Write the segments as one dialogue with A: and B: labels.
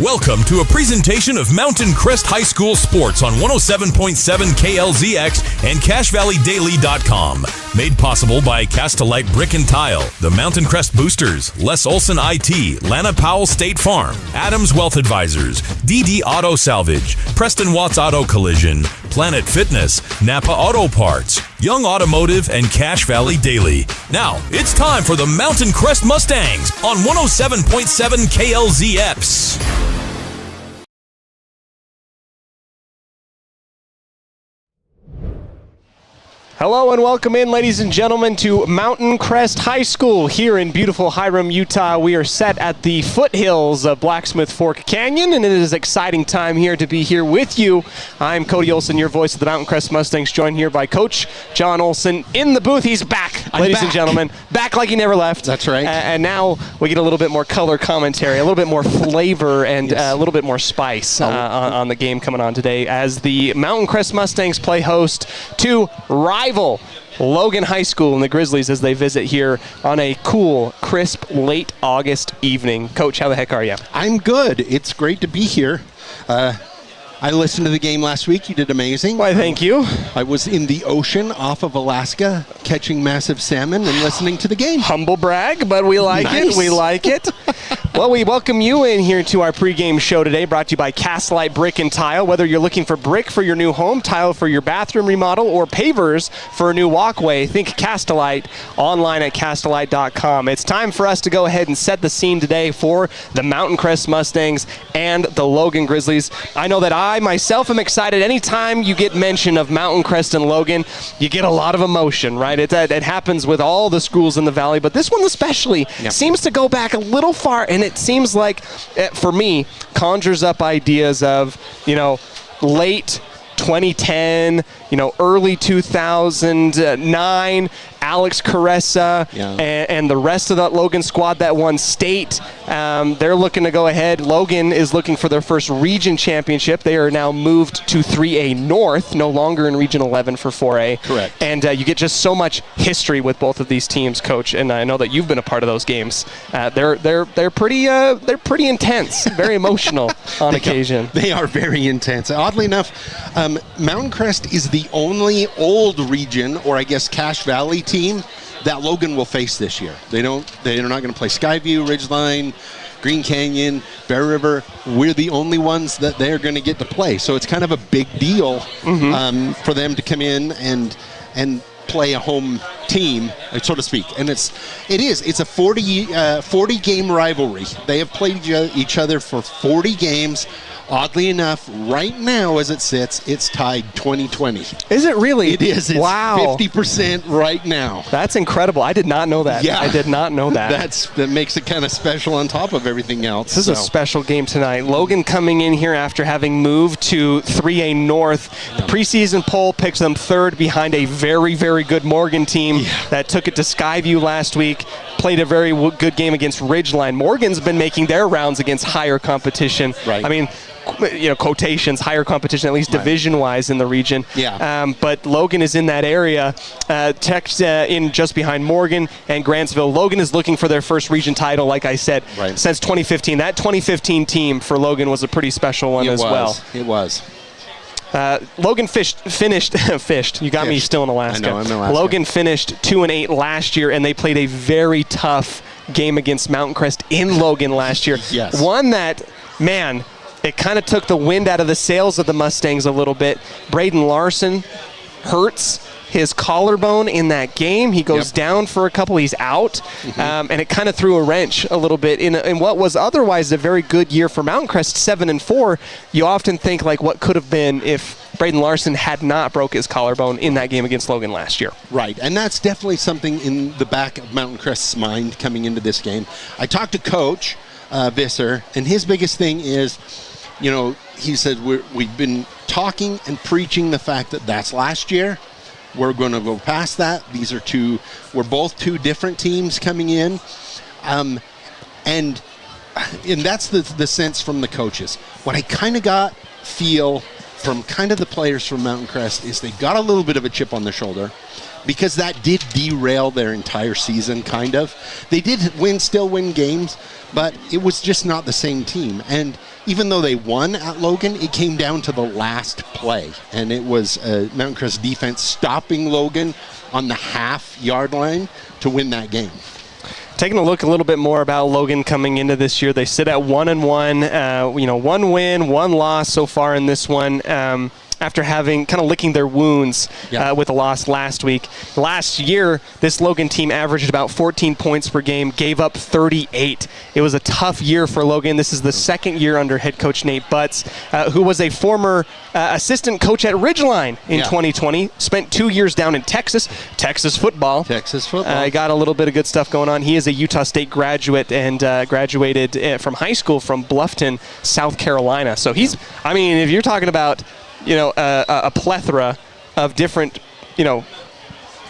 A: Welcome to a presentation of Mountain Crest High School Sports on 107.7 KLZX and CashValleyDaily.com. Made possible by Castelite Brick and Tile, the Mountain Crest Boosters, Les Olson IT, Lana Powell State Farm, Adams Wealth Advisors, DD Auto Salvage, Preston Watts Auto Collision, Planet Fitness, Napa Auto Parts, Young Automotive, and Cache Valley Daily. Now, it's time for the Mountain Crest Mustangs on 107.7 KLZX.
B: Hello and welcome in, ladies and gentlemen, to Mountain Crest High School here in beautiful Hiram, Utah. We are set at the foothills of Blacksmith Fork Canyon, and it is an exciting time here to be here with you. I'm Cody Olson, your voice of the Mountain Crest Mustangs, joined here by Coach John Olson in the booth. He's back, ladies and gentlemen. Back like he never left.
C: That's right.
B: And now we get a little bit more color commentary, a little bit more flavor, and a little bit more spice on the game coming on today as the Mountain Crest Mustangs play host to rival Logan High School and the Grizzlies as they visit here on a cool, crisp, late August evening. Coach, how the heck are you?
C: I'm good. It's great to be here. I listened to the game last week. You did amazing.
B: Why, thank you.
C: I was in the ocean off of Alaska catching massive salmon and listening to the game.
B: Humble brag, but we like
C: Nice.
B: it. We like it. Well, we welcome you in here to our pregame show today, brought to you by Castelite Brick and Tile. Whether you're looking for brick for your new home, tile for your bathroom remodel, or pavers for a new walkway, think Castelite, online at castelite.com. It's time for us to go ahead and set the scene today for the Mountain Crest Mustangs and the Logan Grizzlies. I know that I myself am excited. Anytime you get mention of Mountain Crest and Logan, you get a lot of emotion, right? It happens with all the schools in the valley, but this one especially seems to go back a little far, and it seems like, for me, conjures up ideas of, late 2010, early 2009, Alex Caressa and the rest of that Logan squad that won state. They're looking to go ahead. Logan is looking for their first region championship. They are now moved to 3A North, no longer in Region 11 for 4A.
C: Correct.
B: And you get just so much history with both of these teams, Coach. And I know that you've been a part of those games. They're pretty intense, very emotional on occasion.
C: They are very intense. Oddly enough, Mountain Crest is the only old region, or I guess Cache Valley team that Logan will face this year. They're not going to play Skyview, Ridgeline, Green Canyon, Bear River. We're the only ones that they're going to get to play. So it's kind of a big deal for them to come in and play a home team, so to speak. And it's a 40 game rivalry. They have played each other for 40 games. Oddly enough, right now as it sits, it's tied 20-20.
B: Is it really?
C: It is. It's
B: wow.
C: 50% right now.
B: That's incredible. I did not know that.
C: Yeah.
B: I did not know that.
C: That makes it kind of special on top of everything else.
B: This is a special game tonight. Logan coming in here after having moved to 3A North. The preseason poll picks them third behind a very, very good Morgan team that took it to Skyview last week. Played a very good game against Ridgeline. Morgan's been making their rounds against higher competition.
C: Right.
B: I mean, quotations, higher competition, at least division-wise in the region.
C: Yeah.
B: But Logan is in that area, tucked in just behind Morgan and Grantsville. Logan is looking for their first region title, like I said, since 2015. That 2015 team for Logan was a pretty special one well.
C: It was.
B: Logan finished. You got me still in Alaska.
C: I know, I'm in Alaska.
B: Logan finished 2-8 last year, and they played a very tough game against Mountain Crest in Logan last year.
C: Yes.
B: One that, man, it kind of took the wind out of the sails of the Mustangs a little bit. Braden Larson hurts his collarbone in that game. He goes down for a couple. He's out. And it kind of threw a wrench a little bit in what was otherwise a very good year for Mountain Crest, 7-4. You often think, like, what could have been if Braden Larson had not broke his collarbone in that game against Logan last year. Right,
C: and that's definitely something in the back of Mountain Crest's mind coming into this game. I talked to Coach Visser, and his biggest thing is, he said we've been talking and preaching the fact that that's last year. We're going to go past that. We're both two different teams coming in. And that's the sense from the coaches. What I kind of feel from kind of the players from Mountain Crest is they got a little bit of a chip on their shoulder because that did derail their entire season, kind of. They did still win games, but it was just not the same team. And even though they won at Logan, it came down to the last play. And it was Mountain Crest defense stopping Logan on the half-yard line to win that game.
B: Taking a look a little bit more about Logan coming into this year, they sit at 1-1. One win, one loss so far in this one. After having kind of licking their wounds with a loss last week. Last year, this Logan team averaged about 14 points per game, gave up 38. It was a tough year for Logan. This is the second year under head coach Nate Butts, who was a former assistant coach at Ridgeline in 2020. Spent 2 years down in Texas football. Got a little bit of good stuff going on. He is a Utah State graduate and graduated from high school from Bluffton, South Carolina. So he's, I mean, if you're talking about a plethora of different,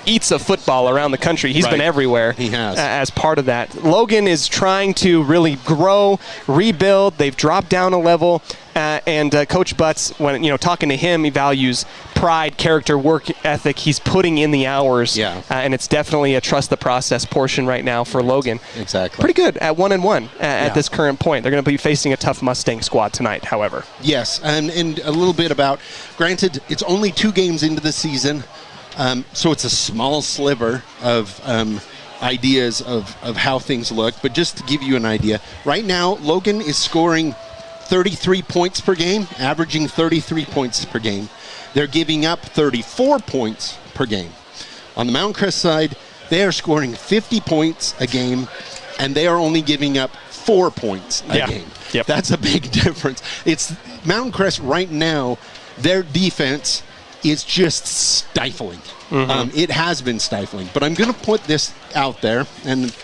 B: eats of football around the country. He's been everywhere.
C: He has.
B: As part of that. Logan is trying to really grow, rebuild. They've dropped down a level. And Coach Butts, when talking to him, he values pride, character, work ethic. He's putting in the hours. And it's definitely a trust the process portion right now for Logan.
C: Exactly.
B: Pretty good at 1-1 at this current point. They're going to be facing a tough Mustang squad tonight, however.
C: Yes, and a little bit about, granted, it's only 2 games into the season, so it's a small sliver of ideas of how things look. But just to give you an idea, right now, Logan is scoring 33 points per game, averaging 33 points per game. They're giving up 34 points per game. On the Mountain Crest side, they are scoring 50 points a game, and they are only giving up 4 points a game.
B: Yep.
C: That's a big difference. It's Mountain Crest right now, their defense is just stifling. It has been stifling. But I'm going to put this out there, and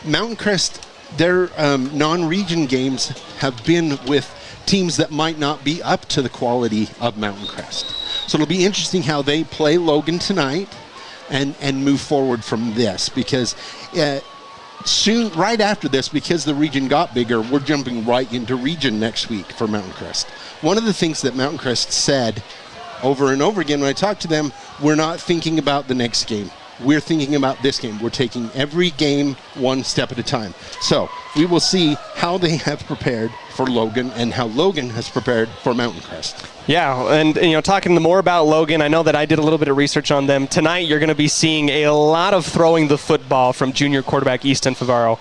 C: Mountain Crest, their non-region games have been with teams that might not be up to the quality of Mountain Crest. So it'll be interesting how they play Logan tonight and move forward from this, because soon, right after this, because the region got bigger, we're jumping right into region next week for Mountain Crest. One of the things that Mountain Crest said over and over again when I talked to them, we're not thinking about the next game. We're thinking about this game. We're taking every game one step at a time. So we will see how they have prepared for Logan and how Logan has prepared for Mountain Crest.
B: Yeah, and talking more about Logan, I know that I did a little bit of research on them. Tonight you're going to be seeing a lot of throwing the football from junior quarterback Easton Favaro.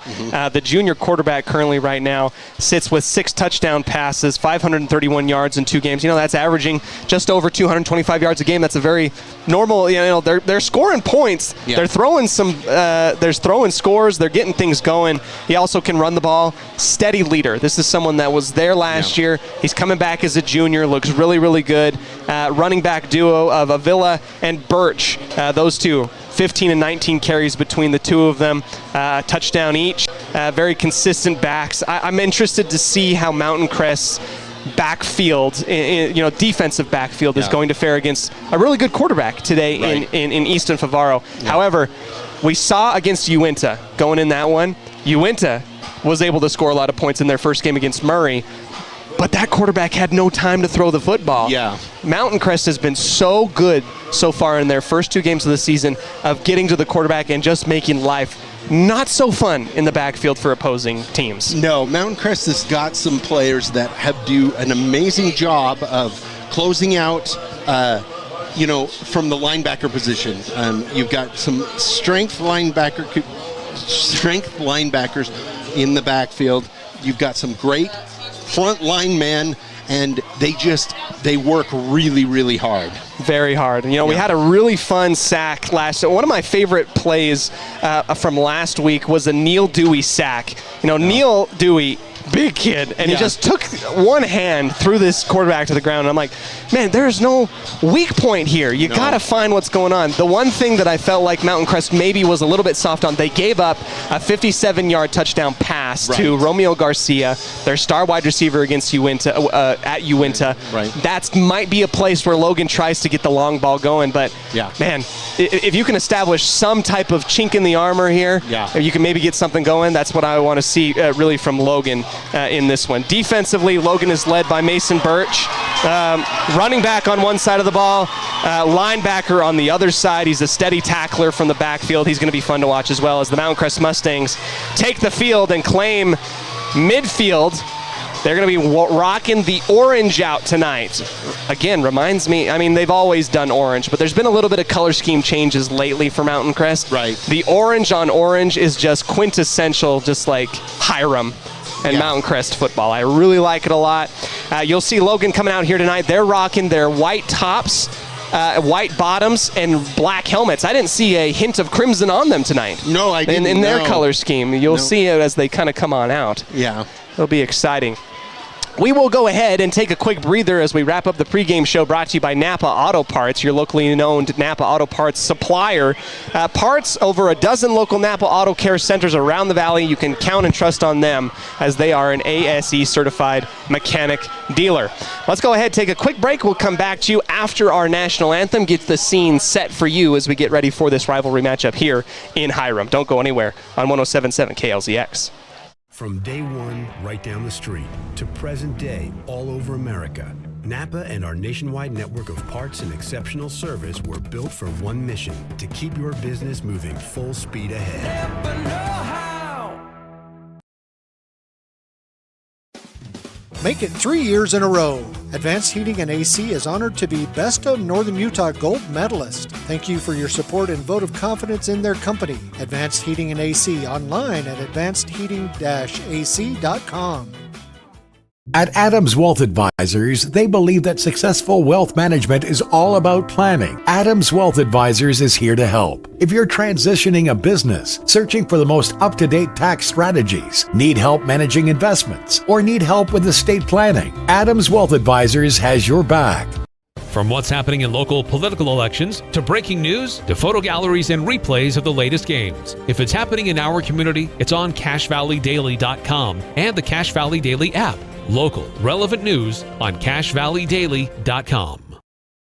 B: The junior quarterback currently right now sits with 6 touchdown passes, 531 yards in 2 games. That's averaging just over 225 yards a game. That's a very normal, they're scoring points. Yeah. They're throwing they're throwing scores. They're getting things going. He also can run the ball. Steady leader. This is someone that was there last year. He's coming back as a junior, looks really good. Running back duo of Avila and Birch. Those two, 15 and 19 carries between the two of them. Touchdown each. Very consistent backs. I'm interested to see how Mountain Crest's backfield, defensive backfield is going to fare against a really good quarterback today in Easton Favaro. Yeah. However, we saw against Uinta going in that one, Uinta was able to score a lot of points in their first game against Murray, but that quarterback had no time to throw the football.
C: Yeah.
B: Mountain Crest has been so good so far in their first 2 games of the season of getting to the quarterback and just making life not so fun in the backfield for opposing teams.
C: No, Mountain Crest has got some players that have do an amazing job of closing out, from the linebacker position. You've got some strength linebackers in the backfield. You've got some great front line men, and they work really hard.
B: Very hard. We had a really fun sack one of my favorite plays from last week was a Neil Dewey sack. Neil Dewey, big kid, and he just took one hand through this quarterback to the ground, and I'm like, man, there's no weak point here. You got to find what's going on. The one thing that I felt like Mountain Crest maybe was a little bit soft on, they gave up a 57-yard touchdown pass to Romeo Garcia, their star wide receiver against Uinta, at Uinta. That might be a place where Logan tries to get the long ball going, but man, if you can establish some type of chink in the armor here, if you can maybe get something going, that's what I want to see really from Logan in this one. Defensively, Logan is led by Mason Birch. Running back on one side of the ball, linebacker on the other side. He's a steady tackler from the backfield. He's going to be fun to watch as well as the Mountain Crest Mustangs take the field and claim midfield They're going to be rocking the orange out tonight. Again, reminds me, I mean, they've always done orange, but there's been a little bit of color scheme changes lately for Mountain Crest.
C: Right.
B: The orange on orange is just quintessential, just like Hiram and Mountain Crest football. I really like it a lot. You'll see Logan coming out here tonight. They're rocking their white tops, white bottoms, and black helmets. I didn't see a hint of crimson on them tonight.
C: No, I didn't.
B: In their color scheme. You'll see it as they kind of come on out.
C: Yeah.
B: It'll be exciting. We will go ahead and take a quick breather as we wrap up the pregame show, brought to you by Napa Auto Parts, your locally known Napa Auto Parts supplier. Parts over a dozen local Napa Auto Care centers around the valley. You can count and trust on them as they are an ASE certified mechanic dealer. Let's go ahead, take a quick break. We'll come back to you after our national anthem, get the scene set for you as we get ready for this rivalry matchup here in Hiram. Don't go anywhere on 107.7 KLZX.
D: From day one, right down the street, to present day, all over America, Napa and our nationwide network of parts and exceptional service were built for one mission: to keep your business moving full speed ahead.
E: Make it 3 years in a row. Advanced Heating and AC is honored to be Best of Northern Utah Gold Medalist. Thank you for your support and vote of confidence in their company. Advanced Heating and AC, online at advancedheating-ac.com.
F: At Adams Wealth Advisors, they believe that successful wealth management is all about planning. Adams Wealth Advisors is here to help. If you're transitioning a business, searching for the most up-to-date tax strategies, need help managing investments, or need help with estate planning, Adams Wealth Advisors has your back.
G: From what's happening in local political elections, to breaking news, to photo galleries and replays of the latest games. If it's happening in our community, it's on CashValleyDaily.com and the Cache Valley Daily app. Local, relevant news on CashValleyDaily.com.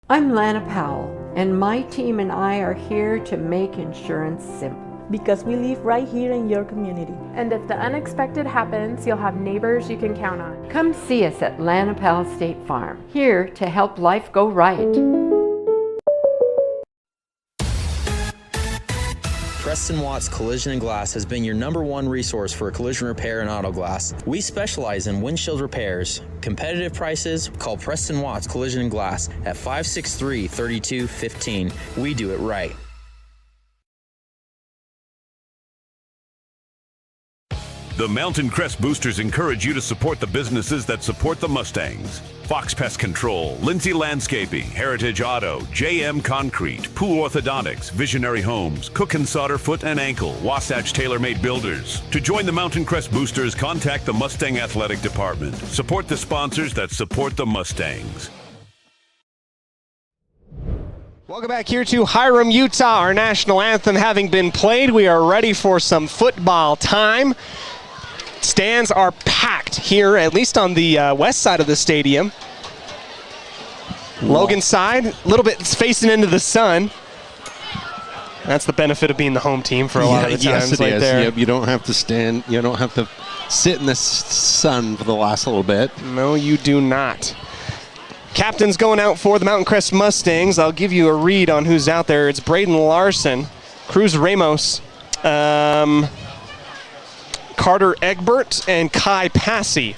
H: I'm Lana Powell, and my team and I are here to make insurance simple.
I: Because we live right here in your community.
J: And if the unexpected happens, you'll have neighbors you can count on.
H: Come see us at Lana Powell State Farm, here to help life go right.
K: Preston Watts Collision and Glass has been your #1 resource for collision repair and auto glass. We specialize in windshield repairs. Competitive prices, call Preston Watts Collision and Glass at 563-3215. We do it right.
A: The Mountain Crest Boosters encourage you to support the businesses that support the Mustangs. Fox Pest Control, Lindsay Landscaping, Heritage Auto, JM Concrete, Pool Orthodontics, Visionary Homes, Cook and Solder Foot and Ankle, Wasatch Tailor-Made Builders. To join the Mountain Crest Boosters, contact the Mustang Athletic Department. Support the sponsors that support the Mustangs.
B: Welcome back here to Hiram, Utah. Our national anthem having been played, we are ready for some football time. Stands are packed here, at least on the west side of the stadium. Logan side, a little bit facing into the sun. That's the benefit of being the home team for a lot of the times.
C: Yes, it
B: right
C: is.
B: there.
C: Yep, you don't have to stand. You don't have to sit in the sun for the last little bit.
B: No, you do not. Captain's going out for the Mountain Crest Mustangs. I'll give you a read on who's out there. It's Braden Larson, Cruz Ramos, Carter Egbert, and Kai Passy.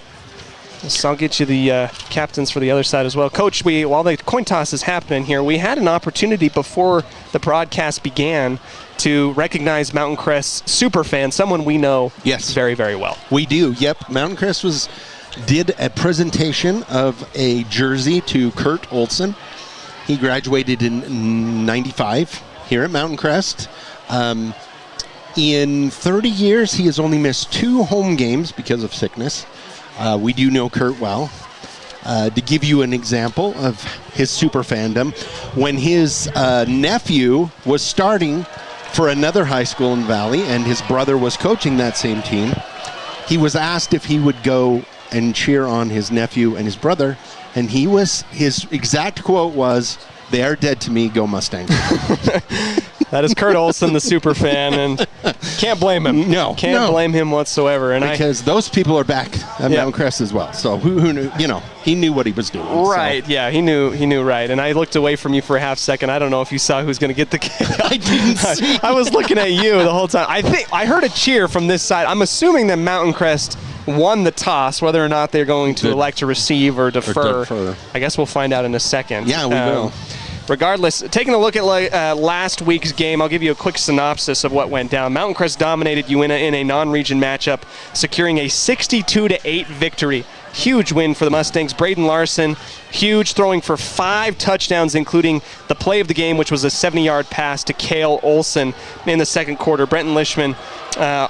B: So I'll get you the captains for the other side as well. Coach, while the coin toss is happening here, we had an opportunity before the broadcast began to recognize Mountain Crest's super fan, someone we know very, very well.
C: We do, yep. Mountain Crest did a presentation of a jersey to Kurt Olson. He graduated in '95 here at Mountain Crest. In 30 years, he has only missed 2 home games because of sickness. We do know Kurt well. To give you an example of his super fandom, when his nephew was starting for another high school in the Valley and his brother was coaching that same team, he was asked if he would go and cheer on his nephew and his brother, and his exact quote was, "They are dead to me, go Mustangs."
B: That is Kurt Olson, the super fan, and can't blame him. Can't blame him whatsoever. And
C: because those people are back at Mountain Crest as well. So who knew? He knew what he was doing.
B: Right? So. Yeah, he knew right. And I looked away from you for a half second. I don't know if you saw who's going to get the.
C: I didn't see.
B: I was looking at you the whole time. I heard a cheer from this side. I'm assuming that Mountain Crest won the toss. Whether or not they're going to elect to receive or defer, I guess we'll find out in a second.
C: Yeah, we will.
B: Regardless, taking a look at last week's game, I'll give you a quick synopsis of what went down. Mountain Crest dominated Uinta in a non-region matchup, securing a 62-8 victory. Huge win for the Mustangs. Braden Larson, huge, throwing for 5 touchdowns, including the play of the game, which was a 70-yard pass to Cale Olson in the second quarter. Brenton Lishman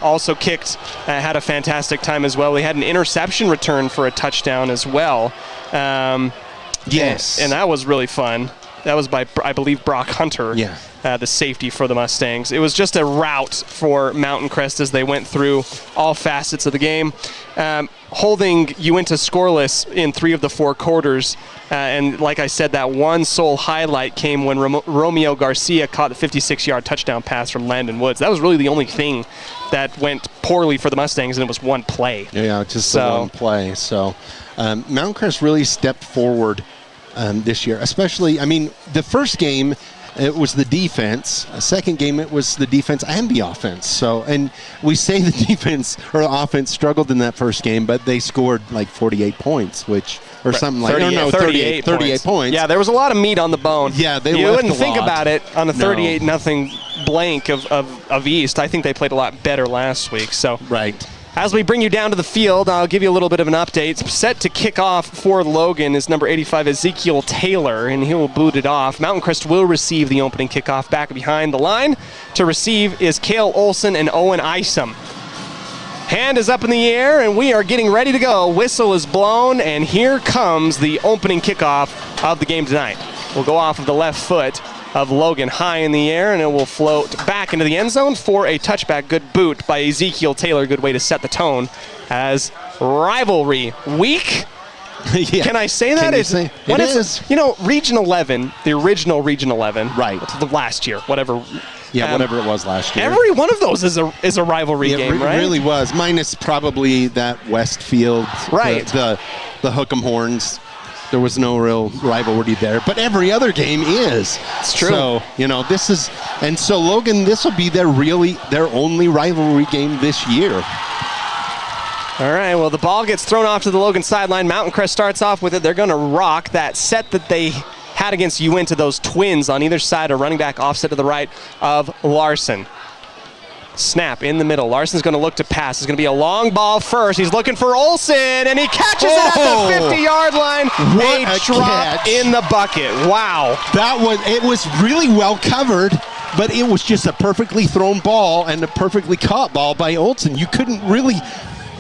B: also kicked, had a fantastic time as well. We had an interception return for a touchdown as well.
C: Yes.
B: And that was really fun. That was by, I believe, Brock Hunter, the safety for the Mustangs. It was just a rout for Mountain Crest as they went through all facets of the game, holding Uinta scoreless in 3 of the 4 quarters. And like I said, that one sole highlight came when Romeo Garcia caught the 56-yard touchdown pass from Landon Woods. That was really the only thing that went poorly for the Mustangs, and it was one play.
C: Yeah, just the one play. So Mountain Crest really stepped forward this year, especially, I mean, the first game, it was the defense. Second game, it was the defense and the offense. So, and we say the defense or the offense struggled in that first game, but they scored like 48 points, which, or something like that. 38 points.
B: Yeah, there was a lot of meat on the bone.
C: Yeah, they
B: You
C: left
B: wouldn't
C: a
B: think
C: lot.
B: about it on the 38-0 blank of East. I think they played a lot better last week. So.
C: Right.
B: As we bring you down to the field, I'll give you a little bit of an update. Set to kick off for Logan is number 85, Ezekiel Taylor, and he will boot it off. Mountain Crest will receive the opening kickoff. Back behind the line to receive is Cale Olson and Owen Isom. Hand is up in the air, and we are getting ready to go. Whistle is blown, and here comes the opening kickoff of the game tonight. We'll go off of the left foot of Logan, high in the air, and it will float back into the end zone for a touchback. Good boot by Ezekiel Taylor. Good way to set the tone as rivalry week.
C: Yeah.
B: Can I say that?
C: Can you say? It is.
B: You know, Region 11, the original Region 11.
C: Right.
B: The last year, whatever.
C: Yeah, whatever it was last year.
B: Every one of those is a rivalry game, right?
C: It really was, minus probably that Westfield.
B: Right.
C: The Hook'em Horns. There was no real rivalry there, but every other game is.
B: It's true.
C: So, you know, this is, and so Logan, this will be their only rivalry game this year.
B: All right, well, the ball gets thrown off to the Logan sideline. Mountain Crest starts off with it. They're going to rock that set that they had against Uinta, those twins on either side, a running back offset to the right of Larson. Snap in the middle. Larson's going to look to pass. It's going to be a long ball first. He's looking for Olson, and he catches it at the 50-yard line.
C: What a
B: drop
C: catch.
B: in the bucket. Wow.
C: It was really well covered, but it was just a perfectly thrown ball and a perfectly caught ball by Olson. You couldn't really,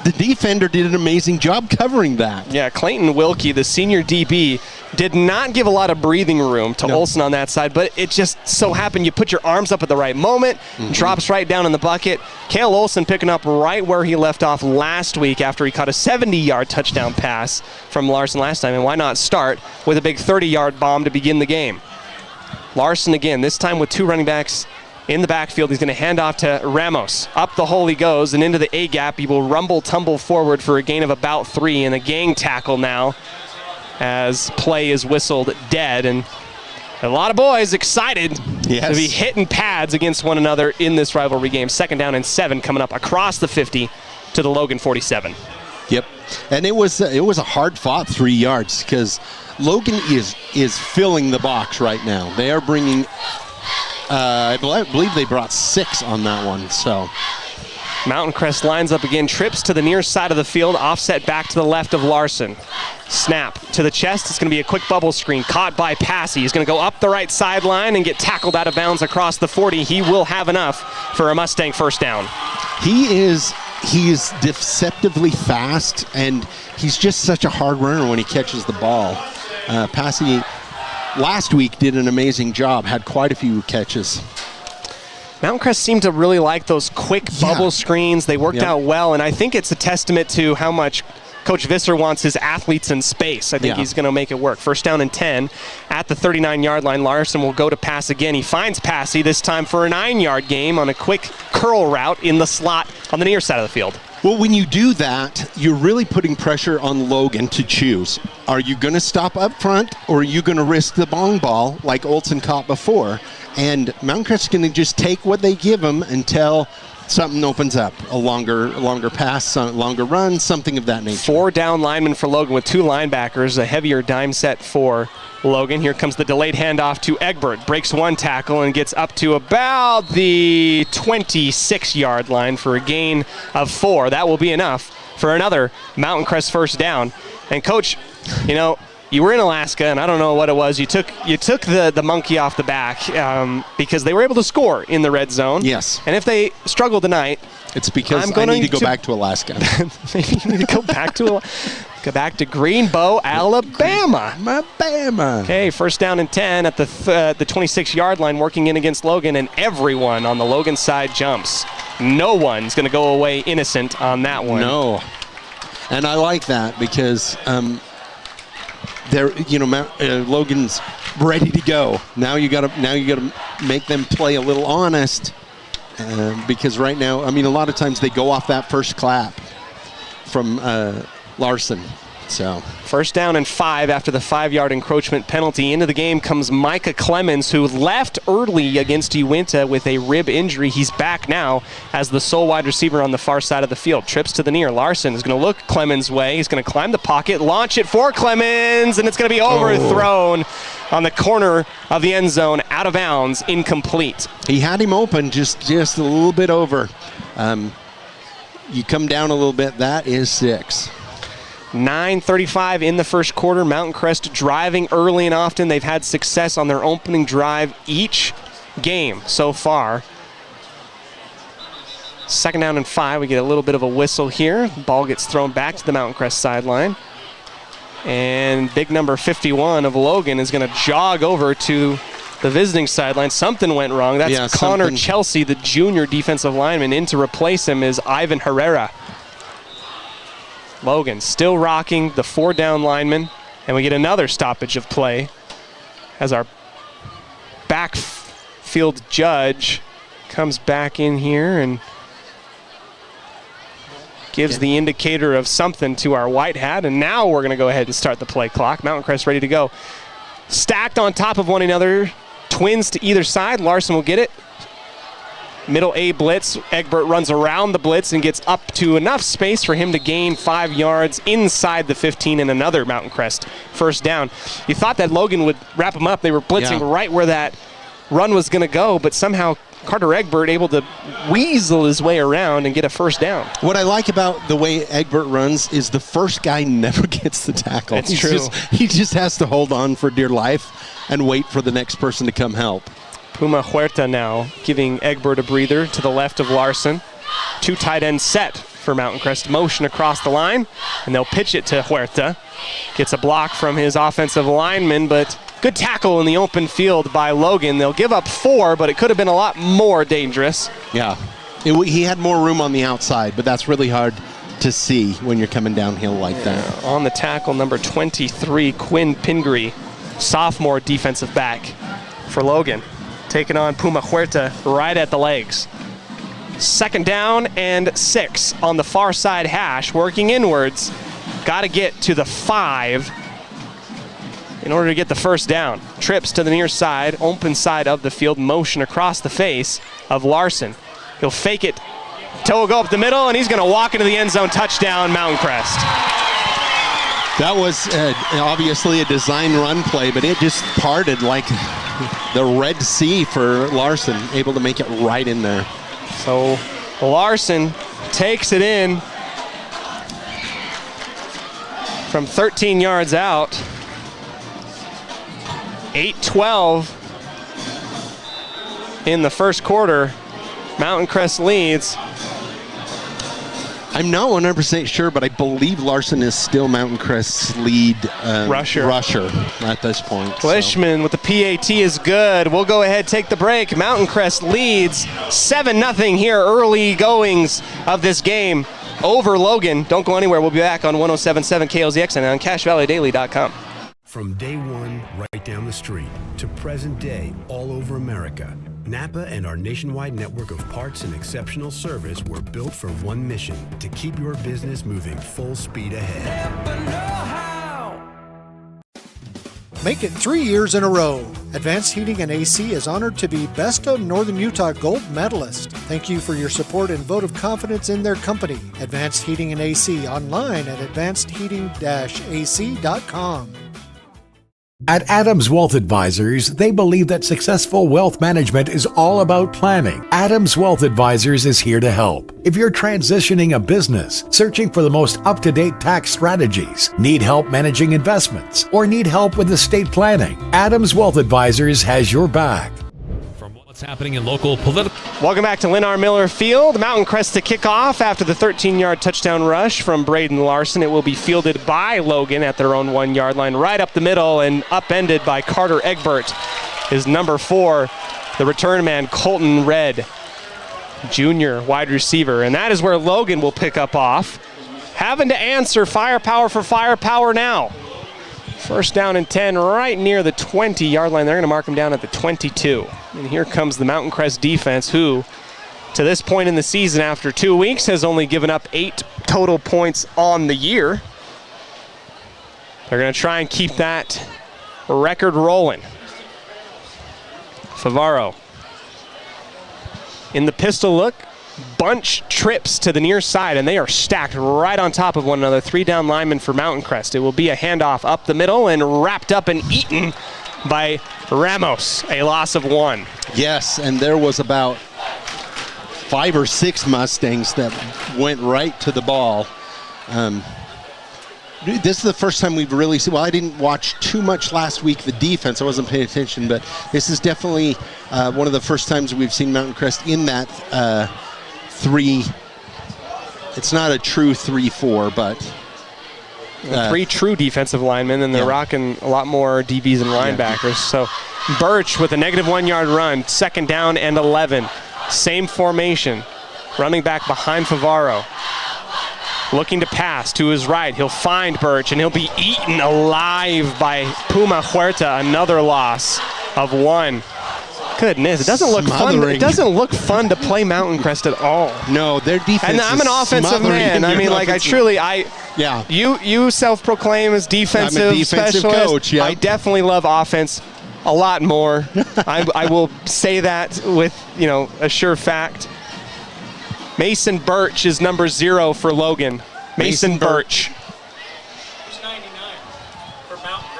C: the defender did an amazing job covering that.
B: Yeah, Clayton Wilkie, the senior DB, did not give a lot of breathing room to Olson on that side, but it just so happened you put your arms up at the right moment, drops right down in the bucket. Cale Olson picking up right where he left off last week after he caught a 70-yard touchdown pass from Larson last time, and why not start with a big 30-yard bomb to begin the game? Larson again, this time with 2 running backs in the backfield. He's going to hand off to Ramos. Up the hole he goes, and into the A-gap. He will tumble forward for a gain of about 3, and a gang tackle now as play is whistled dead. And a lot of boys excited to be hitting pads against one another in this rivalry game. 2nd down and 7 coming up across the 50 to the Logan 47.
C: Yep, and it was a hard-fought 3 yards because Logan is filling the box right now. They are bringing, I believe they brought 6 on that one. So
B: Mountain Crest lines up again, trips to the near side of the field, offset back to the left of Larson. Snap to the chest. It's going to be a quick bubble screen. Caught by Passy. He's going to go up the right sideline and get tackled out of bounds across the 40. He will have enough for a Mustang first down.
C: He is deceptively fast, and he's just such a hard runner when he catches the ball. Passy last week did an amazing job, had quite a few catches.
B: Mountain Crest seemed to really like those quick bubble screens. They worked out well, and I think it's a testament to how much Coach Visser wants his athletes in space. I think he's going to make it work. 1st down and 10 at the 39-yard line. Larson will go to pass again. He finds Passy, this time for a 9-yard gain on a quick curl route in the slot on the near side of the field.
C: Well, when you do that, you're really putting pressure on Logan to choose. Are you going to stop up front, or are you going to risk the long ball like Olson caught before? And Mountain Crest is going to just take what they give him until something opens up, a longer pass, a longer run, something of that nature.
B: 4 down linemen for Logan with 2 linebackers, a heavier dime set for Logan. Here comes the delayed handoff to Egbert. Breaks 1 tackle and gets up to about the 26-yard line for a gain of 4. That will be enough for another Mountain Crest first down. And Coach, you were in Alaska, and I don't know what it was. You took the monkey off the back because they were able to score in the red zone.
C: Yes.
B: And if they struggle tonight,
C: it's because I need to go back to Alaska.
B: Maybe you need to go back to Greenbow, Alabama. Okay, first down and 10 at the 26-yard line, working in against Logan, and everyone on the Logan side jumps. No one's going to go away innocent on that one.
C: No. And I like that because Logan's ready to go. Now you got to make them play a little honest, because right now, a lot of times they go off that first clap from Larson. So
B: first down and 5 after the 5-yard encroachment penalty. Into the game comes Micah Clemens, who left early against Uinta with a rib injury. He's back now as the sole wide receiver on the far side of the field. Trips to the near. Larson is going to look Clemens' way. He's going to climb the pocket, launch it for Clemens, and it's going to be overthrown on the corner of the end zone, out of bounds, incomplete.
C: He had him open just a little bit over. You come down a little bit, that is 6.
B: 9:35 in the first quarter. Mountain Crest driving early and often. They've had success on their opening drive each game so far. Second down and 5. We get a little bit of a whistle here. Ball gets thrown back to the Mountain Crest sideline. And big number 51 of Logan is going to jog over to the visiting sideline. Something went wrong. That's Connor Chelsea, the junior defensive lineman. In to replace him is Ivan Herrera. Logan still rocking the 4 down lineman, and we get another stoppage of play as our backfield judge comes back in here and gives the indicator of something to our white hat, and now we're going to go ahead and start the play clock. Mountain Crest ready to go. Stacked on top of one another, twins to either side. Larson will get it. Middle A blitz. Egbert runs around the blitz and gets up to enough space for him to gain 5 yards inside the 15 and another Mountain Crest first down. You thought that Logan would wrap him up. They were blitzing right where that run was going to go, but somehow Carter Egbert able to weasel his way around and get a first down.
C: What I like about the way Egbert runs is the first guy never gets the tackle.
B: It's true.
C: He just has to hold on for dear life and wait for the next person to come help.
B: Puma Huerta now giving Egbert a breather to the left of Larson. 2 tight end set for Mountain Crest. Motion across the line, and they'll pitch it to Huerta. Gets a block from his offensive lineman, but good tackle in the open field by Logan. They'll give up 4, but it could have been a lot more dangerous.
C: Yeah, he had more room on the outside, but that's really hard to see when you're coming downhill like that.
B: On the tackle, number 23, Quinn Pingree, sophomore defensive back for Logan. Taking on Puma Huerta right at the legs. Second down and 6 on the far side hash, working inwards. Got to get to the 5 in order to get the first down. Trips to the near side, open side of the field, motion across the face of Larson. He'll fake it. Toe will go up the middle, and he's going to walk into the end zone. Touchdown, Mountain Crest.
C: That was obviously a design run play, but it just parted like the Red Sea for Larson, able to make it right in there.
B: So Larson takes it in from 13 yards out. 8-12 in the first quarter. Mountain Crest leads.
C: I'm not 100% sure, but I believe Larson is still Mountain Crest's lead rusher at this point.
B: Flishman with the PAT is good. We'll go ahead, take the break. Mountain Crest leads 7-0 here, early goings of this game over Logan. Don't go anywhere. We'll be back on 107.7 KLZX and on CashValleyDaily.com.
D: From day one, right down the street, to present day, all over America, Napa and our nationwide network of parts and exceptional service were built for one mission: to keep your business moving full speed ahead.
E: make it 3 years in a row. Advanced Heating and AC is honored to be Best of Northern Utah Gold Medalist. Thank you for your support and vote of confidence in their company. Advanced Heating and AC online at advancedheating-ac.com.
F: At Adams Wealth Advisors, they believe that successful wealth management is all about planning. Adams Wealth Advisors is here to help. If you're transitioning a business, searching for the most up-to-date tax strategies, need help managing investments, or need help with estate planning, Adams Wealth Advisors has your back.
G: What's happening in local political...
B: Welcome back to Lynn R. Miller Field. Mountain Crest to kick off after the 13-yard touchdown rush from Braden Larson. It will be fielded by Logan at their own 1-yard line, right up the middle and upended by Carter Egbert, his number 4, the return man Colton Red, junior wide receiver. And that is where Logan will pick up off, having to answer firepower for firepower now. First down and 10 right near the 20-yard line. They're going to mark him down at the 22. And here comes the Mountain Crest defense, who, to this point in the season, after 2 weeks, has only given up 8 total points on the year. They're going to try and keep that record rolling. Favaro in the pistol look. Bunch trips to the near side, and they are stacked right on top of one another. 3 down linemen for Mountain Crest. It will be a handoff up the middle and wrapped up and eaten by Ramos, a loss of 1.
C: Yes, and there was about 5 or 6 Mustangs that went right to the ball. This is the first time we've really seen, well, I didn't watch too much last week, the defense, I wasn't paying attention, but this is definitely one of the first times we've seen Mountain Crest in that 3, it's not a true 3-4, but
B: 3 true defensive linemen, and they're rocking a lot more DBs and linebackers. So Birch with a negative 1-yard run, 2nd down and 11. Same formation, running back behind Favaro. Looking to pass to his right. He'll find Birch, and he'll be eaten alive by Puma Huerta, another loss of 1. Goodness, it doesn't look fun. It doesn't look fun to play Mountain Crest at all.
C: No, their defense.
B: And I'm an offensive man. I mean, like, you self-proclaim as defensive,
C: I'm a defensive
B: specialist.
C: Coach, yep.
B: I definitely love offense a lot more. I will say that with, a sure fact. Mason Birch is number 0 for Logan. Mason Birch.
L: Who's 99 for Mountain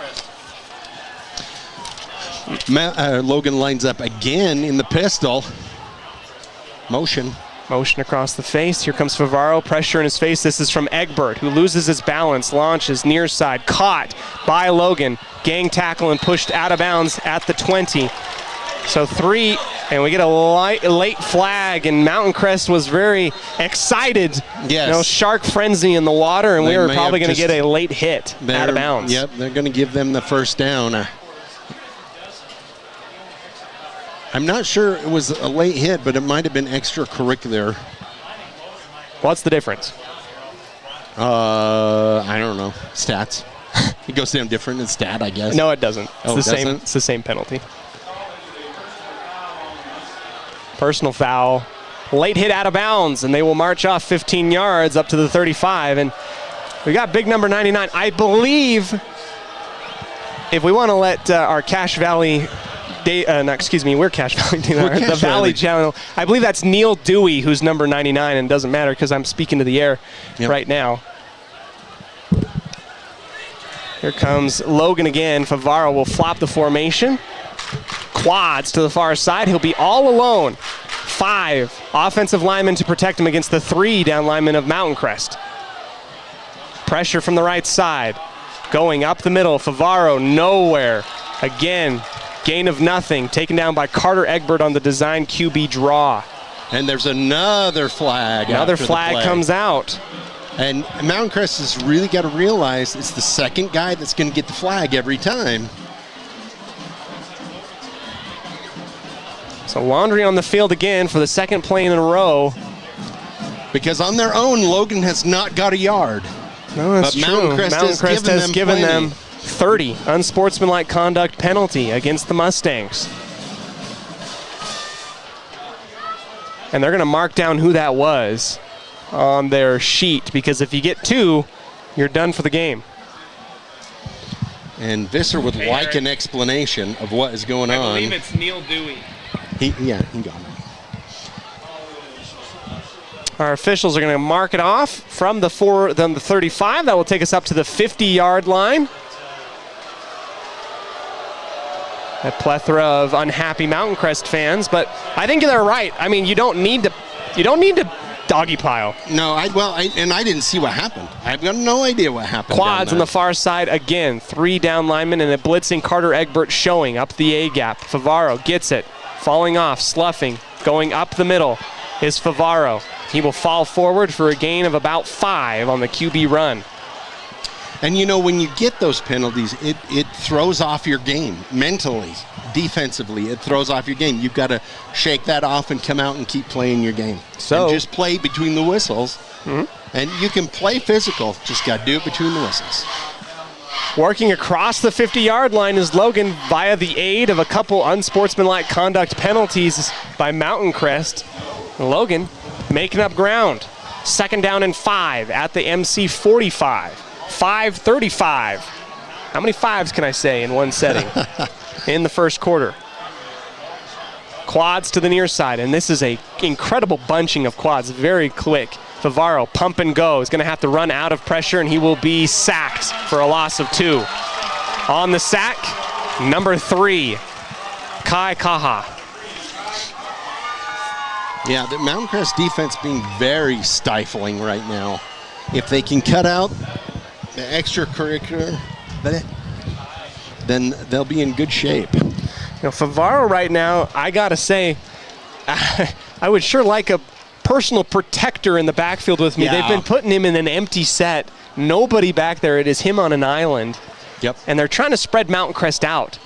L: Crest?
C: Logan lines up again in the pistol. Motion
B: across the face. Here comes Favaro. Pressure in his face. This is from Egbert, who loses his balance. Launches near side. Caught by Logan. Gang tackle and pushed out of bounds at the 20. So 3, and we get a late flag, and Mountain Crest was very excited.
C: Yes.
B: Shark frenzy in the water, and we were probably going to get a late hit out of bounds.
C: Yep, they're going to give them the first down. I'm not sure it was a late hit, but it might have been extracurricular.
B: What's the difference?
C: I don't know. Stats. It goes down different in stat, I guess.
B: No, it doesn't. It's the same penalty. Personal foul. Late hit out of bounds, and they will march off 15 yards up to the 35. And we got big number 99. I believe if we want to let our Cache Valley, we're Cache Valley, the Valley channel. I believe that's Neil Dewey, who's number 99, and it doesn't matter because I'm speaking to the air right now. Here comes Logan again. Favaro will flop the formation. Quads to the far side. He'll be all alone. 5 offensive linemen to protect him against the 3 down linemen of Mountain Crest. Pressure from the right side. Going up the middle. Favaro nowhere. Again, gain of nothing. Taken down by Carter Egbert on the design QB draw.
C: And there's another flag.
B: Another flag comes out.
C: And Mountain Crest has really got to realize it's the second guy that's going to get the flag every time.
B: So Laundry on the field again for the second play in a row.
C: Because on their own, Logan has not got a yard.
B: No, that's true. Mountain Crest has given them 30. Unsportsmanlike conduct penalty against the Mustangs. And they're going to mark down who that was on their sheet, because if you get 2, you're done for the game.
C: And Visser would like an explanation of what is going on.
B: I believe it's Neil Dewey.
C: He got it.
B: Our officials are going to mark it off from the 35. That will take us up to the 50-yard line. A plethora of unhappy Mountain Crest fans, but I think they're right. I mean, you don't need to doggy pile.
C: No, I didn't see what happened. I've got no idea what happened.
B: Quads on the far side again. 3 down linemen and a blitzing Carter Egbert showing up the A gap. Favaro gets it, falling off, sloughing, going up the middle is Favaro. He will fall forward for a gain of about 5 on the QB run.
C: And when you get those penalties, it throws off your game mentally, defensively. It throws off your game. You've got to shake that off and come out and keep playing your game. And just play between the whistles. And you can play physical, just got to do it between the whistles.
B: Working across the 50-yard line is Logan via the aid of a couple unsportsmanlike conduct penalties by Mountain Crest. Logan making up ground. 2nd down and 5 at the MC 45. 5:35. How many 5s can I say in one setting in the first quarter? Quads to the near side, and this is a incredible bunching of quads, very quick. Favaro, pump and go, is going to have to run out of pressure, and he will be sacked for a loss of 2. On the sack, number 3, Kai Kaha.
C: Yeah, the Mountain Crest defense being very stifling right now. If they can cut out the extracurricular, then they'll be in good shape.
B: Favaro right now, I got to say, I would sure like a personal protector in the backfield with me.
C: Yeah.
B: They've been putting him in an empty set. Nobody back there. It is him on an island.
C: Yep.
B: And they're trying to spread Mountain Crest out.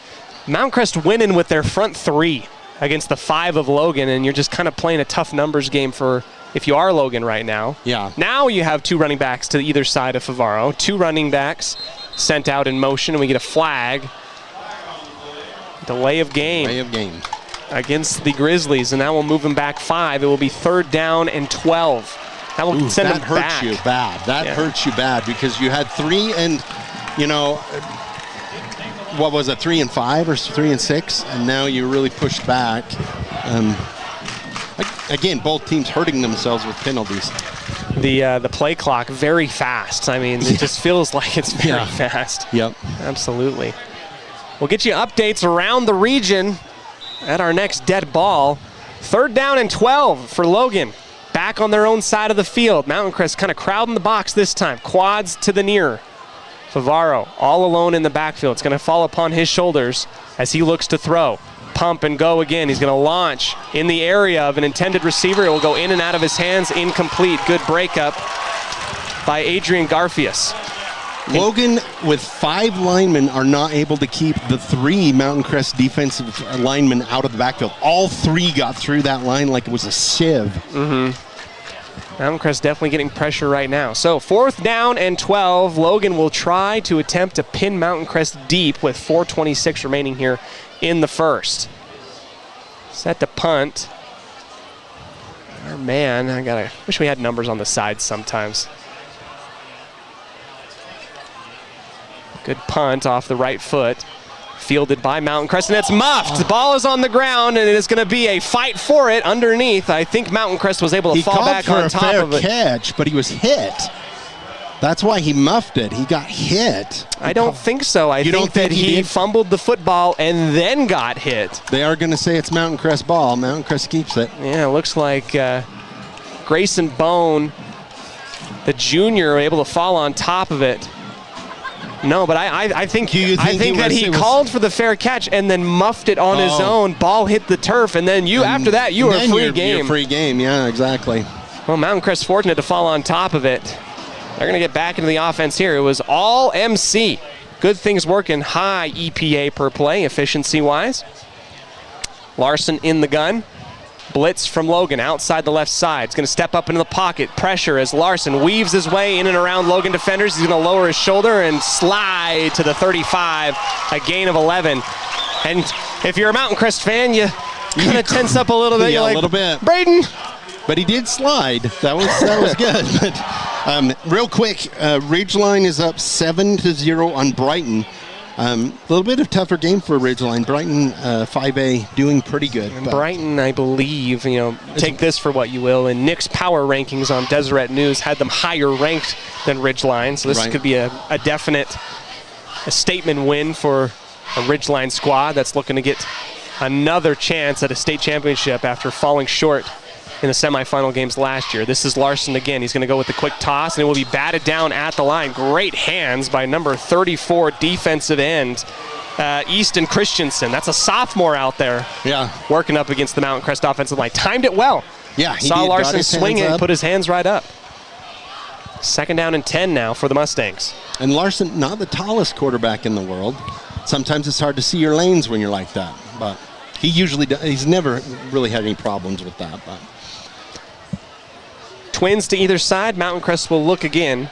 B: Mountain Crest winning with their front 3 against the 5 of Logan, and you're just kind of playing a tough numbers game for if you are Logan right now.
C: Yeah.
B: Now you have 2 running backs to either side of Favaro. 2 running backs sent out in motion, and we get a flag. Delay of game.
C: Delay of game.
B: Against the Grizzlies, and that will move them back 5. It will be 3rd down and 12. That will send them back.
C: That hurts you bad. That hurts you bad because you had 3 and, what was it, 3 and 5 or 3 and 6, and now you really pushed back. Again, both teams hurting themselves with penalties.
B: The play clock very fast. I mean, it just feels like it's very fast.
C: Yep.
B: Absolutely. We'll get you updates around the region at our next dead ball. 3rd down and 12 for Logan. Back on their own side of the field. Mountain Crest kind of crowding the box this time. Quads to the near. Favaro all alone in the backfield. It's going to fall upon his shoulders as he looks to throw. Pump and go again. He's going to launch in the area of an intended receiver. It will go in and out of his hands. Incomplete. Good breakup by Adrian Garfias.
C: Logan, with 5 linemen, are not able to keep the 3 Mountain Crest defensive linemen out of the backfield. All 3 got through that line like it was a sieve.
B: Mountain Crest definitely getting pressure right now. So 4th down and 12. Logan will try to attempt to pin Mountain Crest deep with 4:26 remaining here in the first. Set to punt. Oh man, wish we had numbers on the sides sometimes. Good punt off the right foot. Fielded by Mountain Crest, and it's muffed. The ball is on the ground, and it is going to be a fight for it underneath. I think Mountain Crest was able to fall back on top of it.
C: He called for a fair catch, but he was hit. That's why he muffed it. He got hit.
B: I don't think so. I think that he fumbled the football and then got hit.
C: They are going to say it's Mountain Crest ball. Mountain Crest keeps it.
B: Yeah, it looks like Grayson Bone, the junior, able to fall on top of it. No, but I think that he called for the fair catch and then muffed it on his own. Ball hit the turf, and then after that you were free game.
C: You're free game, yeah, exactly.
B: Well, Mountain Crest fortunate to fall on top of it. They're going to get back into the offense here. It was all MC. Good things working. High EPA per play, efficiency-wise. Larson in the gun. Blitz from Logan outside the left side. He's going to step up into the pocket. Pressure as Larson weaves his way in and around Logan defenders. He's going to lower his shoulder and slide to the 35. A gain of 11. And if you're a Mountain Crest fan, you kind of tense up a little bit.
C: Yeah,
B: you're like,
C: a little bit.
B: Braden.
C: But he did slide. That was good. But real quick, Ridgeline is up 7-0 on Brighton. A little bit of tougher game for Ridgeline. Brighton 5A doing pretty good.
B: And Brighton, I believe, take this for what you will, in Nick's power rankings on Deseret News had them higher ranked than Ridgeline. So this could be a definite statement win for a Ridgeline squad that's looking to get another chance at a state championship after falling short in the semifinal games last year. This is Larson again. He's going to go with the quick toss, and it will be batted down at the line. Great hands by number 34 defensive end, Easton Christensen. That's a sophomore out there.
C: Yeah.
B: Working up against the Mountain Crest offensive line. Timed it well.
C: Yeah, he
B: saw
C: did.
B: Larson swing it and put his hands right up. 2nd down and 10 now for the Mustangs.
C: And Larson, not the tallest quarterback in the world. Sometimes it's hard to see your lanes when you're like that, but he's never really had any problems with that. But
B: twins to either side. Mountain Crest will look again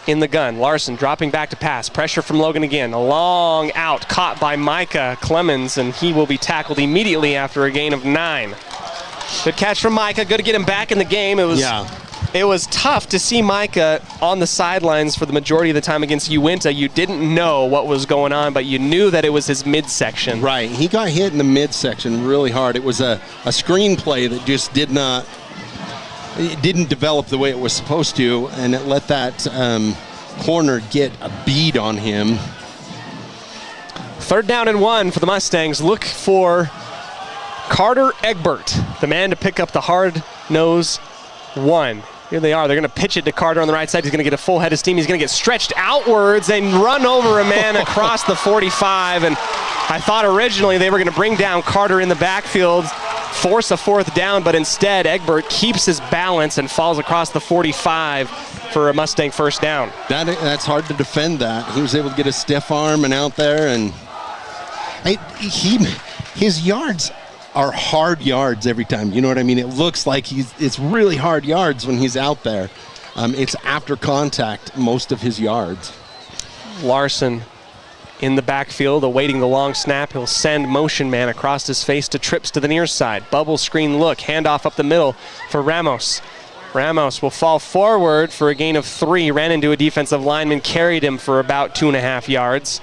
B: in the gun. Larson dropping back to pass. Pressure from Logan again. A long out caught by Micah Clemens, and he will be tackled immediately after a gain of 9. Good catch from Micah. Good to get him back in the game. It was tough to see Micah on the sidelines for the majority of the time against Uinta. You didn't know what was going on, but you knew that it was his midsection.
C: Right. He got hit in the midsection really hard. It was a screenplay that just didn't develop the way it was supposed to, and it let that corner get a bead on him.
B: 3rd down and 1 for the Mustangs. Look for Carter Egbert, the man to pick up the hard nose 1. Here they are. They're going to pitch it to Carter on the right side. He's going to get a full head of steam. He's going to get stretched outwards and run over a man across the 45. And I thought originally they were going to bring down Carter in the backfield, force a 4th down, but instead Egbert keeps his balance and falls across the 45 for a Mustang 1st down.
C: That's hard to defend that. He was able to get a stiff arm and out there, and his yards are hard yards every time. You know what I mean? It looks like it's really hard yards when he's out there. It's after contact, most of his yards.
B: Larson in the backfield, awaiting the long snap. He'll send motion man across his face to trips to the near side. Bubble screen look, handoff up the middle for Ramos. Ramos will fall forward for a gain of 3. Ran into a defensive lineman, carried him for about 2.5 yards.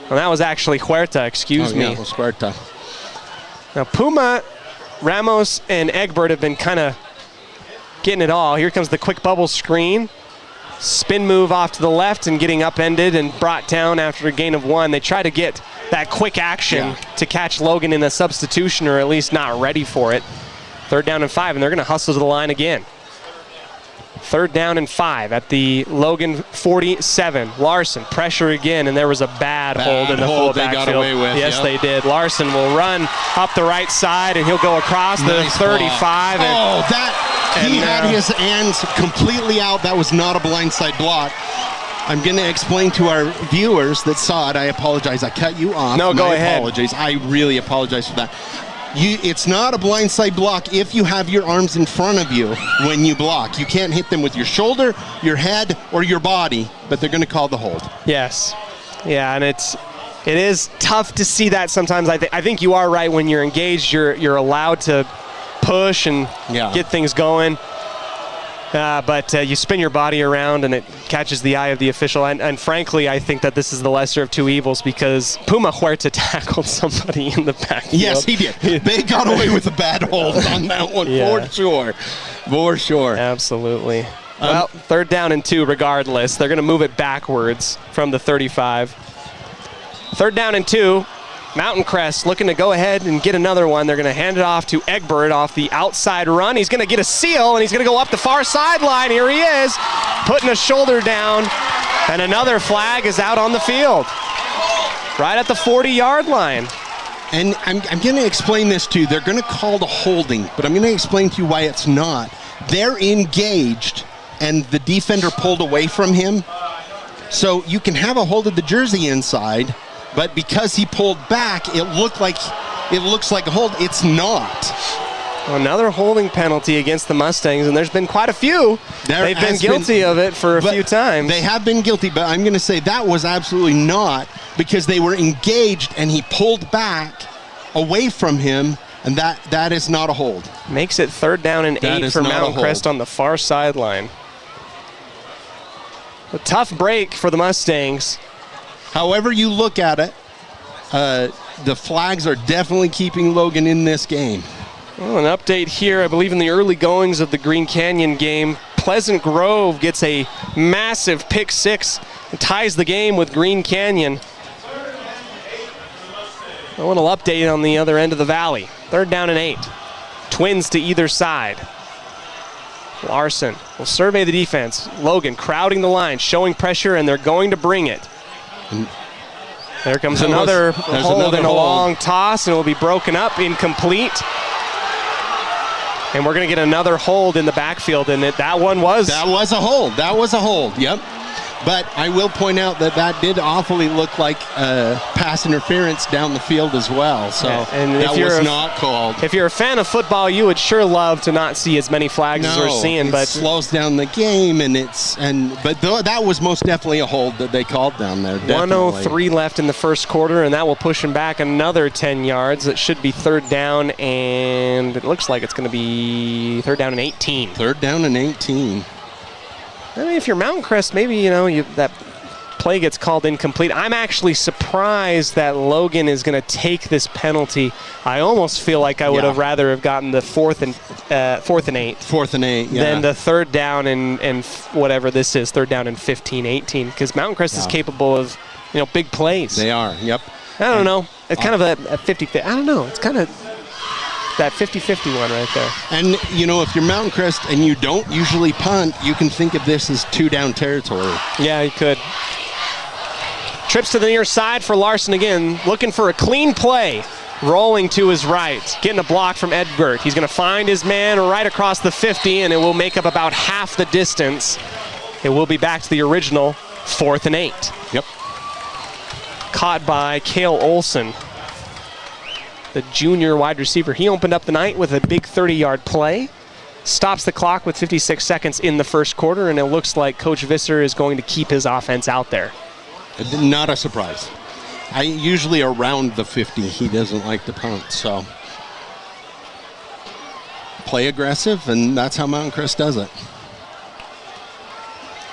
B: Well, that was actually Huerta, excuse me.
C: It was Huerta.
B: Now, Puma, Ramos, and Egbert have been kind of getting it all. Here comes the quick bubble screen. Spin move off to the left and getting upended and brought down after a gain of 1. They try to get that quick action to catch Logan in a substitution, or at least not ready for it. 3rd down and 5, and they're going to hustle to the line again. 3rd down and 5 at the Logan 47. Larson, pressure again, and there was a bad hold in the full backfield.
C: Got away with.
B: Yes, they did. Larson will run up the right side, and he'll go across the 35.
C: He had his hands completely out. That was not a blindside block. I'm going to explain to our viewers that saw it. I apologize. I cut you off.
B: No, go ahead.
C: I really apologize for that. It's not a blindside block if you have your arms in front of you when you block. You can't hit them with your shoulder, your head, or your body, but they're going to call the hold.
B: Yes. Yeah, and it is tough to see that sometimes. I think you are right. When you're engaged, you're allowed to push and get things going. But you spin your body around and it catches the eye of the official. And frankly, I think that this is the lesser of two evils because Puma Huerta tackled somebody in the backfield.
C: Yes, he did. They got away with a bad hold on that one, for sure. For sure.
B: Absolutely. Well, 3rd down and 2 regardless. They're going to move it backwards from the 35. 3rd down and 2. Mountain Crest looking to go ahead and get another one. They're going to hand it off to Egbert off the outside run. He's going to get a seal, and he's going to go up the far sideline. Here he is, putting a shoulder down, and another flag is out on the field, right at the 40-yard line.
C: And I'm going to explain this too. They're going to call the holding, but I'm going to explain to you why it's not. They're engaged, and the defender pulled away from him. So you can have a hold of the jersey inside, but because he pulled back, it looks like a hold. It's not.
B: Another holding penalty against the Mustangs, and there's been quite a few. They've been guilty of it for a few times.
C: They have been guilty, but I'm going to say that was absolutely not, because they were engaged and he pulled back away from him, and that is not a hold.
B: Makes it 3rd down and 8 for Mountain Crest on the far sideline. A tough break for the Mustangs.
C: However you look at it, the flags are definitely keeping Logan in this game.
B: Well, an update here, I believe in the early goings of the Green Canyon game. Pleasant Grove gets a massive pick six and ties the game with Green Canyon. A little update on the other end of the valley. 3rd down and 8. Twins to either side. Larson will survey the defense. Logan crowding the line, showing pressure, and they're going to bring it. There comes another hold and a long toss, and it will be broken up, incomplete. And we're going to get another hold in the backfield, and that one was...
C: That was a hold. That was a hold, yep. But I will point out that did awfully look like pass interference down the field as well. So
B: and
C: that was not called.
B: If you're a fan of football, you would sure love to not see as many flags as we're seeing. But
C: it slows down the game, but that was most definitely a hold that they called down there. Definitely.
B: 1:03 left in the first quarter, and that will push him back another 10 yards. It should be 3rd down, and it looks like it's going to be 3rd down and 18.
C: 3rd down and 18.
B: I mean, if you're Mountain Crest, maybe, that play gets called incomplete. I'm actually surprised that Logan is going to take this penalty. I almost feel like I would have rather have gotten the 4th and 8.
C: 4th and 8, yeah.
B: Than the 3rd down and whatever this is, 3rd down and 15, 18. Because Mountain Crest is capable of, big plays.
C: They are, yep.
B: I don't know. It's kind of a 50-50. I don't know. It's kind of that 50-50 one right there.
C: And, if you're Mountain Crest and you don't usually punt, you can think of this as 2-down territory.
B: Yeah, you could. Trips to the near side for Larson again, looking for a clean play. Rolling to his right, getting a block from Edbert. He's going to find his man right across the 50, and it will make up about half the distance. It will be back to the original 4th and 8.
C: Yep.
B: Caught by Cale Olson, the junior wide receiver. He opened up the night with a big 30-yard play. Stops the clock with 56 seconds in the first quarter, and it looks like Coach Visser is going to keep his offense out there.
C: Not a surprise. Usually around the 50, he doesn't like to punt, so play aggressive, and that's how Mountain Crest does it.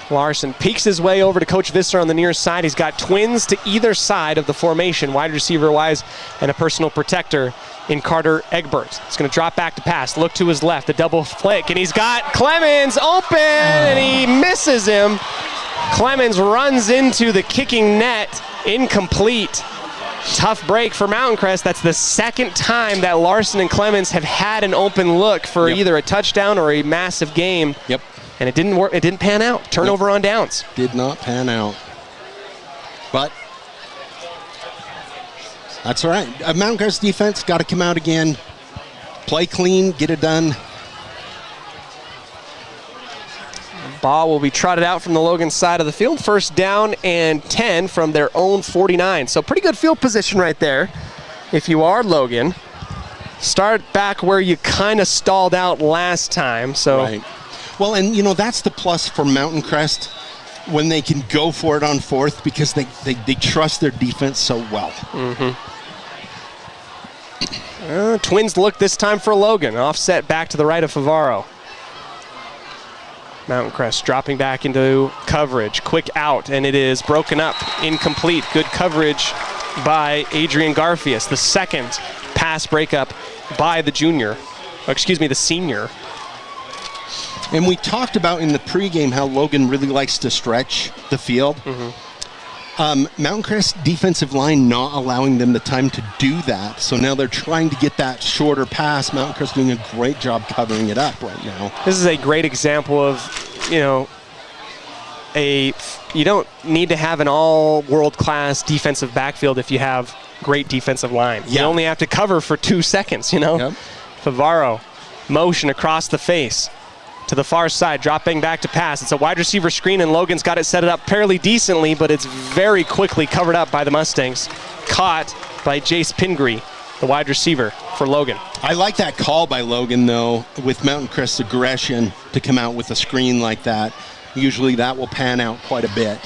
B: Larson peeks his way over to Coach Visser on the near side. He's got twins to either side of the formation, wide receiver-wise, and a personal protector in Carter Egbert. He's going to drop back to pass, look to his left, a double flick, and he's got Clemens open, and he misses him. Clemens runs into the kicking net, incomplete. Tough break for Mountain Crest. That's the second time that Larson and Clemens have had an open look for either a touchdown or a massive game.
C: Yep.
B: And it didn't work. It didn't pan out. Turnover on downs.
C: Did not pan out. But that's all right. Mountain Crest defense got to come out again. Play clean. Get it done.
B: Ball will be trotted out from the Logan side of the field. 1st down and 10 from their own 49. So pretty good field position right there. If you are Logan, start back where you kind of stalled out last time. So.
C: Right. Well, and that's the plus for Mountain Crest when they can go for it on 4th because they trust their defense so well.
B: Twins look this time for Logan. Offset back to the right of Favaro. Mountain Crest dropping back into coverage. Quick out, and it is broken up. Incomplete. Good coverage by Adrian Garfias. The second pass breakup by the senior.
C: And we talked about in the pregame how Logan really likes to stretch the field. Mountain Crest defensive line not allowing them the time to do that. So now they're trying to get that shorter pass. Mountain Crest doing a great job covering it up right now.
B: This is a great example of, you don't need to have an all world-class defensive backfield if you have great defensive line. You only have to cover for 2 seconds, Yep. Favaro, motion across the face. To the far side, dropping back to pass. It's a wide receiver screen, and Logan's got it set up fairly decently, but it's very quickly covered up by the Mustangs. Caught by Jace Pingree, the wide receiver for Logan.
C: I like that call by Logan, though, with Mountain Crest's aggression to come out with a screen like that. Usually that will pan out quite a bit.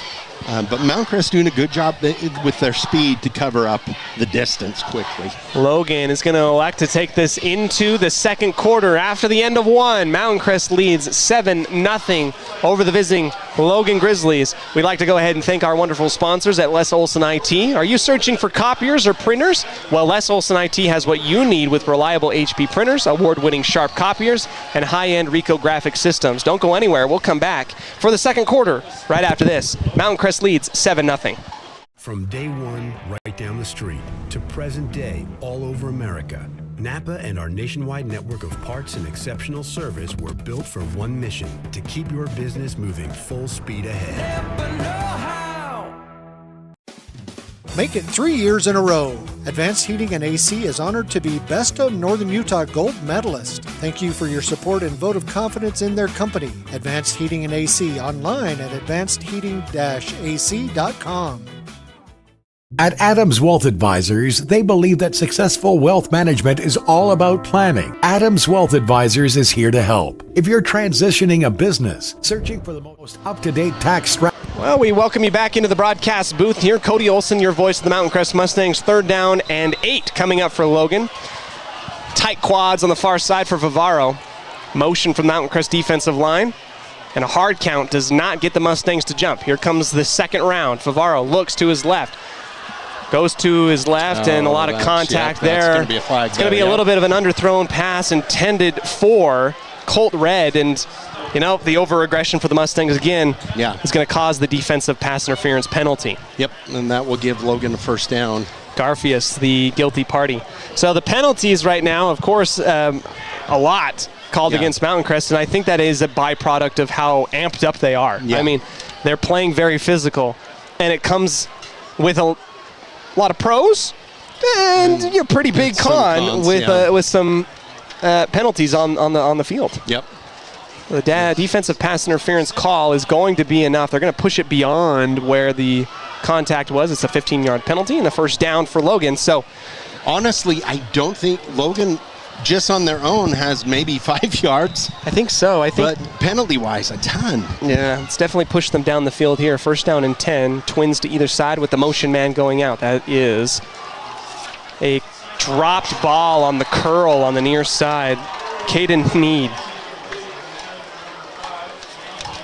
C: But Mountain Crest doing a good job with their speed to cover up the distance quickly.
B: Logan is going to elect to take this into the second quarter. After the end of one, Mountain Crest leads 7-0 over the visiting Logan Grizzlies. We'd like to go ahead and thank our wonderful sponsors at Les Olson IT. Are you searching for copiers or printers? Well, Les Olson IT has what you need with reliable HP printers, award-winning Sharp copiers, and high-end Ricoh graphic systems. Don't go anywhere. We'll come back for the second quarter right after this. Mountain Crest leads 7-0.
D: From day one, right down the street, to present day, all over America, Napa and our nationwide network of parts and exceptional service were built for one mission: to keep your business moving full speed ahead.
E: Make it 3 years in a row. Advanced Heating and AC is honored to be Best of Northern Utah Gold Medalist. Thank you for your support and vote of confidence in their company. Advanced Heating and AC online at advancedheating-ac.com.
F: At Adams Wealth Advisors, they believe that successful wealth management is all about planning. Adams Wealth Advisors is here to help. If you're transitioning a business, searching for the most up-to-date tax strategy.
B: Well, we welcome you back into the broadcast booth here. Cody Olson, your voice of the Mountain Crest Mustangs. 3rd down and 8 coming up for Logan. Tight quads on the far side for Favaro. Motion from the Mountain Crest defensive line. And a hard count does not get the Mustangs to jump. Here comes the second round. Favaro looks to his left. Goes to his left, and a lot of contact there.
C: It's going
B: to be a little bit of an underthrown pass intended for Colt Red, and the over-aggression for the Mustangs again is going to cause the defensive pass interference penalty.
C: Yep, and that will give Logan a first down.
B: Garfius, the guilty party. So the penalties right now, of course, a lot called against Mountain Crest, and I think that is a byproduct of how amped up they are.
C: Yeah.
B: I mean, they're playing very physical, and it comes with a lot of pros and you're pretty big con with some penalties on the field.
C: Yep.
B: The defensive pass interference call is going to be enough. They're going to push it beyond where the contact was. It's a 15-yard penalty and a first down for Logan. So
C: honestly, I don't think Logan just on their own has maybe 5 yards.
B: I think so.
C: But penalty-wise, a ton.
B: Yeah, it's definitely pushed them down the field here. First down and 10. Twins to either side with the motion man going out. That is a dropped ball on the curl on the near side. Caden Need.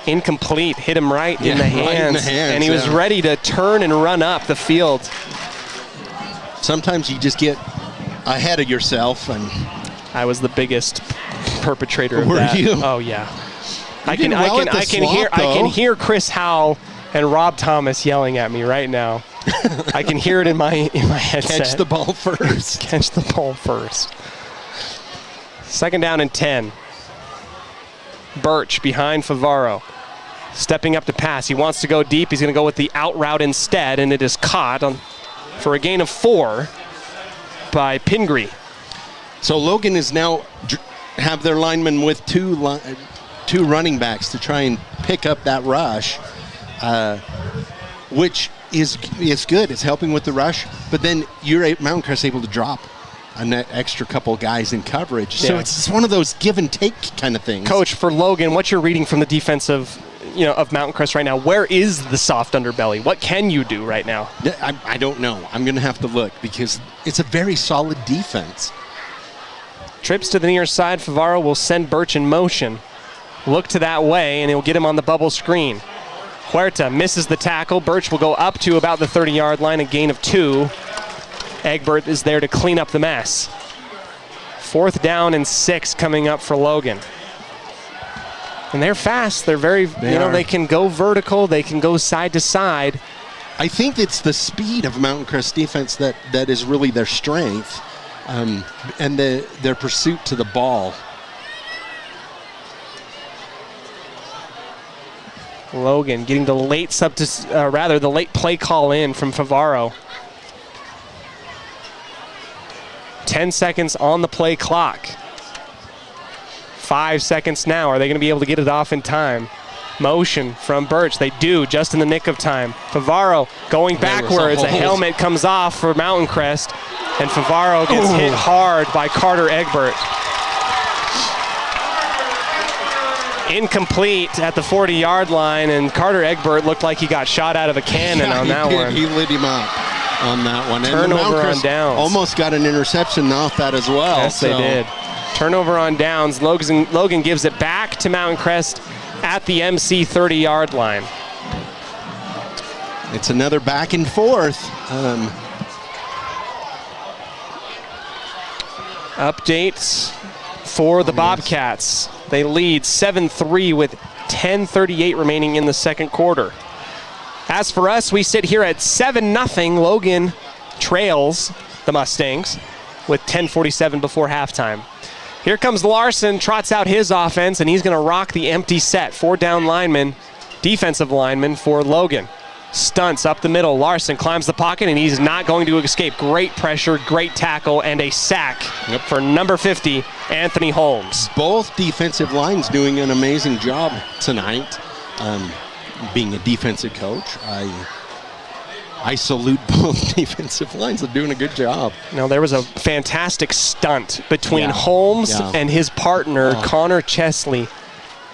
B: Incomplete. Hit him right in the hands. And he was ready to turn and run up the field.
C: Sometimes you just get ahead of yourself, and
B: I was the biggest perpetrator of that.
C: Were you?
B: Oh yeah. I
C: can
B: hear Chris Howell and Rob Thomas yelling at me right now. I can hear it in my headset.
C: Catch the ball first.
B: Catch the ball first. 2nd down and 10. Birch behind Favaro. Stepping up to pass. He wants to go deep. He's going to go with the out route instead, and it is caught for a gain of 4 by Pingree.
C: So Logan is now have their linemen with two running backs to try and pick up that rush, which is good. It's helping with the rush, but then Mountain Crest able to drop an extra couple guys in coverage. So it's one of those give and take kind of things.
B: Coach, for Logan, what's your reading from the defensive of Mountain Crest right now? Where is the soft underbelly? What can you do right now?
C: I don't know. I'm going to have to look because it's a very solid defense.
B: Trips to the near side. Favaro will send Birch in motion. Look to that way, and he'll get him on the bubble screen. Huerta misses the tackle. Birch will go up to about the 30-yard line, a gain of 2. Egbert is there to clean up the mess. 4th down and 6 coming up for Logan. And they're fast. They're very, they can go vertical. They can go side to side.
C: I think it's the speed of Mountain Crest defense that is really their strength, and their pursuit to the ball.
B: Logan getting the late the late play call in from Favaro. 10 seconds on the play clock. 5 seconds now. Are they going to be able to get it off in time? Motion from Birch. They do, just in the nick of time. Favaro going backwards. A helmet comes off for Mountain Crest, and Favaro gets hit hard by Carter Egbert. Incomplete at the 40-yard line, and Carter Egbert looked like he got shot out of a cannon on that one.
C: He lit him up on that one.
B: Turnover on downs.
C: Almost got an interception off that as well.
B: Yes, they did. Turnover on downs. Logan gives it back to Mountain Crest at the MC 30-yard line.
C: It's another back and forth.
B: Updates for the Bobcats. They lead 7-3 with 10:38 remaining in the second quarter. As for us, we sit here at 7-0. Logan trails the Mustangs with 10:47 before halftime. Here comes Larson, trots out his offense, and he's going to rock the empty set. 4 down linemen, defensive linemen for Logan. Stunts up the middle. Larson climbs the pocket, and he's not going to escape. Great pressure, great tackle, and a sack for number 50, Anthony Holmes.
C: Both defensive lines doing an amazing job tonight. Being a defensive coach, I salute both defensive lines. They're doing a good job.
B: Now, there was a fantastic stunt between Holmes and his partner, Connor Chesley.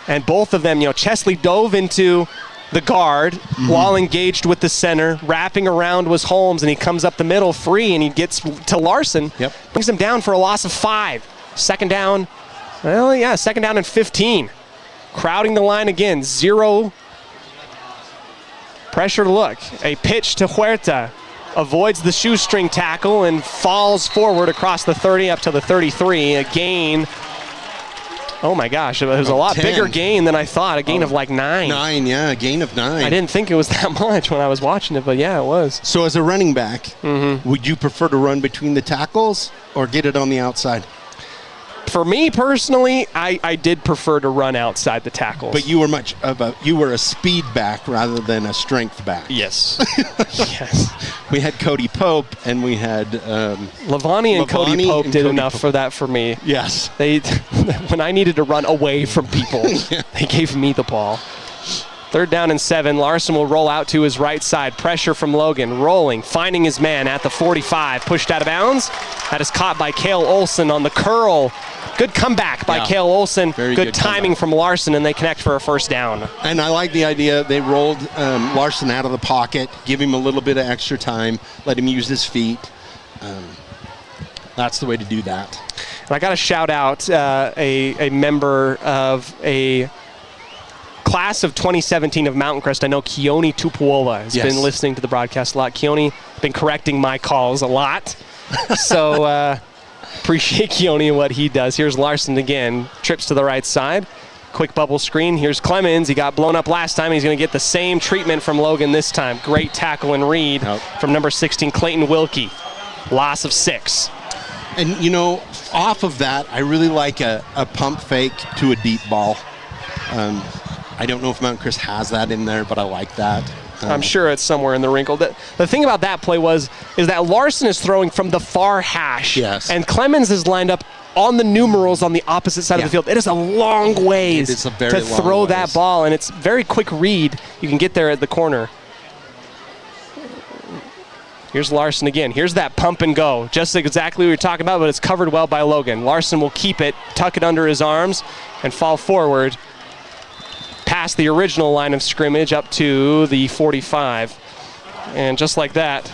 B: And both of them, Chesley dove into the guard while engaged with the center. Wrapping around was Holmes, and he comes up the middle free, and he gets to Larson. Brings him down for a loss of 5. Second down and 15. Crowding the line again. 0 pressure look. A pitch to Huerta. Avoids the shoestring tackle and falls forward across the 30 up to the 33. A gain. Oh my gosh, it was a lot
C: 10.
B: bigger gain than I thought. A gain of like 9.
C: 9, a gain of 9.
B: I didn't think it was that much when I was watching it, but yeah, it was.
C: So as a running back, would you prefer to run between the tackles or get it on the outside?
B: For me personally, I did prefer to run outside the tackles.
C: But you were a speed back rather than a strength back.
B: Yes. Yes.
C: We had Cody Pope and we had
B: Lavani and Cody Pope did enough for that for me.
C: Yes.
B: They when I needed to run away from people, they gave me the ball. 3rd down and 7. Larson will roll out to his right side. Pressure from Logan. Rolling, finding his man at the 45. Pushed out of bounds. That is caught by Cale Olson on the curl. Good comeback by Cale Olson. Good timing from Larson, and they connect for a 1st down.
C: And I like the idea. They rolled Larson out of the pocket, give him a little bit of extra time, let him use his feet. That's the way to do that.
B: And I got to shout out a member of a class of 2017 of Mountain Crest. I know Keone Tupuola has been listening to the broadcast a lot. Keone been correcting my calls a lot. So appreciate Keone and what he does. Here's Larson again. Trips to the right side. Quick bubble screen. Here's Clemens. He got blown up last time. He's going to get the same treatment from Logan this time. Great tackle and read from number 16, Clayton Wilkie. Loss of 6.
C: And, off of that, I really like a pump fake to a deep ball. I don't know if Mountain Crest has that in there, but I like that.
B: I'm sure it's somewhere in the wrinkle. The thing about that play is that Larson is throwing from the far hash.
C: Yes.
B: And Clemens is lined up on the numerals on the opposite side of the field. It is a long ways to throw that ball, and it's very quick read. You can get there at the corner. Here's Larson again. Here's that pump and go. Just exactly what we were talking about, but it's covered well by Logan. Larson will keep it, tuck it under his arms, and fall forward past the original line of scrimmage up to the 45. And just like that,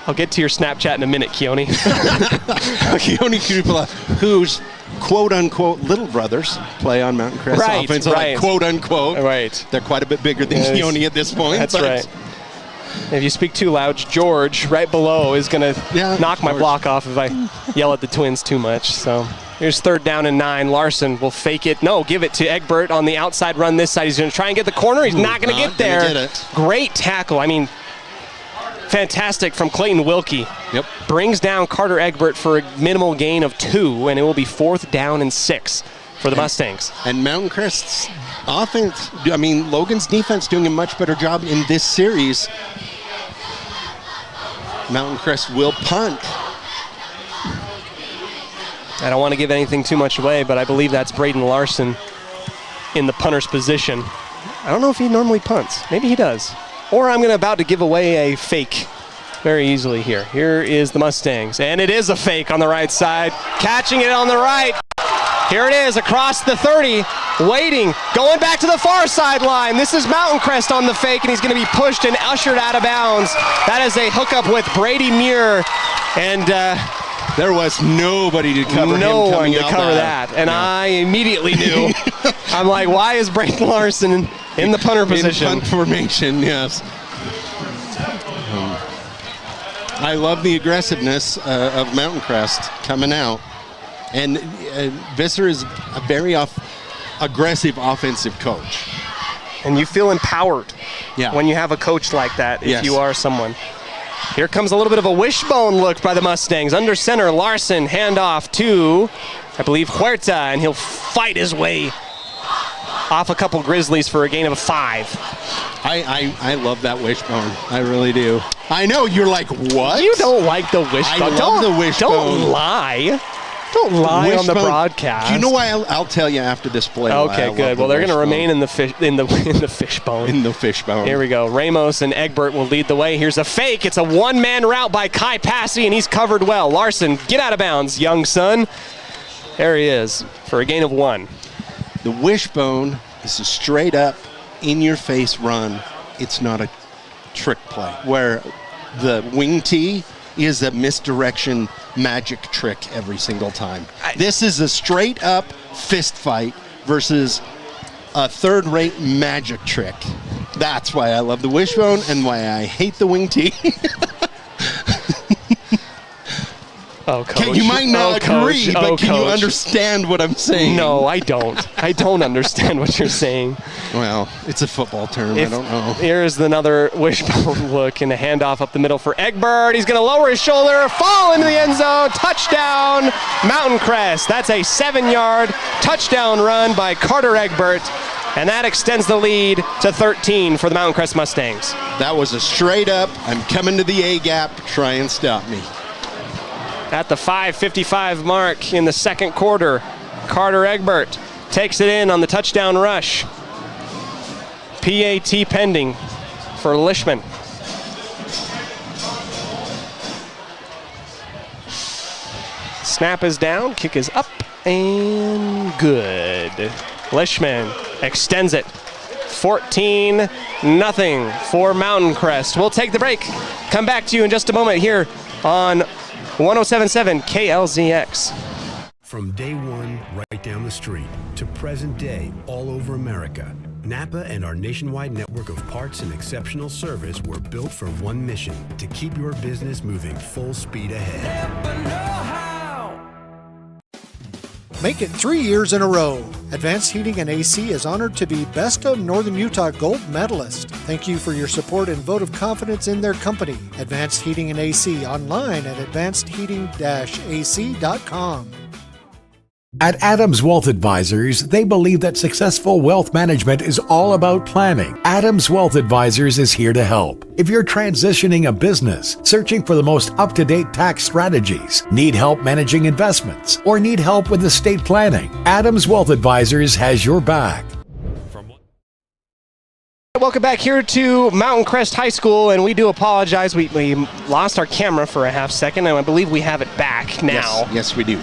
B: I'll get to your Snapchat in a minute, Keone.
C: Keone Kupala, whose quote-unquote little brothers play on Mountain Crest offense. Like, quote-unquote.
B: Right.
C: They're quite a bit bigger than Keone at this point.
B: That's right. If you speak too loud, George right below is going to knock my block off if I yell at the Twins too much. So here's 3rd down and 9. Larson will fake it. No, give it to Egbert on the outside run this side. He's going to try and get the corner. He's not going to get there. Great tackle. I mean, fantastic from Clayton Wilkie.
C: Yep.
B: Brings down Carter Egbert for a minimal gain of 2, and it will be 4th down and 6 for the Mustangs.
C: And Mountain Crest's offense, Logan's defense doing a much better job in this series. Mountain Crest will punt.
B: I don't want to give anything too much away, but I believe that's Braden Larson in the punter's position. I don't know if he normally punts. Maybe he does. Or I'm about to give away a fake very easily here. Here is the Mustangs, and it is a fake on the right side. Catching it on the right. Here it is across the 30, waiting, going back to the far sideline. This is Mountain Crest on the fake, and he's going to be pushed and ushered out of bounds. That is a hookup with Brady Muir, and
C: there was nobody to cover him coming out.
B: That. And I immediately knew. I'm like, why is Brayton Larson in the punter position?
C: In punt formation, yes. I love the aggressiveness of Mountain Crest coming out. And Visser is a very aggressive offensive coach.
B: And you feel empowered when you have a coach like that, if
C: yes.
B: you are someone. Here comes a little bit of a wishbone look by the Mustangs. Under center, Larson, handoff to, I believe, Huerta, and he'll fight his way off a couple Grizzlies for a gain of 5.
C: I love that wishbone. I really do. I know, you're like, what?
B: You don't like the wishbone.
C: I love the wishbone.
B: Don't lie. Don't lie on the broadcast.
C: Do you know why? I'll tell you after this play.
B: Okay, good. Well, they're going to remain in the fishbone.
C: In the fishbone.
B: Here we go. Ramos and Egbert will lead the way. Here's a fake. It's a one-man route by Kai Passy, and he's covered well. Larson, get out of bounds, young son. There he is for a gain of 1.
C: The wishbone is a straight-up, in-your-face run. It's not a trick play where the wing tee is a misdirection magic trick every single time. This is a straight-up fist fight versus a third-rate magic trick. That's why I love the wishbone and why I hate the wing tee.
B: Oh, Coach.
C: Okay, you might not agree, but can you understand what I'm saying?
B: No, I don't. I don't understand what you're saying.
C: Well, it's a football term. I don't know.
B: Here's another wishbone look and a handoff up the middle for Egbert. He's going to lower his shoulder, fall into the end zone. Touchdown, Mountain Crest. That's a 7-yard touchdown run by Carter Egbert. And that extends the lead to 13 for the Mountain Crest Mustangs.
C: That was a straight up, I'm coming to the A-gap, try and stop me.
B: At the 5:55 mark in the second quarter, Carter Egbert takes it in on the touchdown rush. PAT pending for Lishman. Snap is down, kick is up, and good. Lishman extends it. 14-0 for Mountain Crest. We'll take the break. Come back to you in just a moment here on 107.7 KLZX.
D: From day one, right down the street, to present day, all over America, Napa and our nationwide network of parts and exceptional service were built for one mission: to keep your business moving full speed ahead.
E: Make it 3 years in a row. Advanced Heating and AC is honored to be Best of Northern Utah Gold Medalist. Thank you for your support and vote of confidence in their company. Advanced Heating and AC, online at advancedheating-ac.com.
F: At Adams Wealth Advisors, they believe that successful wealth management is all about planning. Adams Wealth Advisors is here to help. If you're transitioning a business, searching for the most up-to-date tax strategies, need help managing investments, or need help with estate planning, Adams Wealth Advisors has your back.
B: Welcome back here to Mountain Crest High School, and we do apologize. We lost our camera for a half second, and I believe we have it back now.
C: Yes, we do.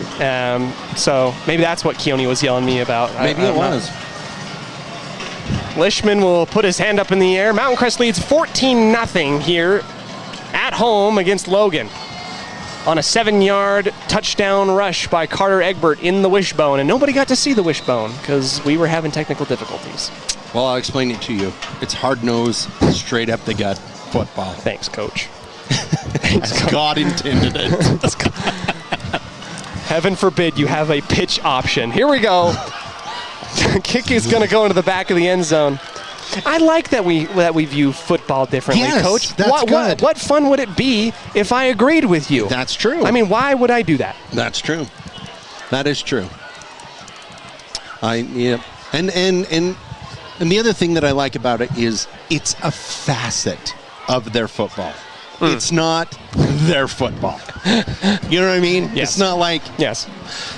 B: So maybe that's what Keone was yelling at me about.
C: Maybe it was.
B: Lishman will put his hand up in the air. Mountain Crest leads 14-0 here at home against Logan on a 7-yard touchdown rush by Carter Egbert in the wishbone, and nobody got to see the wishbone because we were having technical difficulties.
C: Well, I'll explain it to you. It's hard-nosed, straight-up-the-gut football.
B: Thanks, Coach.
C: As God intended it.
B: Heaven forbid you have a pitch option. Here we go. Kick is going to go into the back of the end zone. I like that we view football differently,
C: yes,
B: Coach.
C: That's good.
B: What fun would it be if I agreed with you?
C: That's true.
B: I mean, why would I do that?
C: That's true. That is true. And the other thing that I like about it is it's a facet of their football. It's not their football. You know what I mean?
B: Yes.
C: It's not like,
B: yes.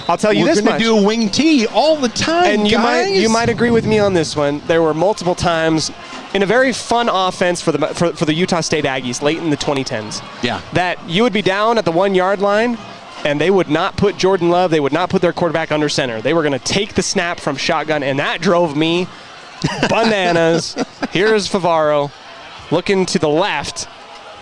B: I'll tell you
C: we're
B: this
C: going
B: much.
C: to do a wing tee all the time,
B: And
C: guys.
B: you might agree with me on this one. There were multiple times in a very fun offense for the Utah State Aggies late in the 2010s.
C: Yeah.
B: That you would be down at the 1 yard line, and they would not put Jordan Love, they would not put their quarterback under center. They were going to take the snap from shotgun, and that drove me bananas. Here's Favaro looking to the left.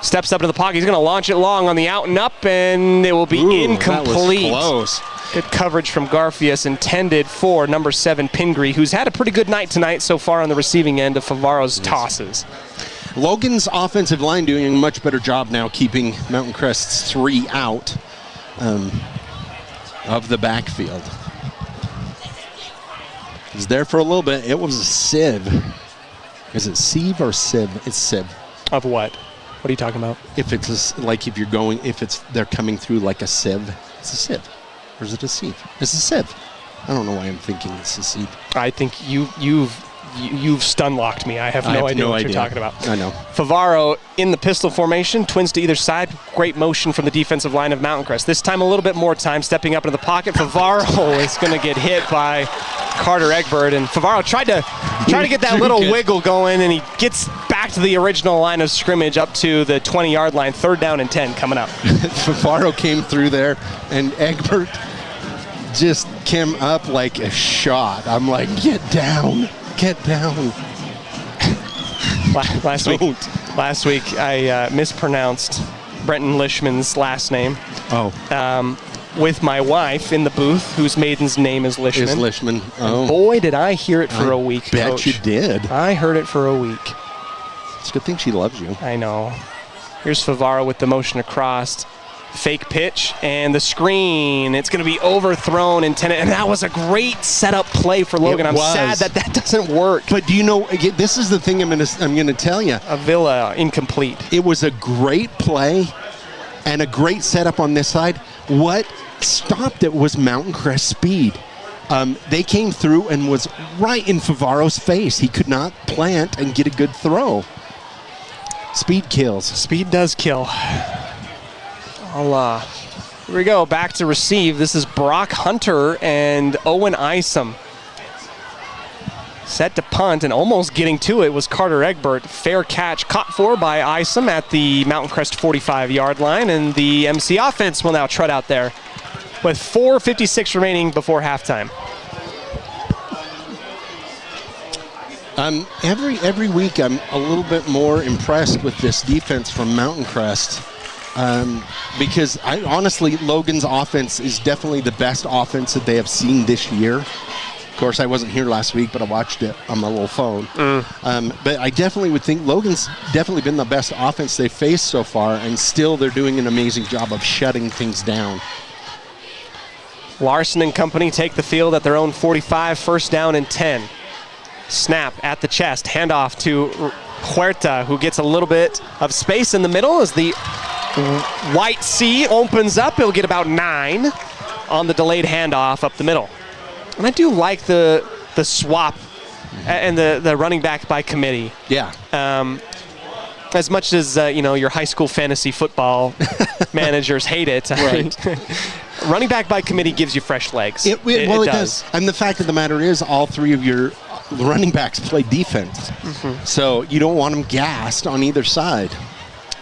B: Steps up to the pocket. He's going to launch it long on the out and up, and it will be incomplete.
C: That was close.
B: Good coverage from Garfias, intended for number 7, Pingree, who's had a pretty good night tonight so far on the receiving end of Favaro's tosses.
C: Logan's offensive line doing a much better job now keeping Mountain Crest's 3 out of the backfield. He's there for a little bit. It was a sieve. Is it sieve or sieve? It's sieve.
B: Of what? What are you talking about?
C: If it's they're coming through like a sieve, it's a sieve. Or is it a sieve? It's a sieve. I don't know why I'm thinking it's a sieve.
B: I think you've stun-locked me. I have no idea what you're talking about.
C: I know.
B: Favaro in the pistol formation, twins to either side. Great motion from the defensive line of Mountain Crest. This time a little bit more time, stepping up into the pocket. Favaro is going to get hit by Carter Egbert, and Favaro tried to get that little wiggle going, and he gets back to the original line of scrimmage up to the 20-yard line. 3rd down and 10 coming up.
C: Favaro came through there, and Egbert just came up like a shot. I'm like, get down. Get down.
B: Last week I mispronounced Brenton Lishman's last name. With my wife in the booth, whose maiden's name is Lishman.
C: Oh.
B: Boy, did I hear it for a week,
C: Bet
B: Coach.
C: you did.
B: I heard it for a week.
C: It's a good thing she loves you.
B: I know. Here's Favaro with the motion across. Fake pitch and the screen. It's going to be overthrown intended, and that was a great setup play for Logan. I'm sad that doesn't work.
C: But do you know? Again, this is the thing I'm going to tell you.
B: Avila incomplete.
C: It was a great play and a great setup on this side. What stopped it was Mountain Crest speed. They came through and was right in Favaro's face. He could not plant and get a good throw. Speed kills.
B: Speed does kill. Here we go, back to receive. This is Brock Hunter and Owen Isom. Set to punt, and almost getting to it was Carter Egbert. Fair catch caught for by Isom at the Mountain Crest 45-yard line, and the MC offense will now trot out there with 4:56 remaining before halftime.
C: Every week I'm a little bit more impressed with this defense from Mountain Crest. Because honestly, Logan's offense is definitely the best offense that they have seen this year. Of course, I wasn't here last week, but I watched it on my little phone. But I definitely would think Logan's definitely been the best offense they've faced so far, and still they're doing an amazing job of shutting things down.
B: Larson and company take the field at their own 45, 1st down and 10. Snap at the chest, handoff to Huerta, who gets a little bit of space in the middle as the White C opens up. He'll get about 9 on the delayed handoff up the middle. And I do like the swap and the running back by committee.
C: Yeah.
B: As much as your high school fantasy football managers hate it,
C: right.
B: Running back by committee gives you fresh legs.
C: It does. And the fact of the matter is, all 3 of your running backs play defense. So you don't want them gassed on either side.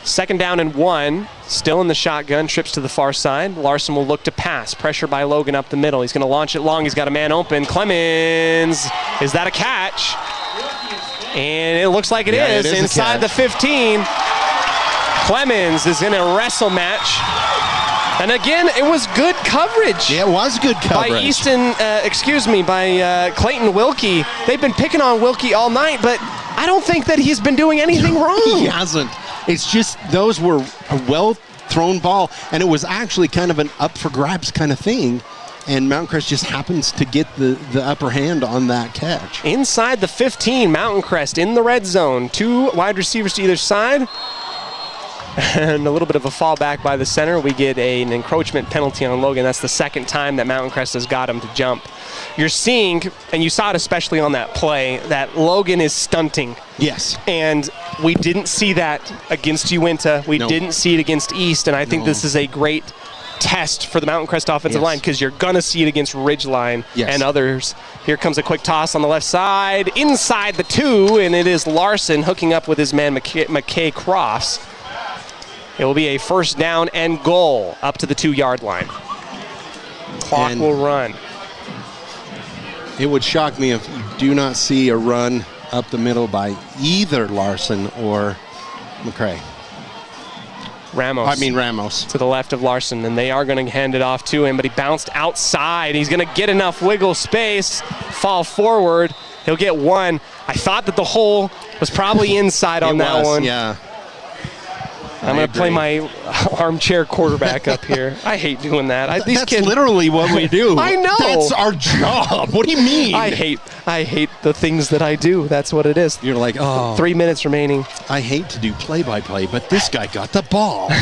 B: 2nd down and 1, still in the shotgun, trips to the far side. Larson will look to pass. Pressure by Logan up the middle. He's going to launch it long. He's got a man open. Clemens, is that a catch? And it looks like it is. Inside the 15. Clemens is in a wrestle match. And again, it was good coverage.
C: Yeah, it was good coverage.
B: By Clayton Wilkie. They've been picking on Wilkie all night, but I don't think that he's been doing anything wrong.
C: He hasn't. It's just those were a well-thrown ball, and it was actually kind of an up-for-grabs kind of thing, and Mountain Crest just happens to get the upper hand on that catch.
B: Inside the 15, Mountain Crest in the red zone. 2 wide receivers to either side. And a little bit of a fallback by the center. We get an encroachment penalty on Logan. That's the 2nd time that Mountain Crest has got him to jump. You're seeing, and you saw it especially on that play, that Logan is stunting.
C: Yes.
B: And We didn't see that against Uinta. We didn't see it against East, and I think this is a great test for the Mountain Crest offensive line because you're going to see it against Ridgeline and others. Here comes a quick toss on the left side, inside the 2, and it is Larson hooking up with his man McKay Crofts. It will be a first down and goal up to the 2-yard line. Clock will run.
C: It would shock me if you do not see a run up the middle by either Larson or McCray. Ramos. To
B: the left of Larson, and they are going to hand it off to him, but he bounced outside. He's going to get enough wiggle space, fall forward. He'll get one. I thought that the hole was probably inside on that one.
C: Yeah.
B: I'm going to play my armchair quarterback up here. I hate doing that.
C: That's kids, literally what we do.
B: I know.
C: That's our job. What do you mean?
B: I hate the things that I do. That's what it is.
C: You're like, oh.
B: 3 minutes remaining.
C: I hate to do play-by-play, but this guy got the ball.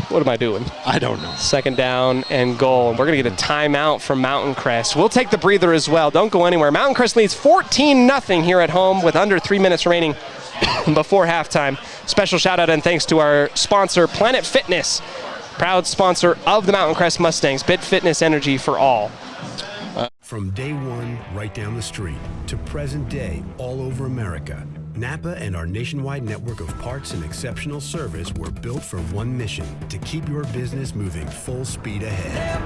B: What am I doing?
C: I don't know.
B: Second down and goal. We're going to get a timeout from Mountain Crest. We'll take the breather as well. Don't go anywhere. Mountain Crest leads 14-0 here at home with under 3 minutes remaining before halftime. Special shout out and thanks to our sponsor, Planet Fitness, proud sponsor of the Mountain Crest Mustangs. Bit Fitness Energy for all.
D: From day one, right down the street, to present day, all over America, Napa and our nationwide network of parts and exceptional service were built for one mission: to keep your business moving full speed ahead.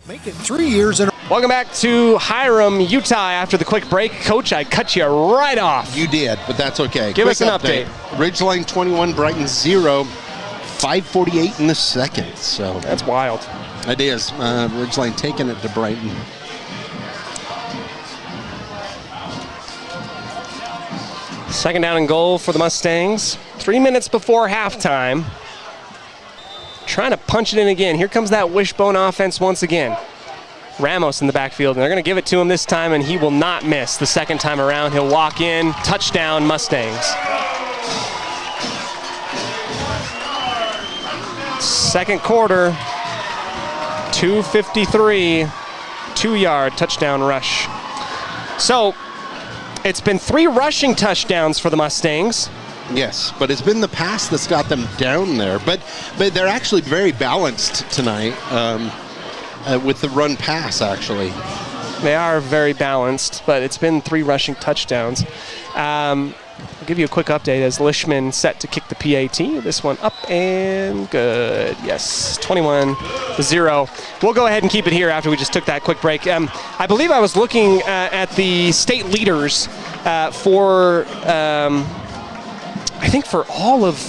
E: Make it 3 years in a row.
B: Welcome back to Hiram, Utah. After the quick break, Coach, I cut you right off.
C: You did, but that's okay.
B: Give us an update.
C: Ridgeline 21, Brighton 0, 5:48 in the second. So
B: that's wild.
C: It is. Ridgeline taking it to Brighton.
B: Second down and goal for the Mustangs. 3 minutes before halftime. Trying to punch it in again. Here comes that wishbone offense once again. Ramos in the backfield, and they're going to give it to him this time, and he will not miss the second time around. He'll walk in. Touchdown, Mustangs. Second quarter, 2:53, 2-yard touchdown rush. So, it's been 3 rushing touchdowns for the Mustangs.
C: Yes, but it's been the pass that's got them down there. But they're actually very balanced tonight with the run pass, actually.
B: They are very balanced, but it's been 3 rushing touchdowns. I'll give you a quick update as Lishman set to kick the PAT. This one up and good. Yes, 21-0. We'll go ahead and keep it here after we just took that quick break. I believe I was looking at the state leaders for, I think for all of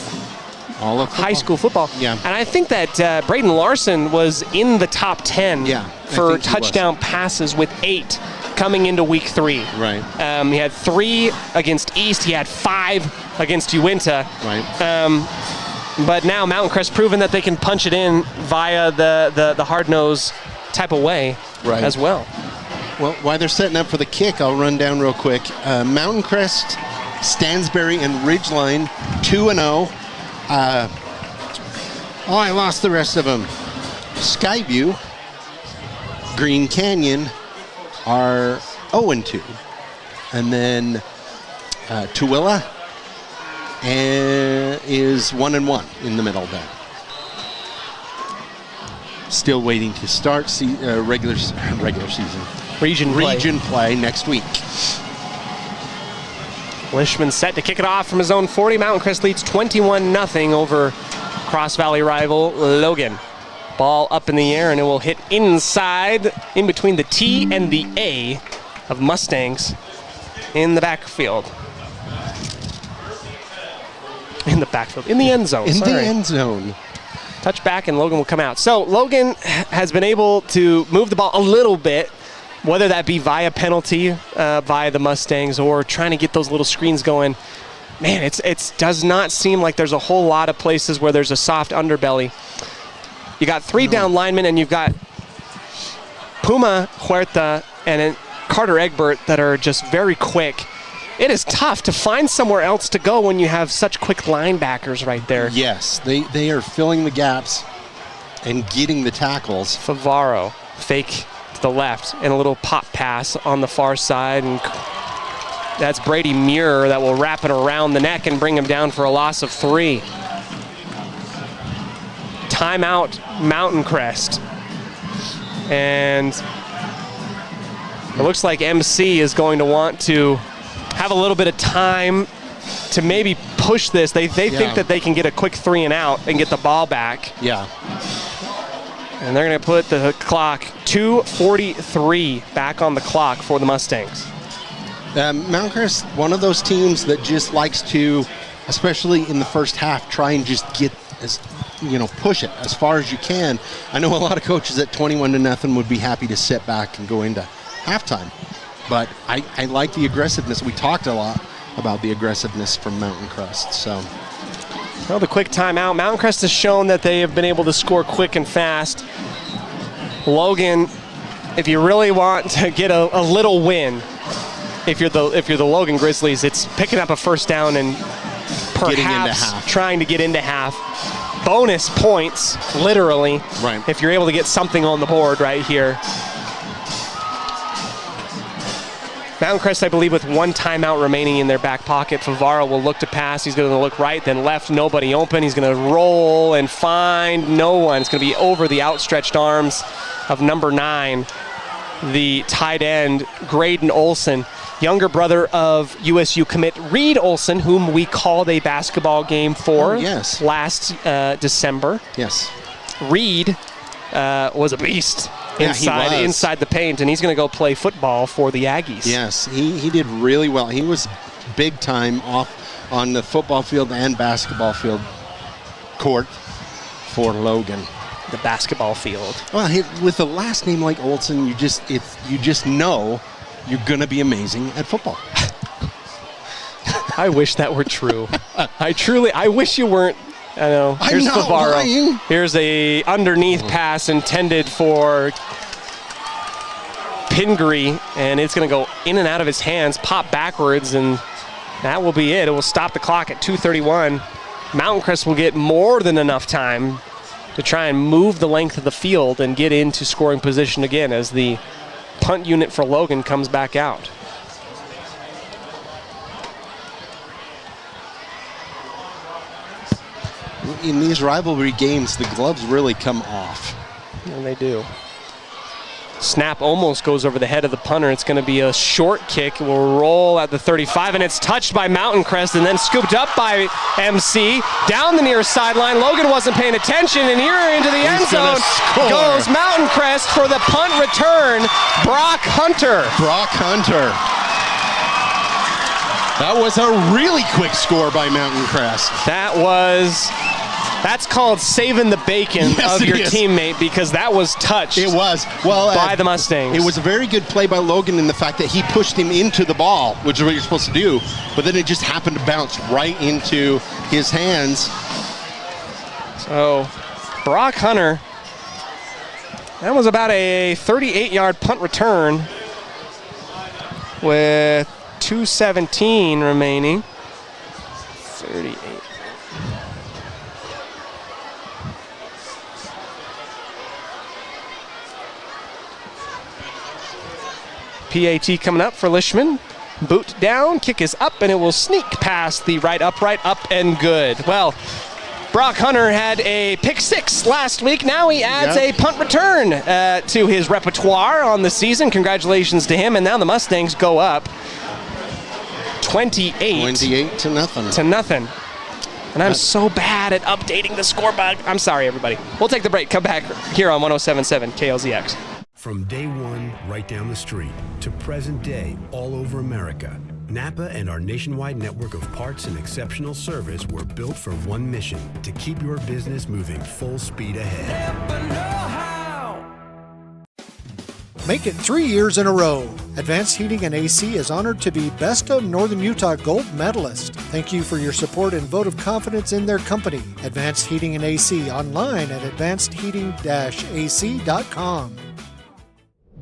B: high school football.
C: Yeah.
B: And I think that Braden Larson was in the top 10 for touchdown passes with 8 coming into week 3.
C: Right.
B: He had 3 against East. He had 5 against Uinta.
C: Right.
B: But now Mountain Crest proven that they can punch it in via the hard-nosed type of way as well.
C: Well, while they're setting up for the kick, I'll run down real quick. Mountain Crest, Stansbury, and Ridgeline 2-0. I lost the rest of them. Skyview, Green Canyon are 0-2. And then Tooele is 1-1 in the middle there. Still waiting to start regular season. Region play next week.
B: Lishman set to kick it off from his own 40. Mountain Crest leads 21-0 over Cross Valley rival Logan. Ball up in the air, and it will hit inside, in between the T and the A of Mustangs in the backfield. In the end zone.
C: The end zone.
B: Touchback, and Logan will come out. So Logan has been able to move the ball a little bit, whether that be via penalty, via the Mustangs, or trying to get those little screens going. Man, it does not seem like there's a whole lot of places where there's a soft underbelly. You got 3 down linemen, and you've got Puma Huerta and Carter Egbert that are just very quick. It is tough to find somewhere else to go when you have such quick linebackers right there.
C: Yes, they are filling the gaps and getting the tackles.
B: Favaro, fake to the left, and a little pop pass on the far side, and that's Brady Muir that will wrap it around the neck and bring him down for a loss of 3. Timeout, Mountain Crest. And it looks like MC is going to want to have a little bit of time to maybe push this. They think that they can get a quick 3 and out and get the ball back.
C: Yeah.
B: And they're going to put the clock 2:43 back on the clock for the Mustangs.
C: Mount Crest, one of those teams that just likes to, especially in the first half, try and just get push it as far as you can. I know a lot of coaches at 21-0 would be happy to sit back and go into halftime, but I like the aggressiveness. We talked a lot about the aggressiveness from Mountain Crest. So,
B: well, the quick timeout. Mountain Crest has shown that they have been able to score quick and fast. Logan, if you really want to get a little win, if you're the Logan Grizzlies, it's picking up a first down and perhaps trying to get into half. Bonus points, literally,
C: right,
B: if you're able to get something on the board right here. Mountain Crest, I believe, with 1 timeout remaining in their back pocket. Favaro will look to pass. He's going to look right, then left, nobody open. He's going to roll and find no one. It's going to be over the outstretched arms of number 9, the tight end, Graydon Olson, younger brother of USU commit Reed Olson, whom we called a basketball game for last December.
C: Yes.
B: Reed was a beast inside the paint, and he's going to go play football for the Aggies.
C: Yes, he did really well. He was big time off on the football field and basketball field court for Logan.
B: The basketball field.
C: Well, with a last name like Olson, you just know you're going to be amazing at football.
B: I wish that were true. I wish you weren't. I know. Here's Favaro. Here's a underneath pass intended for Pingree, and it's going to go in and out of his hands, pop backwards, and that will be it. It will stop the clock at 2:31. Mountain Crest will get more than enough time to try and move the length of the field and get into scoring position again as the punt unit for Logan comes back out.
C: In these rivalry games, the gloves really come off.
B: And they do. Snap almost goes over the head of the punter. It's going to be a short kick. It will roll at the 35, and it's touched by Mountain Crest and then scooped up by MC down the near sideline. Logan wasn't paying attention, and here into the end zone goes Mountain Crest for the punt return. Brock Hunter.
C: That was a really quick score by Mountain Crest.
B: That's called saving the bacon of your teammate, because that was touched.
C: It was.
B: By the Mustangs.
C: It was a very good play by Logan in the fact that he pushed him into the ball, which is what you're supposed to do, but then it just happened to bounce right into his hands.
B: So, Brock Hunter, that was about a 38-yard punt return with 2:17 remaining. 38. PAT coming up for Lishman. Boot down, kick is up, and it will sneak past the right upright, up and good. Well, Brock Hunter had a pick 6 last week. Now he adds a punt return to his repertoire on the season. Congratulations to him. And now the Mustangs go up 28 to nothing. And I'm so bad at updating the scoreboard. I'm sorry, everybody. We'll take the break. Come back here on 107.7 KLZX.
D: From day one, right down the street, to present day, all over America, Napa and our nationwide network of parts and exceptional service were built for one mission: to keep your business moving full speed ahead.
E: Make it 3 years in a row. Advanced Heating and AC is honored to be Best of Northern Utah Gold Medalist. Thank you for your support and vote of confidence in their company. Advanced Heating and AC, online at advancedheating-ac.com.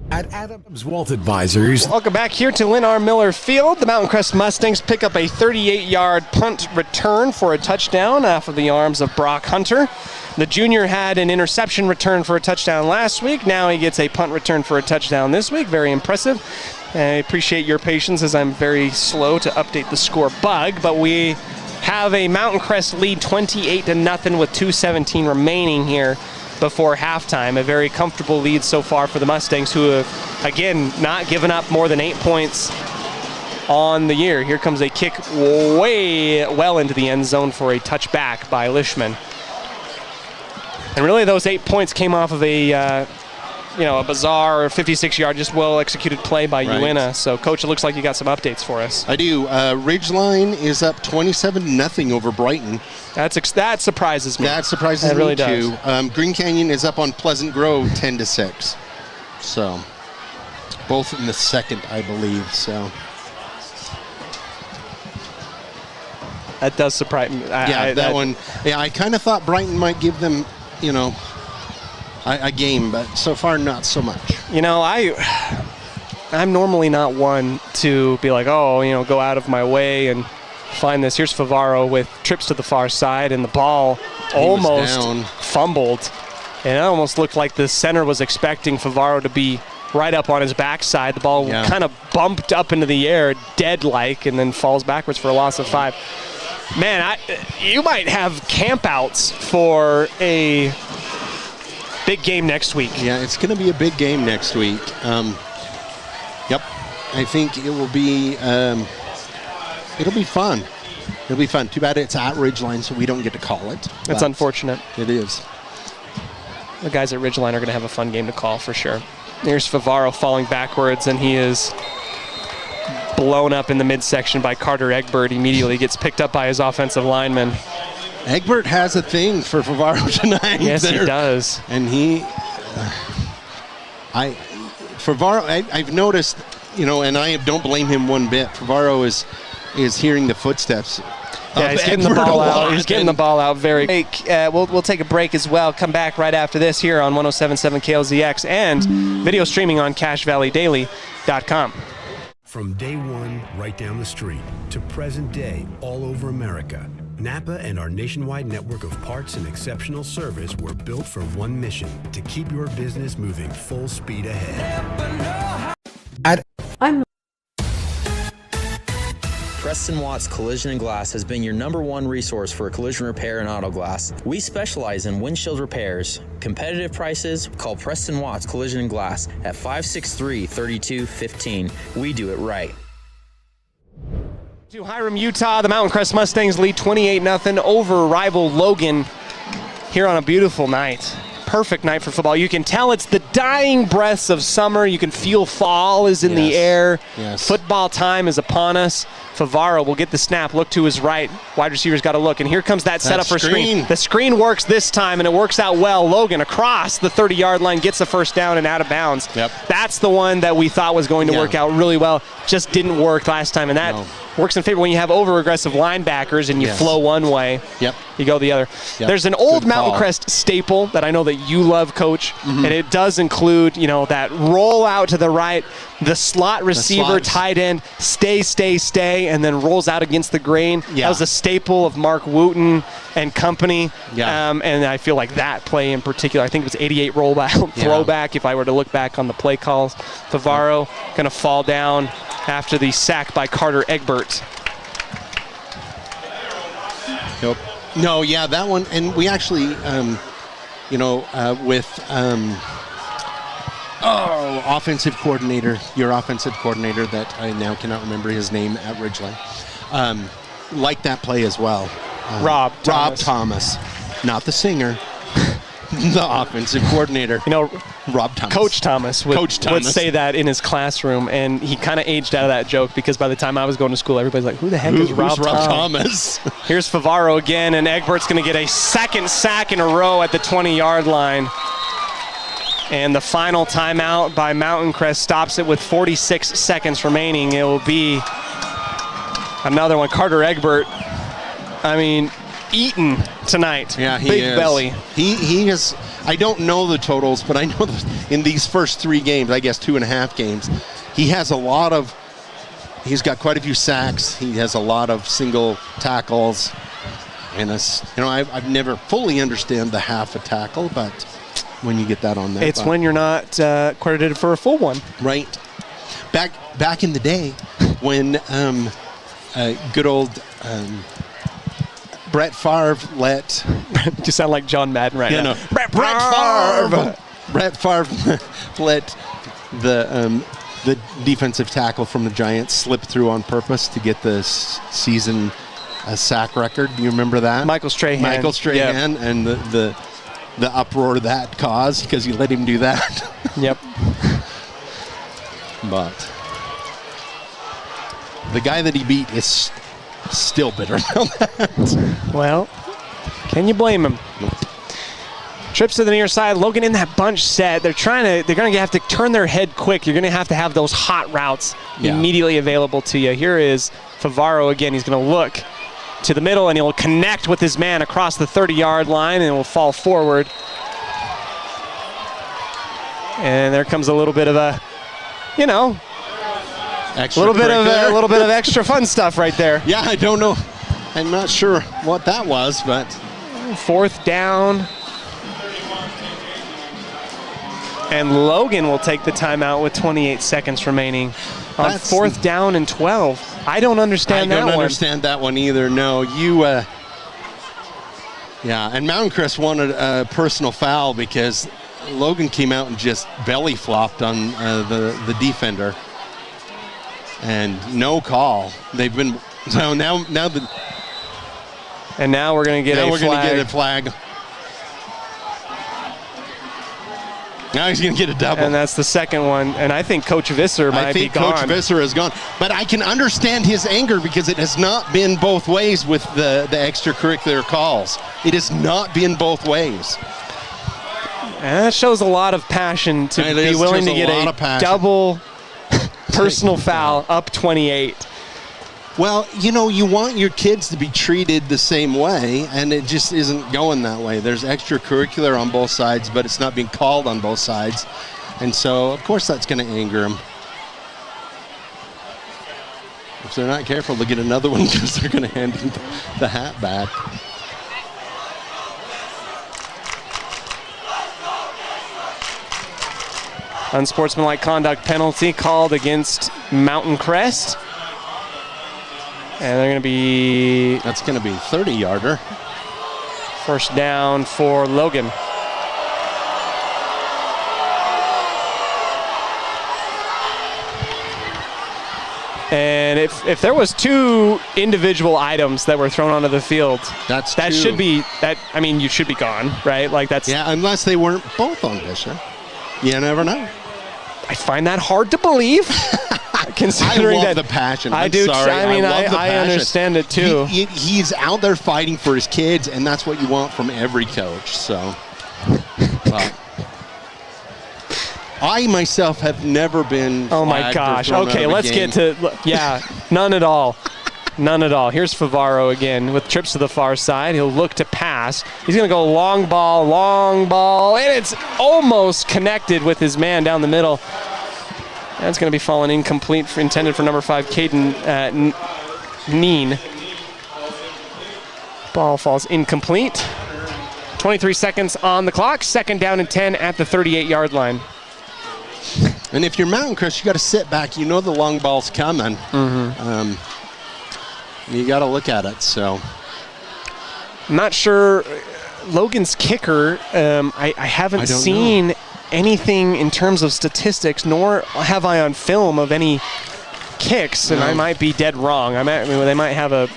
F: At Adams Wealth Advisors.
B: Welcome back here to Lynn R. Miller Field. The Mountain Crest Mustangs pick up a 38-yard punt return for a touchdown off of the arms of Brock Hunter. The junior had an interception return for a touchdown last week. Now he gets a punt return for a touchdown this week. Very impressive. I appreciate your patience as I'm very slow to update the score bug, but we have a Mountain Crest lead 28-0 with 2:17 remaining here before halftime. A very comfortable lead so far for the Mustangs, who have, again, not given up more than 8 points on the year. Here comes a kick way well into the end zone for a touchback by Lishman. And really those 8 points came off of a bizarre 56-yard, just well-executed play by Uena. So, Coach, it looks like you got some updates for us.
C: I do. Ridgeline is up 27-0 over Brighton.
B: That surprises me.
C: That surprises me,
B: really
C: too.
B: Does.
C: Green Canyon is up on Pleasant Grove 10-6. So, both in the second, I believe. So,
B: that does surprise me.
C: that one. Yeah, I kind of thought Brighton might give them, a game, but so far not so much.
B: I'm normally not one to be like, go out of my way and find this. Here's Favaro with trips to the far side, and the ball almost fumbled. And it almost looked like the center was expecting Favaro to be right up on his backside. The ball kind of bumped up into the air, dead-like, and then falls backwards for a loss of 5. Man, you might have campouts for a big game next week.
C: Yeah, it's going to be a big game next week. Yep, I think it will be. It'll be fun. It'll be fun. Too bad it's at Ridgeline, so we don't get to call it.
B: That's unfortunate.
C: It is.
B: The guys at Ridgeline are going to have a fun game to call for sure. There's Favaro falling backwards, and he is blown up in the midsection by Carter Egbert. Immediately gets picked up by his offensive lineman.
C: Egbert has a thing for Favaro tonight.
B: Yes, he does.
C: And I've noticed, and I don't blame him one bit. Favaro is hearing the footsteps.
B: Yeah, he's getting the ball out. He's getting the ball out very quick. We'll take a break as well. Come back right after this here on 107.7 KLZX and video streaming on CashValleyDaily.com.
D: From day one, right down the street, to present day, all over America, Napa and our nationwide network of parts and exceptional service were built for one mission: to keep your business moving full speed ahead.
K: Preston Watts Collision and Glass has been your #1 resource for collision repair and auto glass. We specialize in windshield repairs. Competitive prices, call Preston Watts Collision and Glass at 563-3215. We do it right.
B: To Hiram, Utah, the Mountain Crest Mustangs lead 28-0 over rival Logan here on a beautiful night. Perfect night for football. You can tell it's the dying breaths of summer. You can feel fall is in the air.
C: Yes.
B: Football time is upon us. Favaro will get the snap, look to his right. Wide receiver's got to look, and here comes that setup for screen. The screen works this time, and it works out well. Logan across the 30-yard line gets the first down and out of bounds.
C: Yep.
B: That's the one that we thought was going to work out really well. Just didn't work last time, and that works in favor when you have over-aggressive linebackers and you flow one way.
C: Yep.
B: You go the other.
C: Yep.
B: There's an old Mountain Crest staple that I know that you love, Coach, and it does include, that roll out to the right, the slot receiver, tight end, stay, and then rolls out against the grain.
C: Yeah.
B: That was a staple of Mark Wooten and company.
C: Yeah.
B: And I feel like that play in particular, I think it was 88 rollback, throwback, if I were to look back on the play calls. Favaro going to fall down after the sack by Carter Egbert.
C: Nope. No, that one, and we actually, offensive coordinator, your offensive coordinator that I now cannot remember his name at Ridgeline, liked that play as well.
B: Rob
C: Thomas, not the singer, the offensive coordinator. Rob Thomas.
B: Coach Thomas would say that in his classroom, and he kind of aged out of that joke because by the time I was going to school, everybody's like, who the heck is Rob
C: Thomas?
B: Here's Favaro again, and Egbert's going to get a second sack in a row at the 20-yard line. And the final timeout by Mountain Crest stops it with 46 seconds remaining. It will be another one. Carter Egbert, eaten tonight.
C: Yeah, he
B: Big
C: is.
B: belly.
C: He is. I don't know the totals, but I know that in these first 3 games, I guess 2.5 games, he's got quite a few sacks. He has a lot of single tackles. And I've never fully understand the half a tackle, but when you get that on there,
B: it's when you're not credited for a full one.
C: Right. Back in the day, when good old Brett Favre let
B: you sound like John Madden right now.
C: No. Brett Favre let the defensive tackle from the Giants slip through on purpose to get the season sack record. Do you remember that?
B: Michael Strahan.
C: Yep. And the uproar that caused because you let him do that.
B: Yep.
C: But the guy that he beat is still bitter about that.
B: Well, can you blame him?
C: Nope.
B: Trips to the near side. Logan in that bunch set. They're going to have to turn their head quick. You're going to have those hot routes immediately available to you. Here is Favaro again. He's going to look to the middle, and he'll connect with his man across the 30-yard line, and will fall forward. And there comes a little bit of a, a little bit of extra fun stuff right there.
C: Yeah, I don't know. I'm not sure what that was, but
B: 4th down. And Logan will take the timeout with 28 seconds remaining on 4th down and 12. I don't understand that one.
C: I don't understand that one either. No, and Mountain Crest wanted a personal foul because Logan came out and just belly flopped on the defender. And no call. They've been so now the.
B: And now we're going to get
C: a flag. Now he's going to get a double.
B: And that's the second one. And I think Coach Visser might be gone.
C: Coach Visser is gone. But I can understand his anger because it has not been both ways with the extracurricular calls. It has not been both ways.
B: And that shows a lot of passion to be willing to get a double personal foul up 28.
C: Well, you want your kids to be treated the same way, and it just isn't going that way. There's extracurricular on both sides, but it's not being called on both sides. And so, of course, that's going to anger them. If they're not careful, they'll get another one because they're going to hand him the hat back.
B: Unsportsmanlike conduct penalty called against Mountain Crest. And they're going to be...
C: That's going to be 30-yarder.
B: 1st down for Logan. And if there was 2 individual items that were thrown onto the field, that should be you should be gone, right? Like that's
C: unless they weren't both on Visser. You never know.
B: I find that hard to believe. Considering
C: I love the passion.
B: I do. Sorry. I understand it too.
C: He's out there fighting for his kids, and that's what you want from every coach. So, I myself have never been.
B: Oh my gosh! Okay, let's get to none at all. None at all. Here's Favaro again with trips to the far side. He'll look to pass. He's going to go long ball, and it's almost connected with his man down the middle. That's going to be falling incomplete, intended for number 5, Caden Neen. Ball falls incomplete. 23 seconds on the clock. 2nd down and 10 at the 38-yard line.
C: And if you're Mountain Crest, you got to sit back. You know the long ball's coming. Mm-hmm. You got to look at it. So,
B: I'm not sure. Logan's kicker. I haven't seen anything in terms of statistics, nor have I on film of any kicks, and I might be dead wrong. They might have a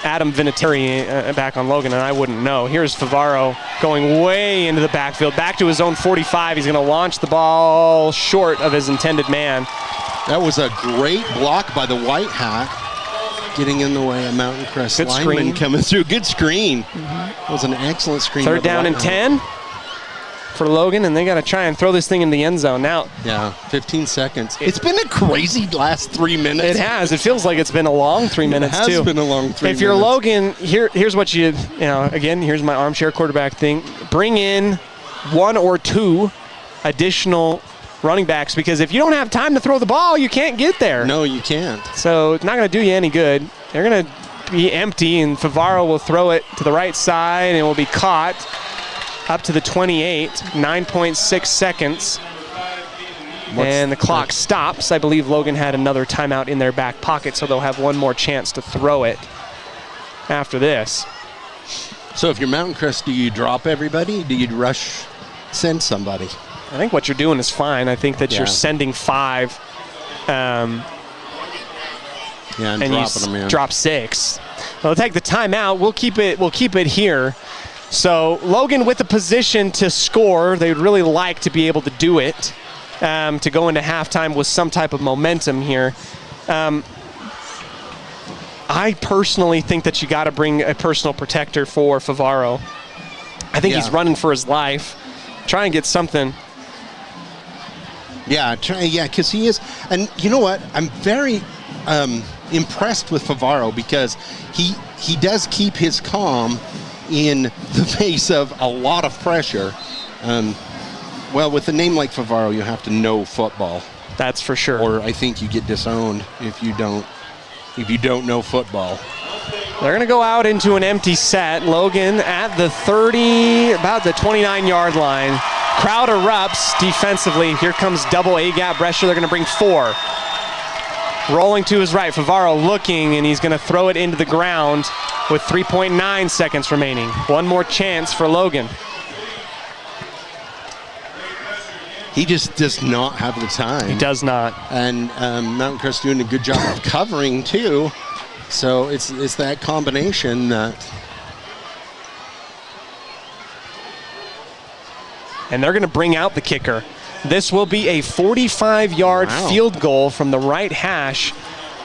B: Adam Vinatieri back on Logan, and I wouldn't know. Here's Favaro going way into the backfield, back to his own 45. He's going to launch the ball short of his intended man.
C: That was a great block by the white hat, getting in the way of Mountain Crest lineman coming through. Good screen. Mm-hmm. It was an excellent screen.
B: 3rd down and 10 for Logan, and they got to try and throw this thing in the end zone now.
C: Yeah, 15 seconds. It's been a crazy last 3 minutes.
B: It has. It feels like it's been a long 3 minutes, too.
C: It has been a long 3 minutes.
B: If you're Logan, here's what again, here's my armchair quarterback thing. Bring in 1 or 2 additional running backs, because if you don't have time to throw the ball, you can't get there.
C: No, you can't.
B: So it's not going to do you any good. They're going to be empty, and Favaro will throw it to the right side, and it will be caught up to the 28, 9.6 seconds. And the clock stops. I believe Logan had another timeout in their back pocket, so they'll have one more chance to throw it after this.
C: So if you're Mountain Crest, do you drop everybody? Do you rush, send somebody?
B: I think what you're doing is fine. I think that you're sending 5.
C: And dropping them in.
B: Drop 6. They'll take the timeout. We'll keep it here. So Logan with the position to score. They would really like to be able to do it, to go into halftime with some type of momentum here. I personally think that you got to bring a personal protector for Favaro. I think he's running for his life. Try and get something.
C: Yeah, because he is. And you know what? I'm very impressed with Favaro because he does keep his calm in the face of a lot of pressure. Well, with a name like Favaro, you have to know football.
B: That's for sure.
C: Or I think you get disowned if you don't know football.
B: They're going to go out into an empty set. Logan at the 30, about the 29-yard line. Crowd erupts defensively. Here comes double A-gap pressure. They're going to bring 4. Rolling to his right. Favaro looking, and he's going to throw it into the ground with 3.9 seconds remaining. One more chance for Logan.
C: He just does not have the time.
B: He does not.
C: And Mountain Crest doing a good job of covering, too. So it's that combination that...
B: And they're going to bring out the kicker. This will be a 45-yard field goal from the right hash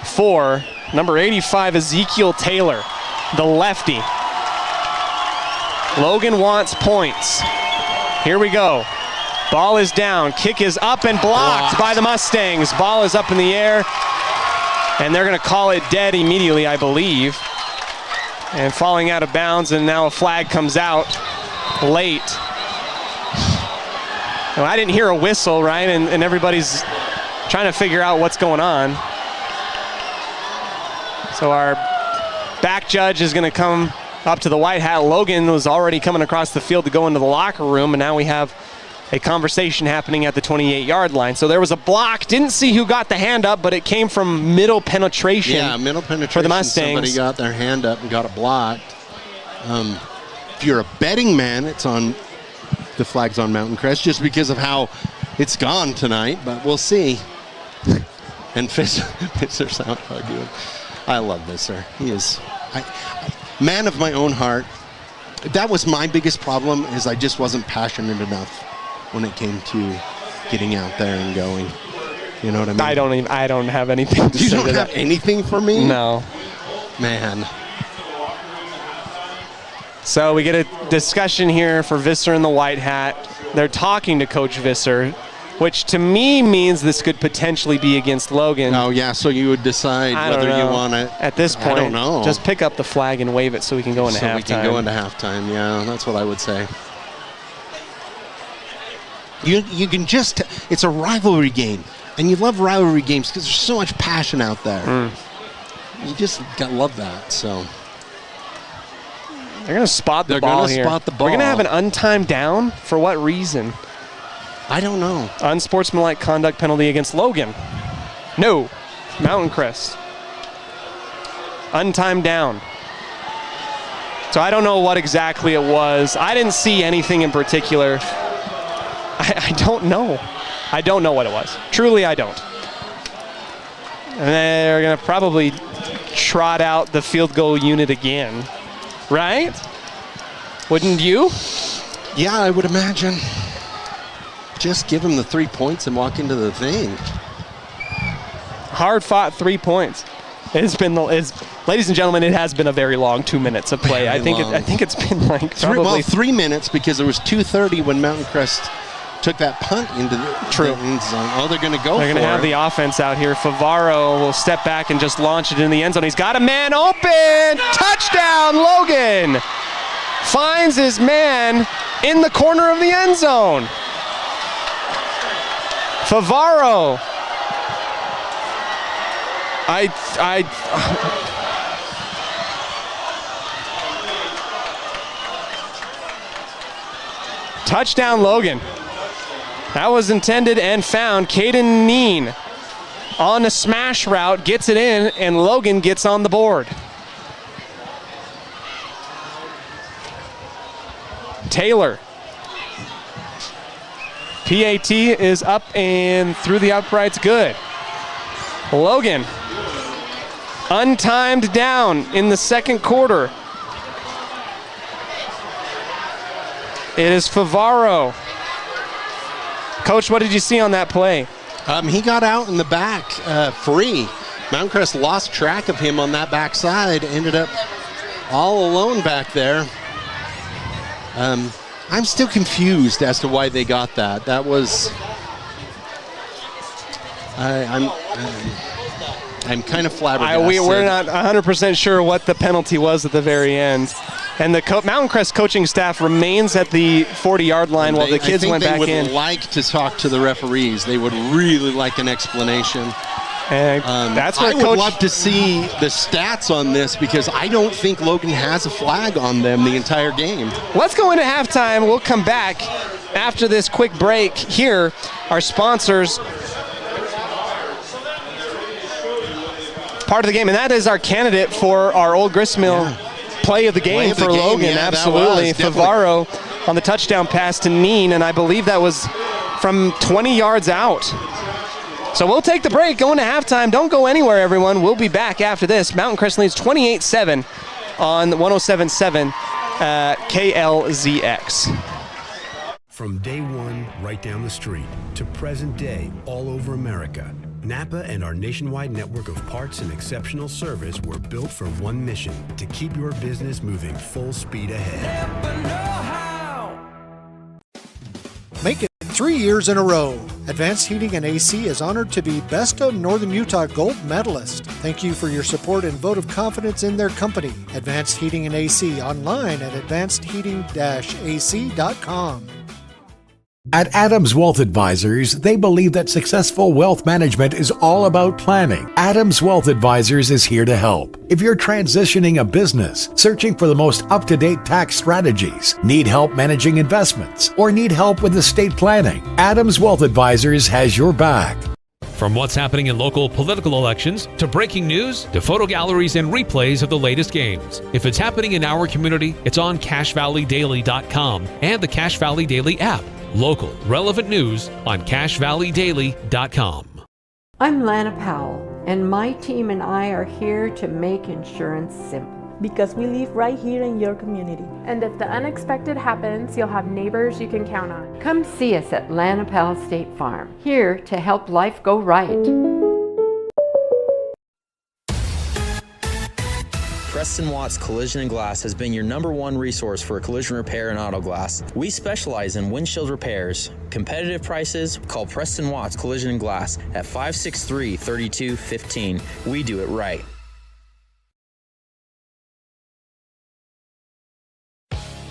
B: for number 85, Ezekiel Taylor, the lefty. Logan wants points. Here we go. Ball is down. Kick is up and blocked by the Mustangs. Ball is up in the air, and they're going to call it dead immediately, I believe. And falling out of bounds, and now a flag comes out late. Well, I didn't hear a whistle, right? And everybody's trying to figure out what's going on. So our back judge is going to come up to the white hat. Logan was already coming across the field to go into the locker room, and now we have a conversation happening at the 28-yard line. So there was a block. Didn't see who got the hand up, but it came from middle penetration.
C: Yeah, middle penetration
B: for the Mustangs.
C: Somebody got their hand up and got it blocked. If you're a betting man, it's on the flag's on Mountain Crest just because of how it's gone tonight, but we'll see. And Visser's out hugging. I love Visser. He is man of my own heart. That was my biggest problem, is I just wasn't passionate enough when it came to getting out there and going. You know what I mean?
B: I don't have anything to say.
C: You don't have anything for me?
B: No.
C: Man.
B: So we get a discussion here for Visser and the white hat. They're talking to Coach Visser, which to me means this could potentially be against Logan.
C: Oh, yeah, so you would decide whether you want to.
B: At this point,
C: I don't know.
B: Just pick up the flag and wave it so we can go into halftime.
C: So we can go into halftime, yeah, that's what I would say. You can just, it's a rivalry game, and you love rivalry games because there's so much passion out there. You just love that, so.
B: They're going to spot the ball here.
C: Spot the ball.
B: We're going to have an untimed down. For what reason?
C: I don't know.
B: Unsportsmanlike conduct penalty against Logan. No. Mountain Crest. Untimed down. So I don't know what exactly it was. I didn't see anything in particular. I don't know. I don't know what it was. Truly, I don't. And they're going to probably trot out the field goal unit again. Right? Wouldn't you?
C: Yeah, I would imagine. Just give him the 3 points and walk into the thing.
B: Hard-fought 3 points. Ladies and gentlemen, it has been a very long 2 minutes of play. I think it's been like probably
C: 3 minutes because there was 2:30 when Mountain Crest took that punt into the end zone. Oh, they're going to go.
B: They're going to have the offense out here. Favaro will step back and just launch it in the end zone. He's got a man open. Touchdown, Logan. Finds his man in the corner of the end zone. Favaro. Touchdown, Logan. That was intended and found. Caden Neen on a smash route, gets it in, and Logan gets on the board. Taylor. PAT is up and through the uprights, good. Logan, untimed down in the second quarter. It is Favaro. Coach, what did you see on that play?
C: He got out in the back free. Mountain Crest lost track of him on that backside, ended up all alone back there. I'm still confused as to why they got that. That was, I'm kind of flabbergasted.
B: We're not 100% sure what the penalty was at the very end. And the Mountain Crest coaching staff remains at the 40-yard line while the kids went back in.
C: They would like to talk to the referees. They would really like an explanation.
B: That's where
C: I would love to see the stats on this because I don't think Logan has a flag on them the entire game.
B: Let's go into halftime. We'll come back after this quick break. Here, our sponsors, part of the game, and that is our candidate for our Old Gristmill play of the game for Logan.
C: Yeah,
B: absolutely. Favaro on the touchdown pass to Neen, and I believe that was from 20 yards out. So we'll take the break, going to halftime. Don't go anywhere, everyone. We'll be back after this. Mountain Crest leads 28-7 on 107.7 KLZX.
D: From day one, right down the street, to present day, all over America, Napa and our nationwide network of parts and exceptional service were built for one mission: to keep your business moving full speed ahead.
E: Make it 3 years in a row. Advanced Heating and AC is honored to be Best of Northern Utah Gold Medalist. Thank you for your support and vote of confidence in their company. Advanced Heating and AC, online at advancedheating-ac.com.
F: At Adams Wealth Advisors, they believe that successful wealth management is all about planning. Adams Wealth Advisors is here to help. If you're transitioning a business, searching for the most up-to-date tax strategies, need help managing investments, or need help with estate planning, Adams Wealth Advisors has your back.
G: From what's happening in local political elections, to breaking news, to photo galleries and replays of the latest games. If it's happening in our community, it's on CashValleyDaily.com and the Cache Valley Daily app. Local, relevant news on CashValleyDaily.com.
H: I'm Lana Powell, and my team and I are here to make insurance simple.
I: Because we live right here in your community.
J: And if the unexpected happens, you'll have neighbors you can count on.
H: Come see us at Lana Powell State Farm, here to help life go right.
K: Preston Watts Collision and Glass has been your #1 resource for collision repair and auto glass. We specialize in windshield repairs. Competitive prices, call Preston Watts Collision and Glass at 563-3215. We do it right.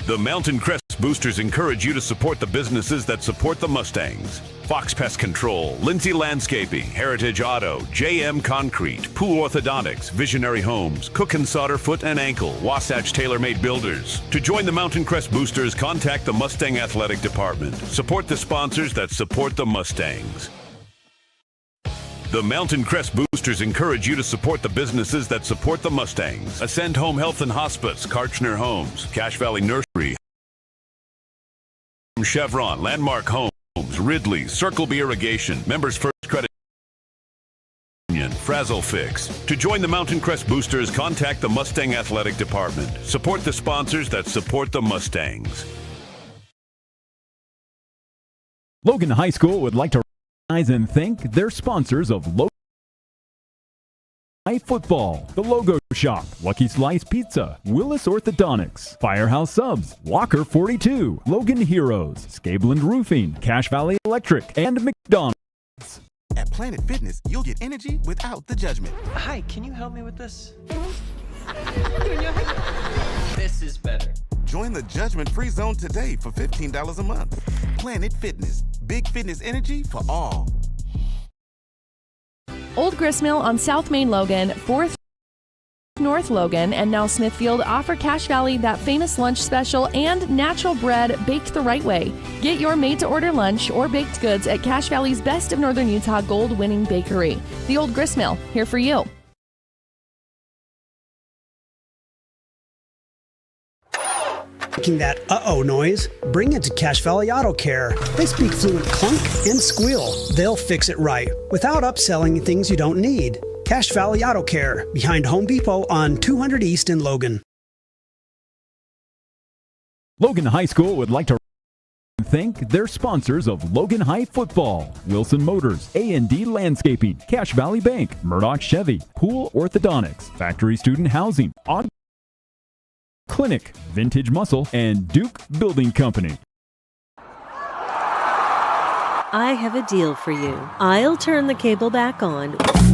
A: The Mountain Crest Boosters encourage you to support the businesses that support the Mustangs. Fox Pest Control, Lindsay Landscaping, Heritage Auto, JM Concrete, Pool Orthodontics, Visionary Homes, Cook and Solder Foot and Ankle, Wasatch Tailor-Made Builders. To join the Mountain Crest Boosters, contact the Mustang Athletic Department. Support the sponsors that support the Mustangs. The Mountain Crest Boosters encourage you to support the businesses that support the Mustangs. Ascend Home Health and Hospice, Karchner Homes, Cache Valley Nursery, Chevron, Landmark Homes, Ridley, Circle B Irrigation, Members First Credit Union, Frazzle Fix. To join the Mountain Crest Boosters, contact the Mustang Athletic Department. Support the sponsors that support the Mustangs.
M: Logan High School would like to recognize and thank their sponsors of Logan High Football, The Logo Shop, Lucky Slice Pizza, Willis Orthodontics, Firehouse Subs, Walker 42, Logan Heroes, Scabland Roofing, Cache Valley Electric, and McDonald's.
N: At Planet Fitness, you'll get energy without the judgment.
O: Hi, can you help me with this? This is better.
N: Join the judgment-free zone today for $15 a month. Planet Fitness, big fitness energy for all.
P: Old Gristmill on South Main Logan, 4th North Logan and now Smithfield offer Cache Valley that famous lunch special and natural bread baked the right way. Get your made-to-order lunch or baked goods at Cache Valley's Best of Northern Utah gold-winning bakery. The Old Gristmill, here for you.
Q: Making that uh-oh noise? Bring it to Cache Valley Auto Care. They speak fluent clunk and squeal. They'll fix it right without upselling things you don't need. Cache Valley Auto Care, behind Home Depot on 200 East in Logan.
M: Logan High School would like to thank their sponsors of Logan High Football: Wilson Motors, A&D Landscaping, Cache Valley Bank, Murdoch Chevy, Pool Orthodontics, Factory Student Housing, Clinic, Vintage Muscle, and Duke Building Company.
R: I have a deal for you. I'll turn the cable back on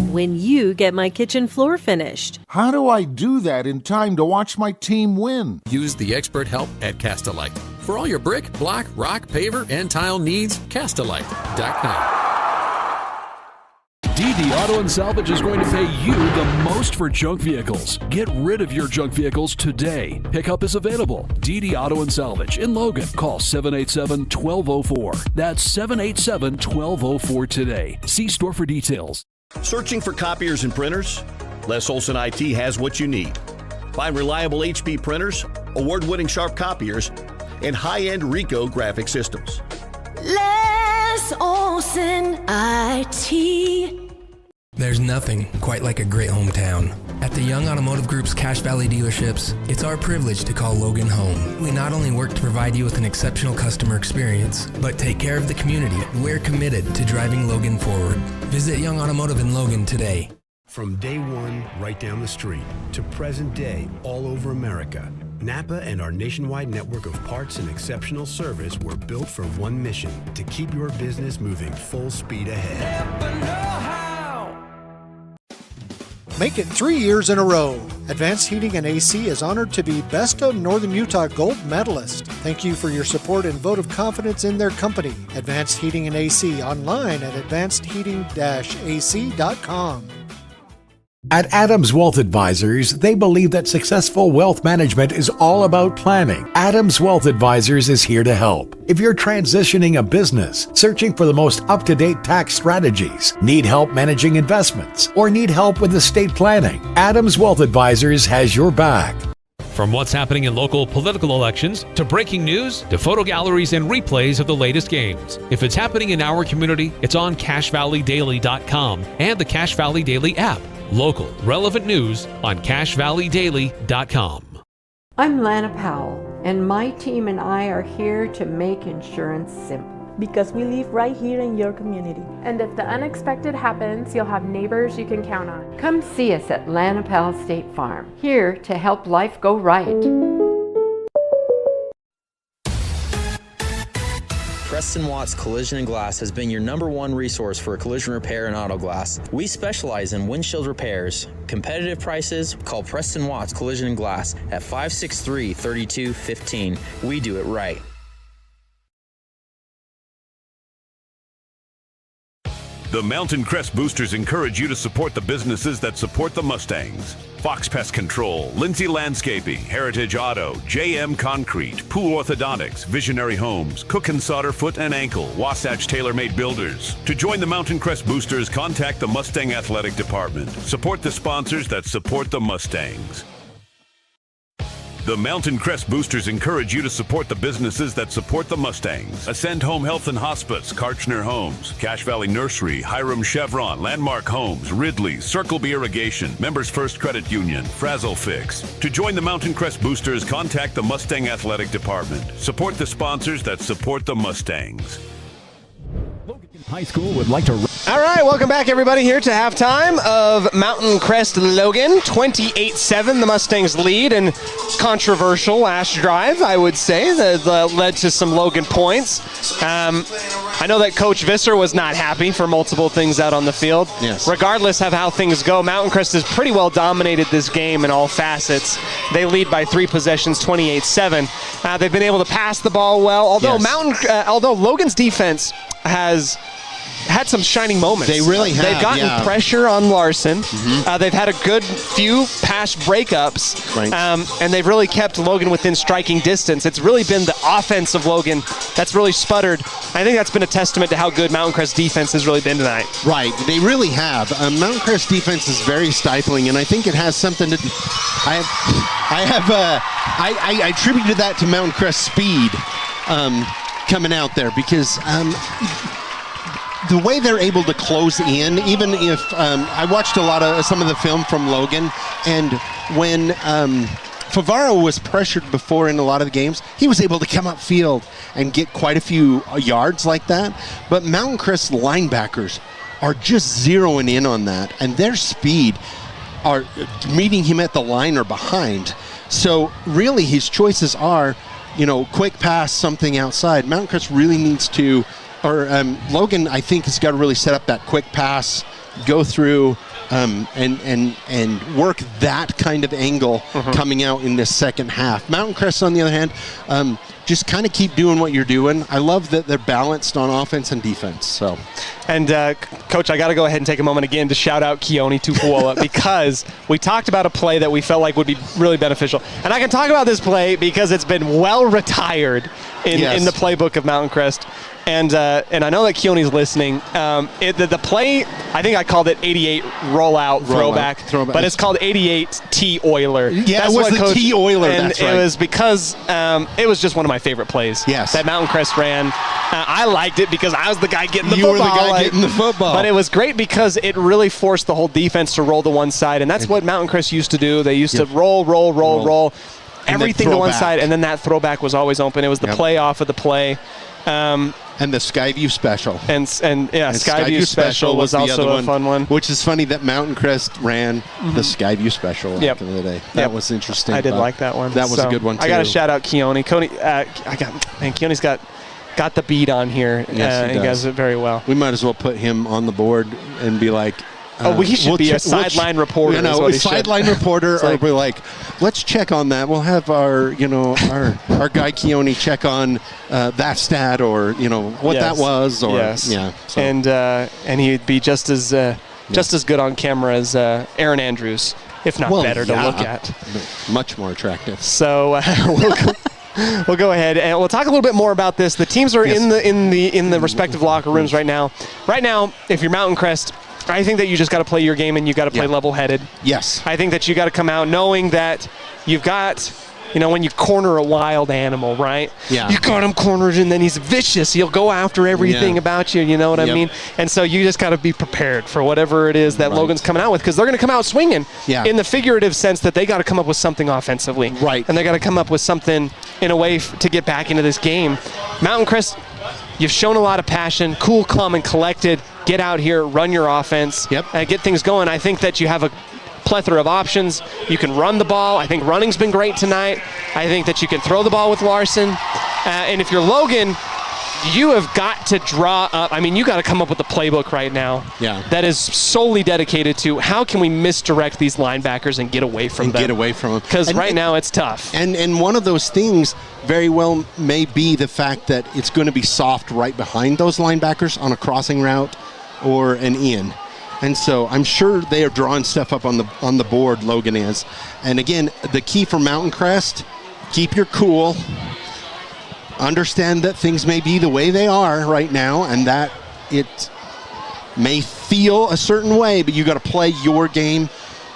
R: when you get my kitchen floor finished.
S: How do I do that in time to watch my team win?
T: Use the expert help at Castalite. For all your brick, block, rock, paver, and tile needs, Castalite.com.
U: DD Auto and Salvage is going to pay you the most for junk vehicles. Get rid of your junk vehicles today. Pickup is available. DD Auto and Salvage in Logan. Call 787-1204. That's 787-1204 today. See store for details.
V: Searching for copiers and printers? Les Olson IT has what you need. Find reliable HP printers, award-winning Sharp copiers, and high-end Ricoh graphic systems.
W: Les Olson IT.
X: There's nothing quite like a great hometown. At the Young Automotive Group's Cache Valley dealerships, it's our privilege to call Logan home. We not only work to provide you with an exceptional customer experience, but take care of the community. We're committed to driving Logan forward. Visit Young Automotive in Logan today.
D: From day one, right down the street, to present day, all over America, Napa and our nationwide network of parts and exceptional service were built for one mission: to keep your business moving full speed ahead.
E: Make it 3 years in a row. Advanced Heating and AC is honored to be Best of Northern Utah Gold Medalist. Thank you for your support and vote of confidence in their company. Advanced Heating and AC, online at advancedheating-ac.com.
F: At Adams Wealth Advisors, they believe that successful wealth management is all about planning. Adams Wealth Advisors is here to help. If you're transitioning a business, searching for the most up-to-date tax strategies, need help managing investments, or need help with estate planning, Adams Wealth Advisors has your back.
G: From what's happening in local political elections, to breaking news, to photo galleries and replays of the latest games. If it's happening in our community, it's on CacheValleyDaily.com and the Cache Valley Daily app. Local, relevant news on CacheValleyDaily.com.
H: I'm Lana Powell, and my team and I are here to make insurance simple.
I: Because we live right here in your community.
J: And if the unexpected happens, you'll have neighbors you can count on.
H: Come see us at Lana Powell State Farm, here to help life go right.
K: Preston Watts Collision and Glass has been your #1 resource for collision repair and auto glass. We specialize in windshield repairs. Competitive prices, call Preston Watts Collision and Glass at 563-3215. We do it right.
A: The Mountain Crest Boosters encourage you to support the businesses that support the Mustangs. Fox Pest Control, Lindsay Landscaping, Heritage Auto, JM Concrete, Pool Orthodontics, Visionary Homes, Cook and Solder Foot and Ankle, Wasatch Tailor-Made Builders. To join the Mountain Crest Boosters, contact the Mustang Athletic Department. Support the sponsors that support the Mustangs. The Mountain Crest Boosters encourage you to support the businesses that support the Mustangs. Ascend Home Health and Hospice, Karchner Homes, Cache Valley Nursery, Hiram Chevron, Landmark Homes, Ridley, Circle B Irrigation, Members First Credit Union, Frazzle Fix. To join the Mountain Crest Boosters, contact the Mustang Athletic Department. Support the sponsors that support the Mustangs.
M: High School would like to...
B: All right, welcome back, everybody, here to halftime of Mountain Crest Logan. 28-7, the Mustangs lead, and controversial last drive, I would say, that led to some Logan points. I know that Coach Visser was not happy for multiple things out on the field.
C: Yes.
B: Regardless of how things go, Mountain Crest has pretty well dominated this game in all facets. They lead by 3 possessions, 28-7. They've been able to pass the ball well, although
C: Yes.
B: although Logan's defense has had some shining moments.
C: They really have.
B: They've gotten pressure on Larson. They've had a good few pass breakups, and they've really kept Logan within striking distance. It's really been the offense of Logan that's really sputtered. I think that's been a testament to how good Mountain Crest defense has really been tonight.
C: Right, they really have. Mountain Crest defense is very stifling, and I think it has something to do. I attributed that to Mountain Crest speed coming out there, because the way they're able to close in, even if I watched some of the film from Logan, and when Favaro was pressured before in a lot of the games, he was able to come upfield and get quite a few yards like that. But Mountain Crest linebackers are just zeroing in on that, and their speed are meeting him at the line or behind. So really his choices are, quick pass, something outside. Mountain Crest really needs to, or Logan, I think, has got to really set up that quick pass, go through, and work that kind of angle coming out in this second half. Mountain Crest, on the other hand, just kind of keep doing what you're doing. I love that they're balanced on offense and defense. So,
B: and Coach, I got to go ahead and take a moment again to shout out Keone Tupuola because we talked about a play that we felt like would be really beneficial, and I can talk about this play because it's been well retired in the playbook of Mountain Crest. And I know that Keone's listening. The play, I think I called it 88 rollout throwback, but it's called 88 T Oiler.
C: Yeah, that's it was the T Oiler.
B: And
C: that's right.
B: It was because it was just one of my favorite plays.
C: Yes.
B: That Mountain Crest ran. I liked it because I was the guy getting the
C: football. You were the guy getting the football.
B: But it was great because it really forced the whole defense to roll to one side, and that's what Mountain Crest used to do. They used to roll. Everything to one side, and then that throwback was always open. It was the play off of the play.
C: And the Skyview Special.
B: And Skyview Special was also a fun one.
C: Which is funny that Mountain Crest ran the Skyview Special back in the day. That was interesting.
B: I did like that one.
C: That was a good one, too.
B: I got to shout out Keone. Keone's got the beat on here.
C: Yes,
B: he does it very well.
C: We might as well put him on the board and be like,
B: he should be a sideline reporter.
C: A sideline reporter, or be like, let's check on that. We'll have our guy Keone check on that stat, or what that was, or So.
B: And he'd be just as good on camera as Aaron Andrews, if not better to look at.
C: Much more attractive.
B: So we'll go ahead and we'll talk a little bit more about this. The teams are in the respective locker rooms right now. Right now, if you're Mountain Crest, I think that you just got to play your game and you got to play level-headed.
C: Yes.
B: I think that you got to come out knowing that you've got, when you corner a wild animal, right?
C: Yeah.
B: You got him cornered and then he's vicious. He'll go after everything about you, you know what I mean? And so you just got to be prepared for whatever it is that Logan's coming out with, because they're going to come out swinging in the figurative sense that they got to come up with something offensively.
C: Right.
B: And they got to come up with something in a way to get back into this game. Mountain Crest, you've shown a lot of passion, cool, calm, and collected. Get out here, run your offense, get things going. I think that you have a plethora of options. You can run the ball. I think running's been great tonight. I think that you can throw the ball with Larson. And if you're Logan, you have got to draw up. I mean, you got to come up with a playbook right now that is solely dedicated to how can we misdirect these linebackers and get away from them. Because right now it's tough.
C: And one of those things very well may be the fact that it's going to be soft right behind those linebackers on a crossing route or an in. And so I'm sure they are drawing stuff up on the board, Logan is. And again, the key for Mountain Crest, keep your cool. Understand that things may be the way they are right now and that it may feel a certain way, but you got to play your game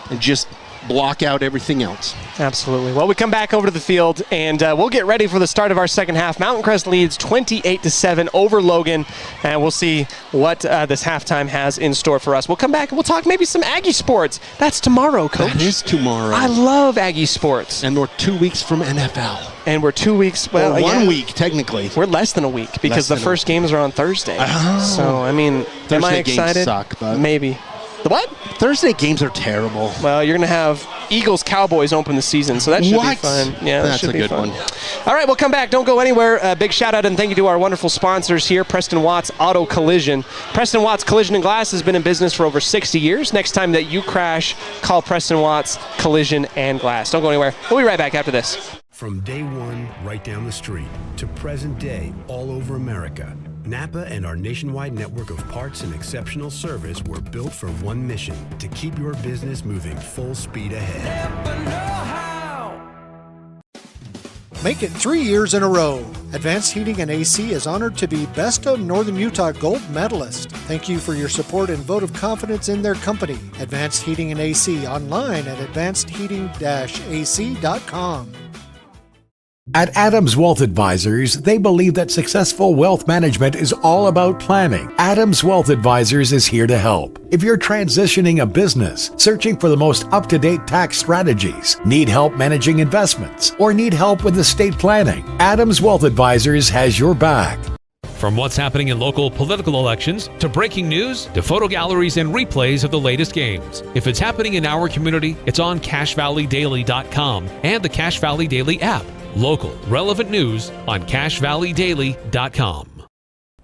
C: and just block out everything else.
B: Absolutely. Well, we come back over to the field and we'll get ready for the start of our second half. Mountain Crest leads 28-7 over Logan, and we'll see what this halftime has in store for us. We'll come back and we'll talk maybe some Aggie sports. That's tomorrow, Coach.
C: That is tomorrow.
B: I love Aggie sports.
C: And we're 2 weeks from NFL.
B: And we're 2 weeks. Well,
C: 1 week, technically.
B: We're less than a week because the first games are on Thursday. Oh. So, I mean,
C: Thursday
B: am I excited?
C: Games suck, but
B: maybe. The what?
C: Thursday games are terrible.
B: Well, you're going to have Eagles-Cowboys open the season, so that should be fun. Yeah,
C: that's a good one.
B: All right, we'll come back. Don't go anywhere. Big shout-out and thank you to our wonderful sponsors here, Preston Watts Auto Collision. Preston Watts Collision and Glass has been in business for over 60 years. Next time that you crash, call Preston Watts Collision and Glass. Don't go anywhere. We'll be right back after this.
D: From day one, right down the street, to present day, all over America, Napa and our nationwide network of parts and exceptional service were built for one mission: to keep your business moving full speed ahead.
E: Make it 3 years in a row. Advanced Heating and AC is honored to be Best of Northern Utah Gold Medalist. Thank you for your support and vote of confidence in their company. Advanced Heating and AC online at advancedheating-ac.com.
F: At Adams Wealth Advisors, they believe that successful wealth management is all about planning. Adams Wealth Advisors is here to help. If you're transitioning a business, searching for the most up-to-date tax strategies, need help managing investments, or need help with estate planning, Adams Wealth Advisors has your back.
G: From what's happening in local political elections, to breaking news, to photo galleries and replays of the latest games. If it's happening in our community, it's on CashValleyDaily.com and the Cache Valley Daily app. Local, relevant news on CashValleyDaily.com.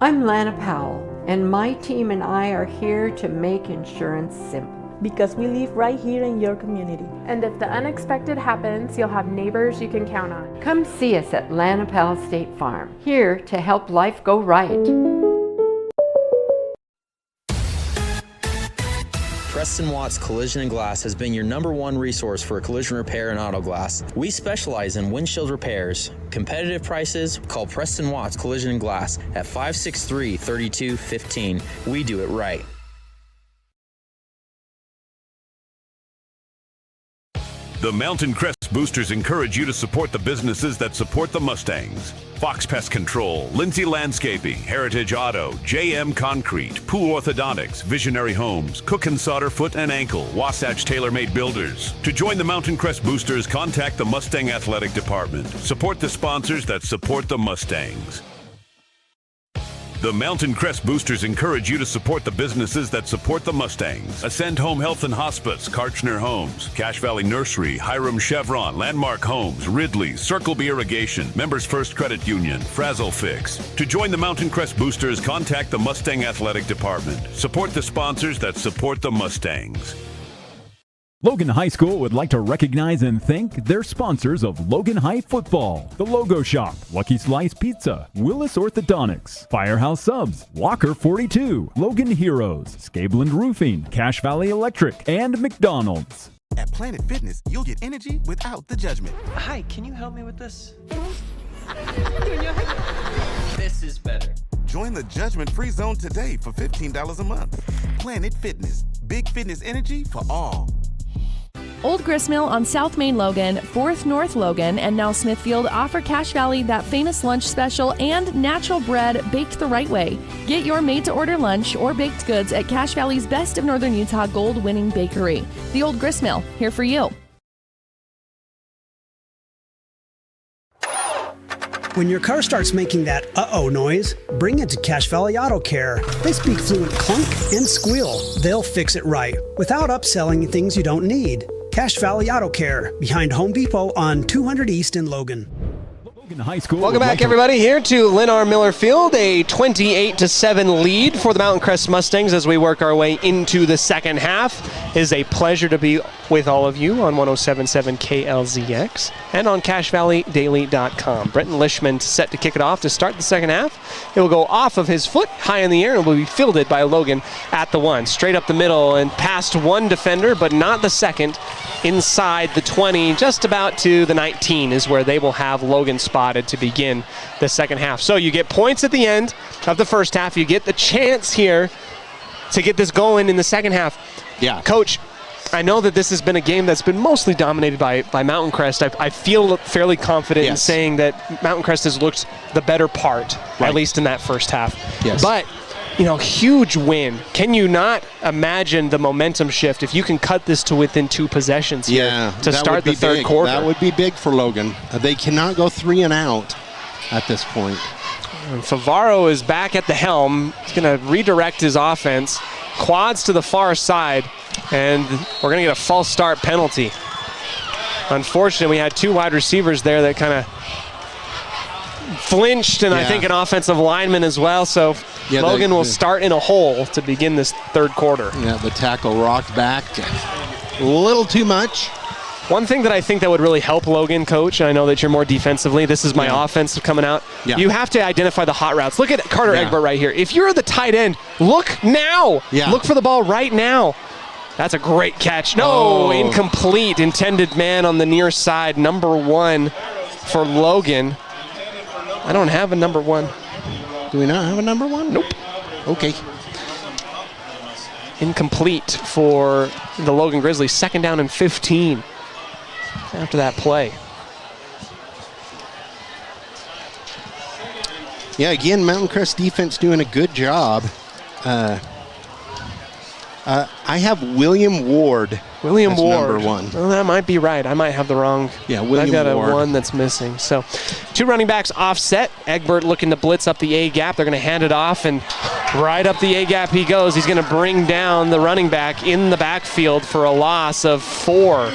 H: I'm Lana Powell, and my team and I are here to make insurance simple.
I: Because we live right here in your community.
J: And if the unexpected happens, you'll have neighbors you can count on.
H: Come see us at Lana Powell State Farm, here to help life go right.
K: Preston Watts Collision and Glass has been your #1 resource for collision repair and auto glass. We specialize in windshield repairs. Competitive prices, call Preston Watts Collision and Glass at 563-3215. We do it right.
A: The Mountain Crest Boosters encourage you to support the businesses that support the Mustangs. Fox Pest Control, Lindsay Landscaping, Heritage Auto, JM Concrete, Pool Orthodontics, Visionary Homes, Cook and Solder Foot and Ankle, Wasatch Tailor-Made Builders. To join the Mountain Crest Boosters, contact the Mustang Athletic Department. Support the sponsors that support the Mustangs. The Mountain Crest Boosters encourage you to support the businesses that support the Mustangs. Ascend Home Health and Hospice, Karchner Homes, Cache Valley Nursery, Hiram Chevron, Landmark Homes, Ridley, Circle B Irrigation, Members First Credit Union, Frazzle Fix. To join the Mountain Crest Boosters, contact the Mustang Athletic Department. Support the sponsors that support the Mustangs.
M: Logan High School would like to recognize and thank their sponsors of Logan High Football: The Logo Shop, Lucky Slice Pizza, Willis Orthodontics, Firehouse Subs, Walker 42, Logan Heroes, Scabland Roofing, Cache Valley Electric, and McDonald's.
L: At Planet Fitness, you'll get energy without the judgment.
N: Hi, can you help me with this? This is better.
L: Join the judgment-free zone today for $15 a month. Planet Fitness, big fitness energy for all.
O: Old Gristmill on South Main Logan, 4th North Logan, and now Smithfield offer Cache Valley that famous lunch special and natural bread baked the right way. Get your made-to-order lunch or baked goods at Cache Valley's Best of Northern Utah gold-winning bakery. The Old Gristmill, here for you.
Q: When your car starts making that uh-oh noise, bring it to Cache Valley Auto Care. They speak fluent clunk and squeal. They'll fix it right without upselling things you don't need. Cache Valley Auto Care, behind Home Depot on 200 East in Logan.
M: High School.
B: Welcome back, everybody, here to Lennar Miller Field. A 28-7 lead for the Mountain Crest Mustangs as we work our way into the second half. It is a pleasure to be with all of you on 107.7 KLZX and on CashValleyDaily.com. Brenton Lishman set to kick it off to start the second half. It will go off of his foot high in the air and will be fielded by Logan at the 1. Straight up the middle and past one defender, but not the second. Inside the 20, just about to the 19 is where they will have Logan spotted to begin the second half. So you get points at the end of the first half. You get the chance here to get this going in the second half.
C: Yeah.
B: Coach, I know that this has been a game that's been mostly dominated by Mountain Crest. I feel fairly confident in saying that Mountain Crest has looked the better part, at least in that first half.
C: Yes.
B: But, you know, huge win. Can you not imagine the momentum shift if you can cut this to within 2 possessions here to start the third quarter?
C: That would be big for Logan. They cannot go 3 and out at this point.
B: And Favaro is back at the helm. He's going to redirect his offense. Quads to the far side, and we're going to get a false start penalty. Unfortunately, we had 2 wide receivers there that kind of flinched, and I think an offensive lineman as well. So Logan will start in a hole to begin this third quarter.
C: Yeah, the tackle rocked back a little too much.
B: One thing that I think that would really help Logan, Coach, and I know that you're more defensively, this is my offense coming out. Yeah. You have to identify the hot routes. Look at Carter Egbert right here. If you're the tight end, look now. Yeah. Look for the ball right now. That's a great catch. No, incomplete. Intended man on the near side. Number 1 for Logan. I don't have a number 1.
C: Do we not have a number 1?
B: Nope.
C: Okay.
B: Incomplete for the Logan Grizzlies. 2nd down and 15 after that play.
C: Yeah, again, Mountain Crest defense doing a good job. I have William Ward.
B: William Ward.
C: Number 1.
B: Well, that might be right. I might have the wrong.
C: Yeah, William
B: I've got
C: Ward.
B: a 1 that's missing. So 2 running backs offset. Egbert looking to blitz up the A gap. They're going to hand it off, and right up the A gap he goes. He's going to bring down the running back in the backfield for a loss of 4.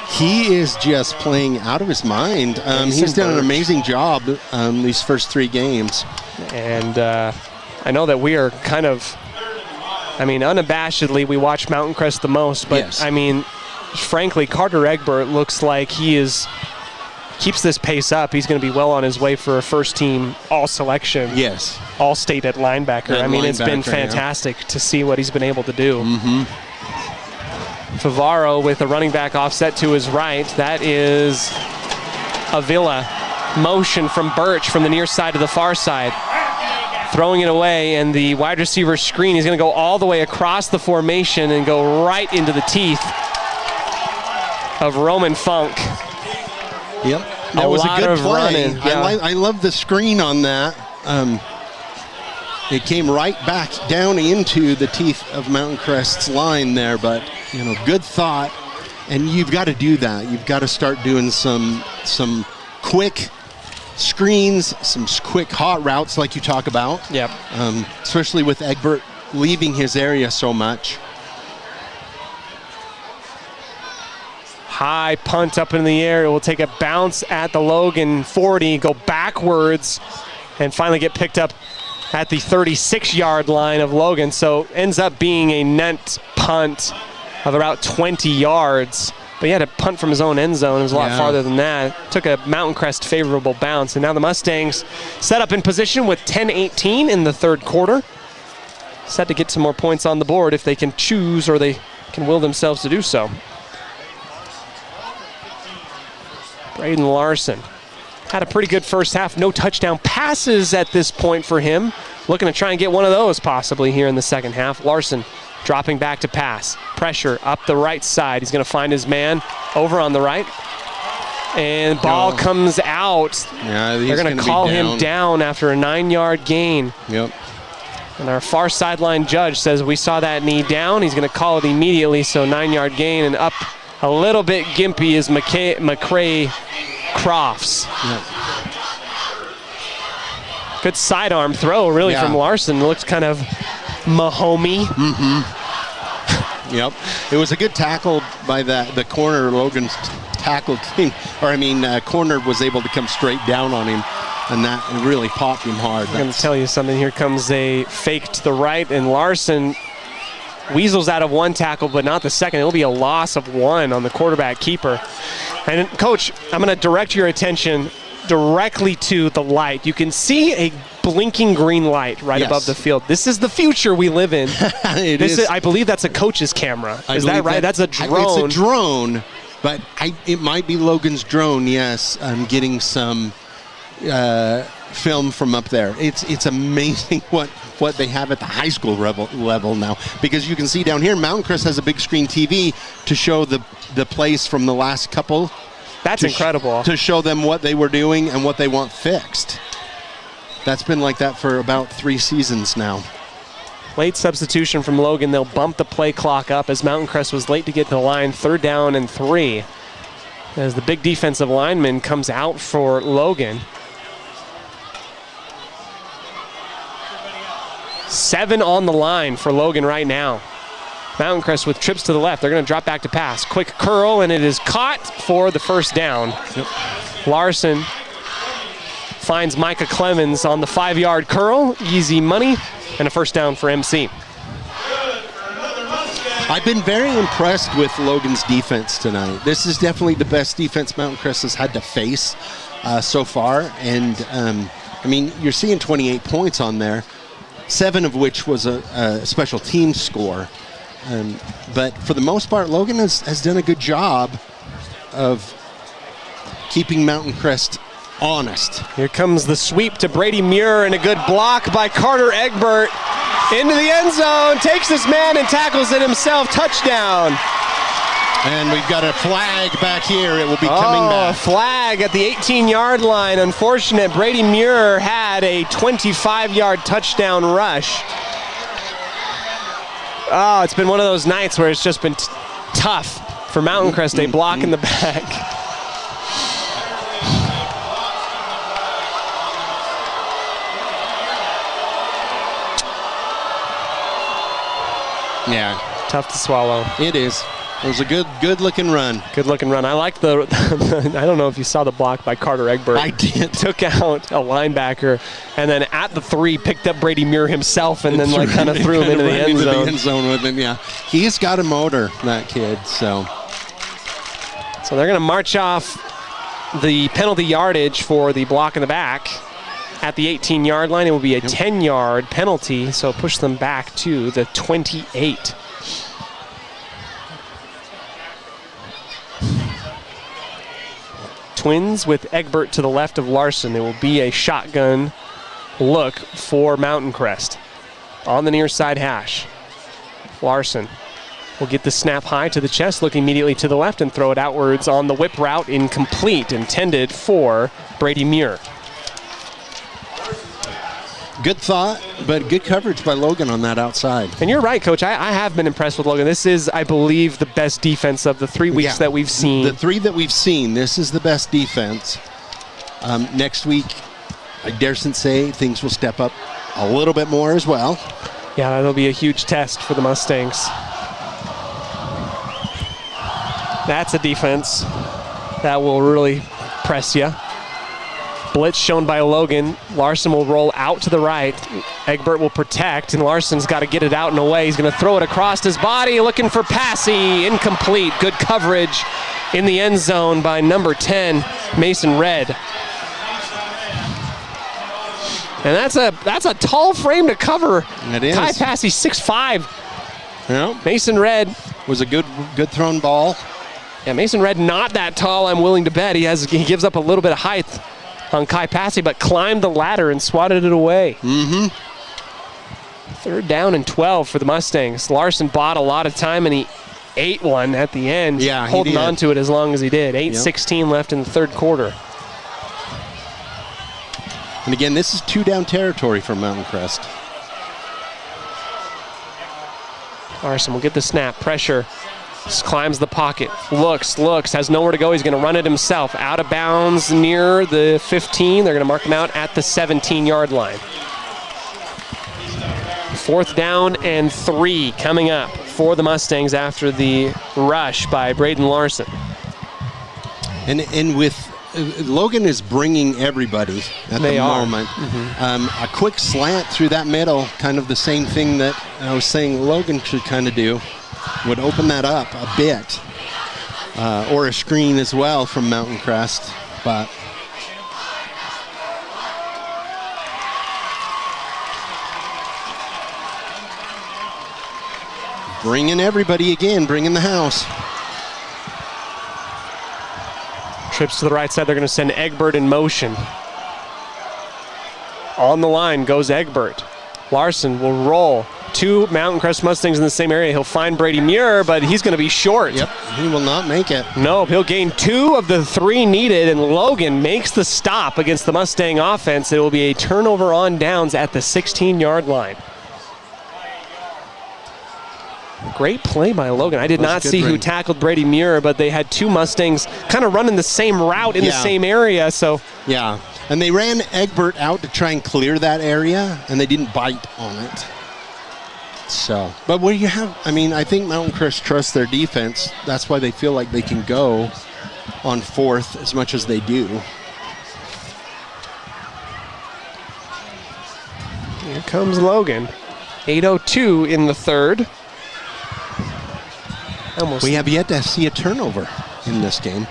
C: He is just playing out of his mind. He's done an amazing job these first 3 games.
B: And I know that we are kind of, unabashedly, we watch Mountain Crest the most. But, frankly, Carter Egbert looks like keeps this pace up. He's going to be well on his way for a first-team all-selection.
C: Yes.
B: All-state at linebacker. It's been fantastic to see what he's been able to do.
C: Mm-hmm.
B: Favaro with a running back offset to his right. That is Avila. Motion from Birch from the near side to the far side. Throwing it away, and the wide receiver screen is going to go all the way across the formation and go right into the teeth of Roman Funk.
C: Yep. That was a good play.
B: Running. Yeah.
C: I love the screen on that. It came right back down into the teeth of Mountain Crest's line there, but good thought. And you've got to do that. You've got to start doing some quick screens, some quick hot routes like you talk about.
B: Yep.
C: Especially with Egbert leaving his area so much.
B: High punt up in the air. It will take a bounce at the Logan 40, go backwards, and finally get picked up at the 36-yard line of Logan. So ends up being a net punt of about 20 yards. But he had a punt from his own end zone. It was a lot farther than that. Took a Mountain Crest favorable bounce. And now the Mustangs set up in position with 10-18 in the 3rd quarter. Set to get some more points on the board if they can choose or they can will themselves to do so. Braden Larson had a pretty good first half. No touchdown passes at this point for him. Looking to try and get one of those possibly here in the second half. Larson dropping back to pass. Pressure up the right side. He's going to find his man over on the right. And ball comes out.
C: Yeah,
B: they're going to call him down after a 9-yard gain.
C: Yep.
B: And our far sideline judge says we saw that knee down. He's going to call it immediately, so 9-yard gain. And up a little bit gimpy is McCray Crofts.
C: Yep.
B: Good sidearm throw, really, from Larson. Looks kind of Mahomey.
C: Mm-hmm. Yep. It was a good tackle by the corner. Logan's tackle team, corner was able to come straight down on him, and that really popped him hard.
B: I'm going to tell you something. Here comes a fake to the right, and Larson weasels out of one tackle, but not the second. It'll be a loss of 1 on the quarterback keeper. And, Coach, I'm going to direct your attention directly to the light. You can see a blinking green light right above the field. This is the future we live in. I believe that's a coach's camera. Is that right? That's a drone.
C: It's a drone, but it might be Logan's drone, yes. I'm getting some film from up there. It's amazing what they have at the high school level now, because you can see down here Mountain Crest has a big screen TV to show the plays from the last couple.
B: That's incredible.
C: To show them what they were doing and what they want fixed. That's been like that for about 3 seasons now.
B: Late substitution from Logan. They'll bump the play clock up as Mountain Crest was late to get to the line. 3rd down and 3. As the big defensive lineman comes out for Logan. 7 on the line for Logan right now. Mountain Crest with trips to the left. They're going to drop back to pass. Quick curl, and it is caught for the first down. Yep. Larson finds Micah Clemens on the 5-yard curl. Easy money, and a first down for MC.
C: I've been very impressed with Logan's defense tonight. This is definitely the best defense Mountain Crest has had to face so far. And, I mean, you're seeing 28 points on there, 7 of which was a special team score. But for the most part, Logan has done a good job of keeping Mountain Crest honest.
B: Here comes the sweep to Brady Muir, and a good block by Carter Egbert into the end zone, takes his man and tackles it himself. Touchdown.
C: And we've got a flag back here. It will be coming back.
B: A flag at the 18-yard line. Unfortunate. Brady Muir had a 25-yard touchdown rush. Oh, it's been one of those nights where it's just been tough for Mountain Crest. A block in the back.
C: Yeah.
B: Tough to swallow.
C: It is. It was a good-looking run.
B: Good-looking run. I like the I don't know if you saw the block by Carter Egbert.
C: I did.
B: Took out a linebacker, and then at the 3 picked up Brady Muir himself, and then like kind of threw him into the end zone.
C: The end zone with him, yeah. He's got a motor, that kid. So
B: they're going to march off the penalty yardage for the block in the back. At the 18-yard line, it will be a 10-yard penalty, so push them back to the 28. Twins with Egbert to the left of Larson. It will be a shotgun look for Mountain Crest. On the near side hash, Larson will get the snap high to the chest, look immediately to the left and throw it outwards on the whip route, incomplete, intended for Brady Muir.
C: Good thought, but good coverage by Logan on that outside.
B: And you're right, Coach. I have been impressed with Logan. This is, I believe, the best defense of the 3 weeks that we've seen.
C: The 3 that we've seen, this is the best defense. Next week, I dare say things will step up a little bit more as well.
B: Yeah, that'll be a huge test for the Mustangs. That's a defense that will really press you. Blitz shown by Logan. Larson will roll out to the right. Egbert will protect, and Larson's got to get it out and away. He's going to throw it across his body, looking for Passy. Incomplete. Good coverage in the end zone by number 10, Mason Red. And that's a tall frame to cover.
C: It is.
B: Ty Passy, 6'5".
C: Yeah.
B: Mason Red
C: was a good thrown ball.
B: Yeah, Mason Red not that tall, I'm willing to bet. He gives up a little bit of height on Kai Passy, but climbed the ladder and swatted it away.
C: Mm-hmm.
B: 3rd down and 12 for the Mustangs. Larson bought a lot of time, and he ate one at the end, holding on to it as long as he did. 8:16 left in the 3rd quarter.
C: And again, this is 2-down territory for Mountain Crest.
B: Larson will get the snap, pressure. Climbs the pocket, looks, has nowhere to go. He's going to run it himself. Out of bounds near the 15. They're going to mark him out at the 17-yard line. 4th down and 3 coming up for the Mustangs after the rush by Braden Larson.
C: And with Logan is bringing everybody at the moment. A quick slant through that middle, kind of the same thing that I was saying Logan should kind of do. Would open that up a bit. Or a screen as well from Mountain Crest. But bringing everybody again, bringing the house.
B: Trips to the right side. They're going to send Egbert in motion. On the line goes Egbert. Larson will roll. 2 Mountain Crest Mustangs in the same area. He'll find Brady Muir, but he's going to be short.
C: Yep, he will not make it.
B: No, he'll gain 2 of the 3 needed, and Logan makes the stop against the Mustang offense. It will be a turnover on downs at the 16-yard line. Great play by Logan. I did not see who tackled Brady Muir, but they had 2 Mustangs kind of running the same route in the same area. So
C: yeah, and they ran Egbert out to try and clear that area, and they didn't bite on it. So, but what do you have? I mean, I think Mountain Crest trusts their defense. That's why they feel like they can go on 4th as much as they do.
B: Here comes Logan. 8:02 in the 3rd.
C: We have yet to see a turnover in this game.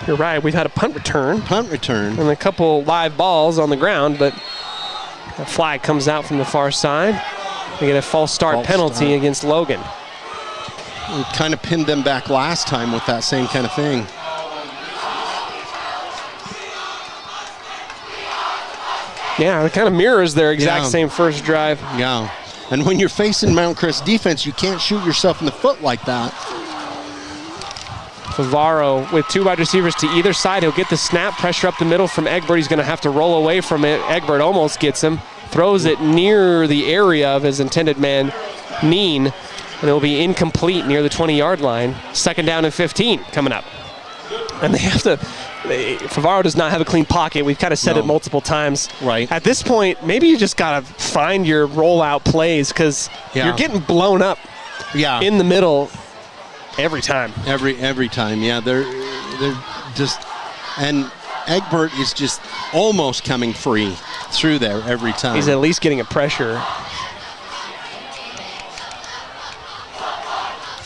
B: You're right. We've had a punt return.
C: And
B: a couple live balls on the ground, but a flag comes out from the far side. We get a false start penalty against Logan.
C: We kind of pinned them back last time with that same kind of thing.
B: Yeah, it kind of mirrors their exact same first drive.
C: Yeah. And when you're facing Mount Crest defense, you can't shoot yourself in the foot like that.
B: Favaro with 2 wide receivers to either side. He'll get the snap, pressure up the middle from Egbert. He's going to have to roll away from it. Egbert almost gets him. Throws it near the area of his intended man, Neen, and it'll be incomplete near the 20-yard line. 2nd down and 15 coming up. And they have to, Favaro does not have a clean pocket. We've kind of said it multiple times.
C: Right.
B: At this point, maybe you just got to find your rollout plays because you're getting blown up in the middle every time.
C: Every time, yeah. They're just, and Egbert is just almost coming free through there every time.
B: He's at least getting a pressure.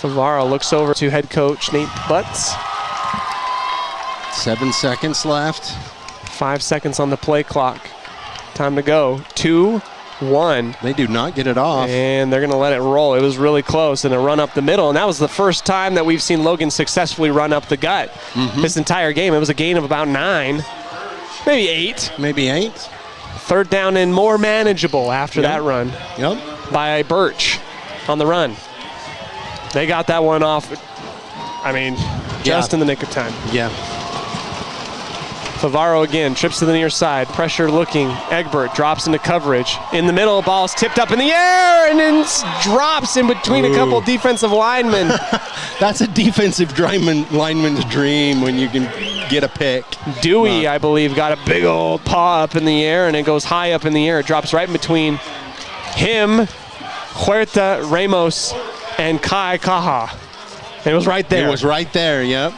B: Favaro looks over to head coach Nate Butts.
C: 7 seconds left.
B: 5 seconds on the play clock. Time to go. 2-1.
C: They do not get it off.
B: And they're going to let it roll. It was really close, and a run up the middle. And that was the first time that we've seen Logan successfully run up the gut this entire game. It was a gain of about 9, maybe 8.
C: Maybe 8.
B: 3rd down and more manageable after that run by Birch on the run. They got that one off, I mean, just in the nick of time.
C: Yeah.
B: Favaro again, trips to the near side, pressure looking. Egbert drops into coverage. In the middle, ball's tipped up in the air and then drops in between a couple defensive linemen.
C: That's a defensive lineman's dream when you can get a pick.
B: Dewey, I believe, got a big old paw up in the air and it goes high up in the air. It drops right in between him, Huerta, Ramos, and Kai Kaha. It was right there.
C: It was right there, yep.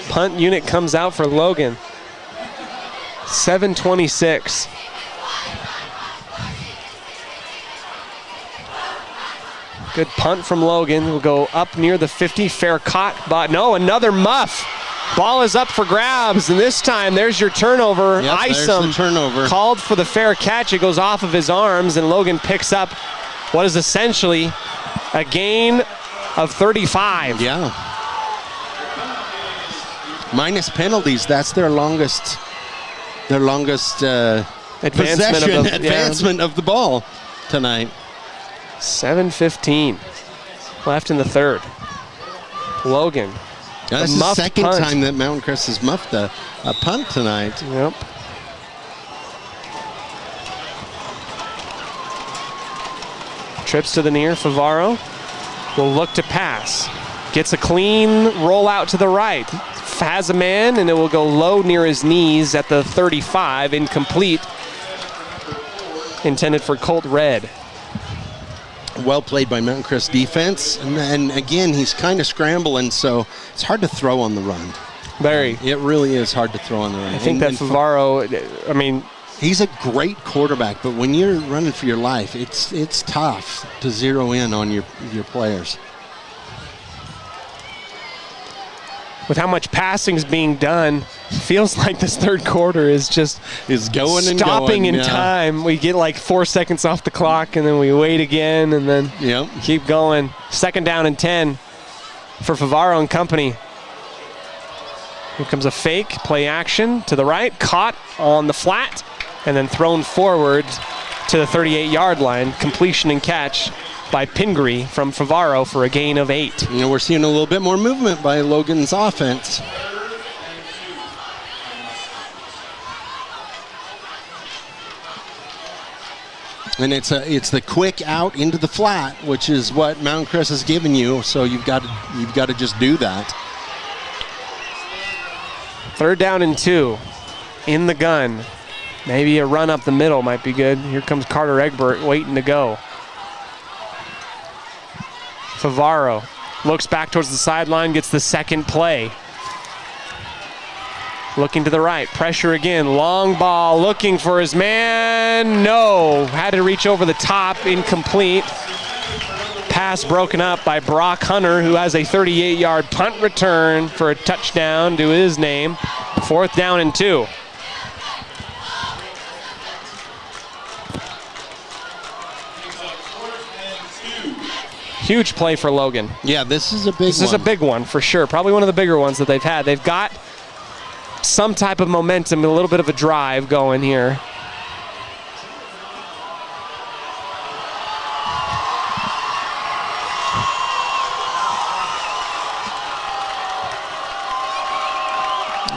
B: Punt unit comes out for Logan. 7:26. Good punt from Logan. Will go up near the 50. Fair caught, but no, another muff. Ball is up for grabs, and this time there's your turnover.
C: There's the turnover.
B: Called for the fair catch. It goes off of his arms, and Logan picks up what is essentially a gain of 35.
C: Yeah. Minus penalties, that's their longest advancement of the ball tonight.
B: 7:15 left in the 3rd. Logan.
C: That's the second time that Mountain Crest has muffed a punt tonight.
B: Yep. Trips to the near. Favaro will look to pass. Gets a clean rollout to the right. Has a man, and it will go low near his knees at the 35. Incomplete. Intended for Colt Red.
C: Well played by Mountain Crest defense. And again, he's kind of scrambling, so it's hard to throw on the run.
B: Very.
C: It really is hard to throw on the run.
B: I think that Favaro, I mean,
C: he's a great quarterback, but when you're running for your life, it's tough to zero in on your players.
B: With how much passing's being done, feels like this 3rd quarter is just
C: going and
B: stopping
C: going,
B: in time. We get like 4 seconds off the clock, and then we wait again, and then keep going. 2nd down and 10 for Favaro and company. Here comes a fake, play action to the right, caught on the flat, and then thrown forward to the 38-yard line. Completion and catch by Pingree from Favaro for a gain of 8.
C: You know, we're seeing a little bit more movement by Logan's offense. And it's the quick out into the flat, which is what Mountain Crest has given you. So you've got to just do that.
B: 3rd down and 2 in the gun. Maybe a run up the middle might be good. Here comes Carter Egbert waiting to go. Favaro looks back towards the sideline, gets the 2nd play. Looking to the right, pressure again, long ball, looking for his man. No, had to reach over the top, incomplete. pass broken up by Brock Hunter, who has a 38-yard punt return for a touchdown to his name. 4th down and 2. Huge play for Logan.
C: Yeah, this is a big one.
B: This is a big one for sure. Probably one of the bigger ones that they've had. They've got some type of momentum, a little bit of a drive going here.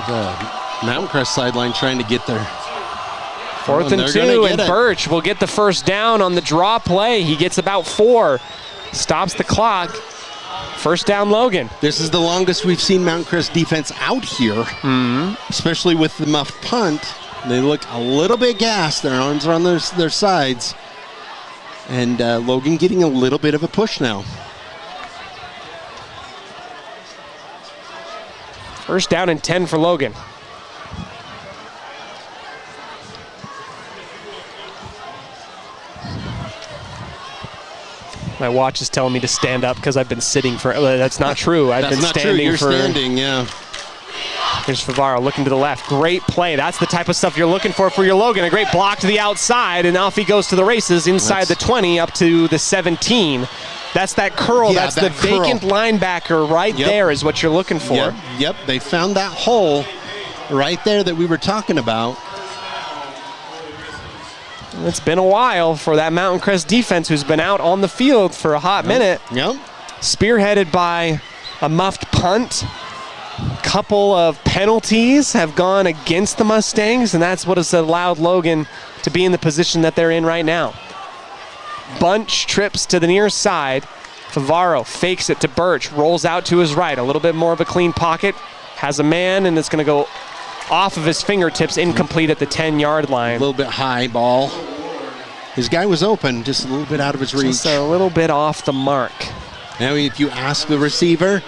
C: The Mountain Crest sideline trying to get there.
B: 4th and 2, and Birch will get the first down on the draw play. He gets about 4. Stops the clock. First down, Logan.
C: This is the longest we've seen Mountain Crest defense out here, especially with the muffed punt. They look a little bit gassed. Their arms are on their sides. And Logan getting a little bit of a push now.
B: First down and 10 for Logan. My watch is telling me to stand up because I've been sitting for. That's not true. I've been standing.
C: You're
B: for.
C: Standing, yeah.
B: Here's Favaro looking to the left. Great play. That's the type of stuff you're looking for your Logan. A great block to the outside, and off he goes to the races inside the 20 up to the 17. That's that curl.
C: Yeah,
B: that's the vacant linebacker right there is what you're looking for.
C: Yep. They found that hole right there that we were talking about.
B: It's been a while for that Mountain Crest defense who's been out on the field for a hot minute.
C: Yep.
B: Spearheaded by a muffed punt. Couple of penalties have gone against the Mustangs, and that's what has allowed Logan to be in the position that they're in right now. Bunch trips to the near side. Favaro fakes it to Birch, rolls out to his right. A little bit more of a clean pocket. Has a man, and it's going to go off of his fingertips, incomplete at the 10-yard line.
C: A little bit high ball. His guy was open, just a little bit out of his reach.
B: Just a little bit off the mark.
C: Now, if you ask the receiver,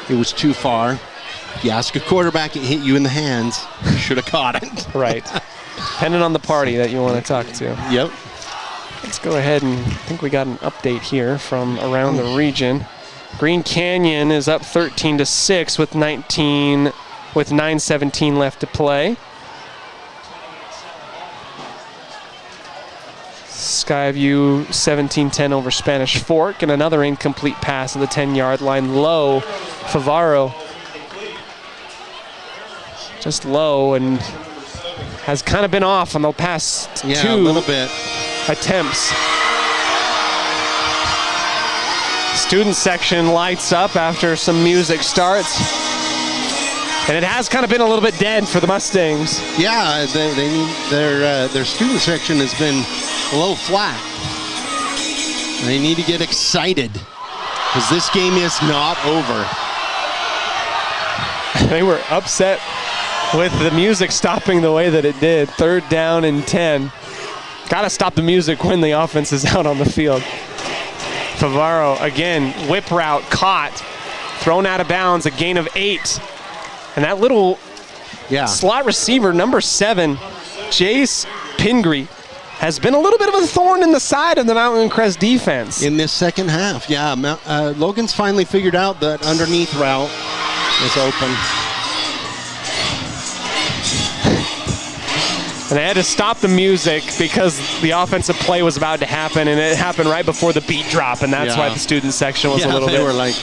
C: it was too far. If you ask a quarterback, it hit you in the hands. You should have caught it.
B: Right. Depending on the party that you want to talk to.
C: Yep.
B: Let's go ahead and I think we got an update here from around the region. Green Canyon is up 13-6 with 9:17 left to play. Skyview 17-10 over Spanish Fork, and another incomplete pass at the 10-yard line. Low, Favaro just low and has kind of been off on the past two
C: a little bit.
B: Attempts. Student section lights up after some music starts. And it has kind of been a little bit dead for the Mustangs.
C: Yeah, they need their student section has been a little flat. They need to get excited because this game is not over.
B: They were upset with the music stopping the way that it did. 3rd down and 10. Got to stop the music when the offense is out on the field. Favaro again, whip route caught, thrown out of bounds, a gain of 8. And that little slot receiver, number 7, Jace Pingree, has been a little bit of a thorn in the side of the Mountain Crest defense.
C: In this second half, Logan's finally figured out that underneath route is open.
B: And they had to stop the music because the offensive play was about to happen, and it happened right before the beat drop, and that's why the student section was a little bit.
C: They were like.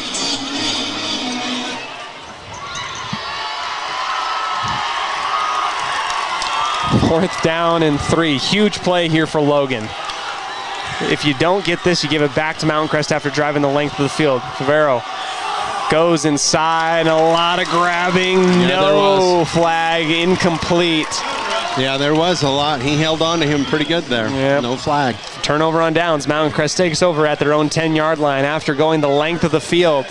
B: Fourth down and 3. Huge play here for Logan. If you don't get this, you give it back to Mountain Crest after driving the length of the field. Favaro goes inside, a lot of grabbing, no flag, incomplete.
C: Yeah, there was a lot. He held on to him pretty good there. Yep. No flag.
B: Turnover on downs. Mountain Crest takes over at their own 10-yard line after going the length of the field.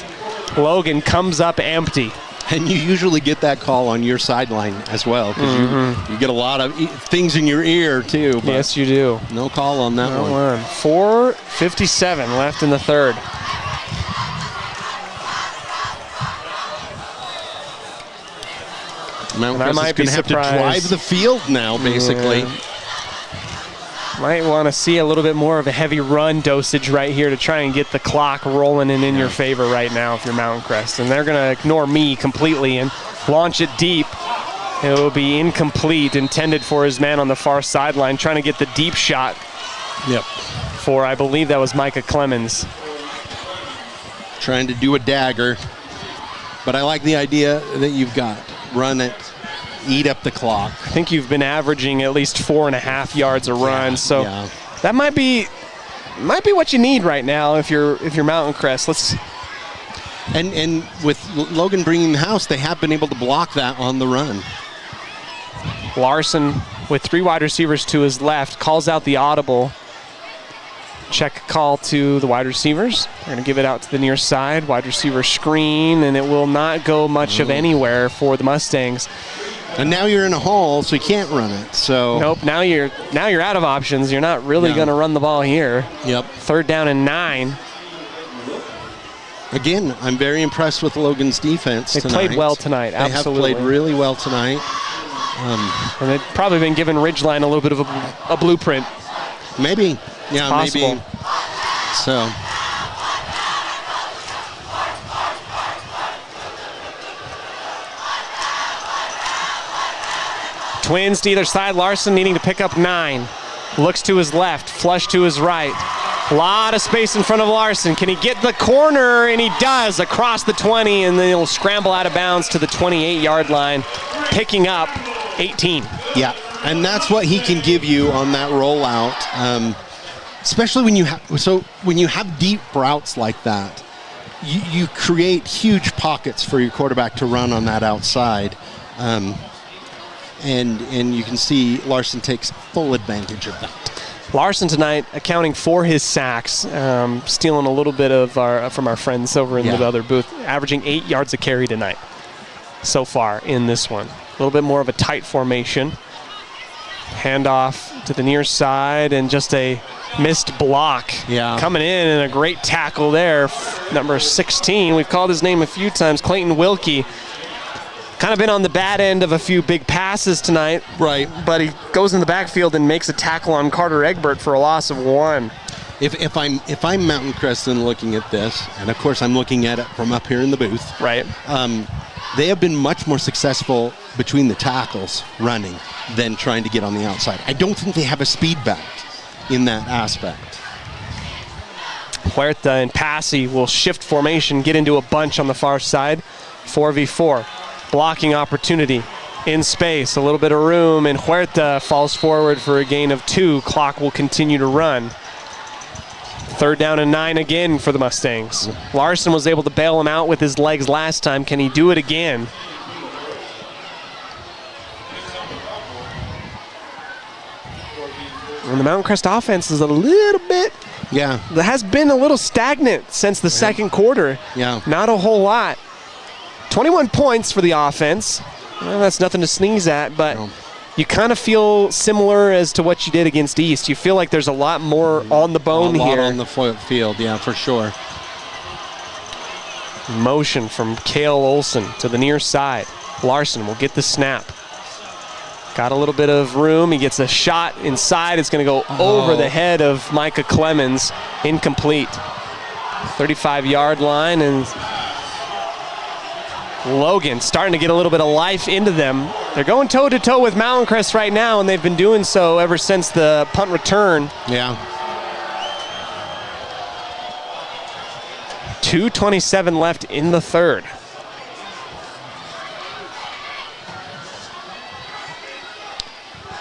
B: Logan comes up empty.
C: And you usually get that call on your sideline as well, because you get a lot of things in your ear too. But
B: yes, you do.
C: No call on that one.
B: 4:57 left in the 3rd.
C: Mountain Crest is going to have to drive the field now, basically.
B: Might want to see a little bit more of a heavy run dosage right here to try and get the clock rolling and in your favor right now if you're Mountain Crest. And they're going to ignore me completely and launch it deep. It will be incomplete, intended for his man on the far sideline, trying to get the deep shot.
C: Yep.
B: For, I believe that was Micah Clemens.
C: Trying to do a dagger. But I like the idea that you've got. Run it. Eat up the clock.
B: I think you've been averaging at least 4.5 yards a run, so that might be what you need right now if you're Mountain Crest.
C: And with Logan bringing the house, they have been able to block that on the run.
B: Larson with 3 wide receivers to his left calls out the audible. Check call to the wide receivers. They're going to give it out to the near side. Wide receiver screen, and it will not go much of anywhere for the Mustangs.
C: And now you're in a hole, so you can't run it. So
B: nope. Now you're out of options. You're not really going to run the ball here.
C: Yep.
B: 3rd down and 9.
C: Again, I'm very impressed with Logan's defense tonight.
B: They played well tonight. Absolutely.
C: They have played really well tonight.
B: And they've probably been giving Ridgeline a little bit of a blueprint.
C: Maybe. Yeah,
B: possible.
C: Maybe. So.
B: Twins to either side. Larson needing to pick up 9. Looks to his left, flush to his right. A lot of space in front of Larson. Can he get the corner? And he does, across the 20, and then he'll scramble out of bounds to the 28-yard line, picking up 18.
C: Yeah, and that's what he can give you on that rollout, especially when you have deep routes like that. You create huge pockets for your quarterback to run on that outside. And you can see Larson takes full advantage of that.
B: Larson tonight accounting for his sacks, stealing a little bit of from our friends over in the other booth, averaging 8 yards a carry tonight so far in this one. A little bit more of a tight formation. Handoff to the near side and just a missed block.
C: Yeah.
B: Coming in and a great tackle there. Number 16, we've called his name a few times, Clayton Wilkie. Kind of been on the bad end of a few big passes tonight.
C: Right.
B: But he goes in the backfield and makes a tackle on Carter Egbert for a loss of 1.
C: If I'm Mountain Crest and looking at this, and of course I'm looking at it from up here in the booth.
B: Right.
C: They have been much more successful between the tackles running than trying to get on the outside. I don't think they have a speed back in that aspect.
B: Huerta and Passy will shift formation, get into a bunch on the far side. 4v4. Blocking opportunity in space, a little bit of room, and Huerta falls forward for a gain of 2. Clock will continue to run. 3rd down and 9 again for the Mustangs. Larson was able to bail him out with his legs last time. Can he do it again? And the Mountain Crest offense is a little bit,
C: it
B: has been a little stagnant since the second quarter.
C: Yeah.
B: Not a whole lot. 21 points for the offense. Well, that's nothing to sneeze at, but you kind of feel similar as to what you did against East. You feel like there's a lot more on the bone here.
C: A lot on the field, yeah, for sure.
B: Motion from Cale Olson to the near side. Larson will get the snap. Got a little bit of room. He gets a shot inside. It's going to go over the head of Micah Clemens. Incomplete. 35-yard line, and Logan starting to get a little bit of life into them. They're going toe-to-toe with Mountain Crest right now, and they've been doing so ever since the punt return.
C: Yeah.
B: 2:27 left in the 3rd.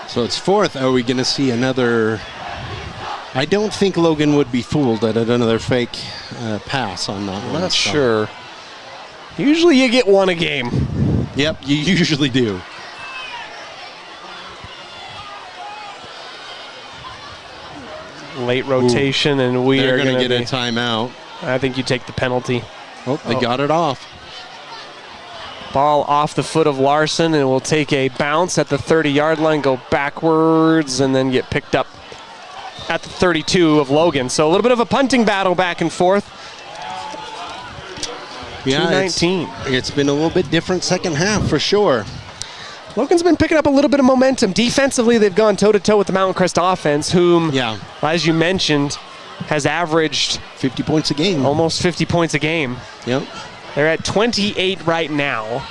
C: So it's 4th. Are we going to see another? I don't think Logan would be fooled at another fake pass on that one.
B: Not sure. Usually you get 1 a game.
C: Yep, you usually do.
B: Late rotation, and
C: they're going to get a timeout.
B: I think you take the penalty.
C: Oh, they got it off.
B: Ball off the foot of Larson, and will take a bounce at the 30-yard line, go backwards, and then get picked up at the 32 of Logan. So a little bit of a punting battle back and forth.
C: Yeah,
B: 2:19.
C: It's been a little bit different second half for sure.
B: Logan's been picking up a little bit of momentum. Defensively, they've gone toe-to-toe with the Mountain Crest offense, whom, as you mentioned, has averaged
C: 50 points a game.
B: Almost 50 points a game.
C: Yep.
B: They're at 28 right now.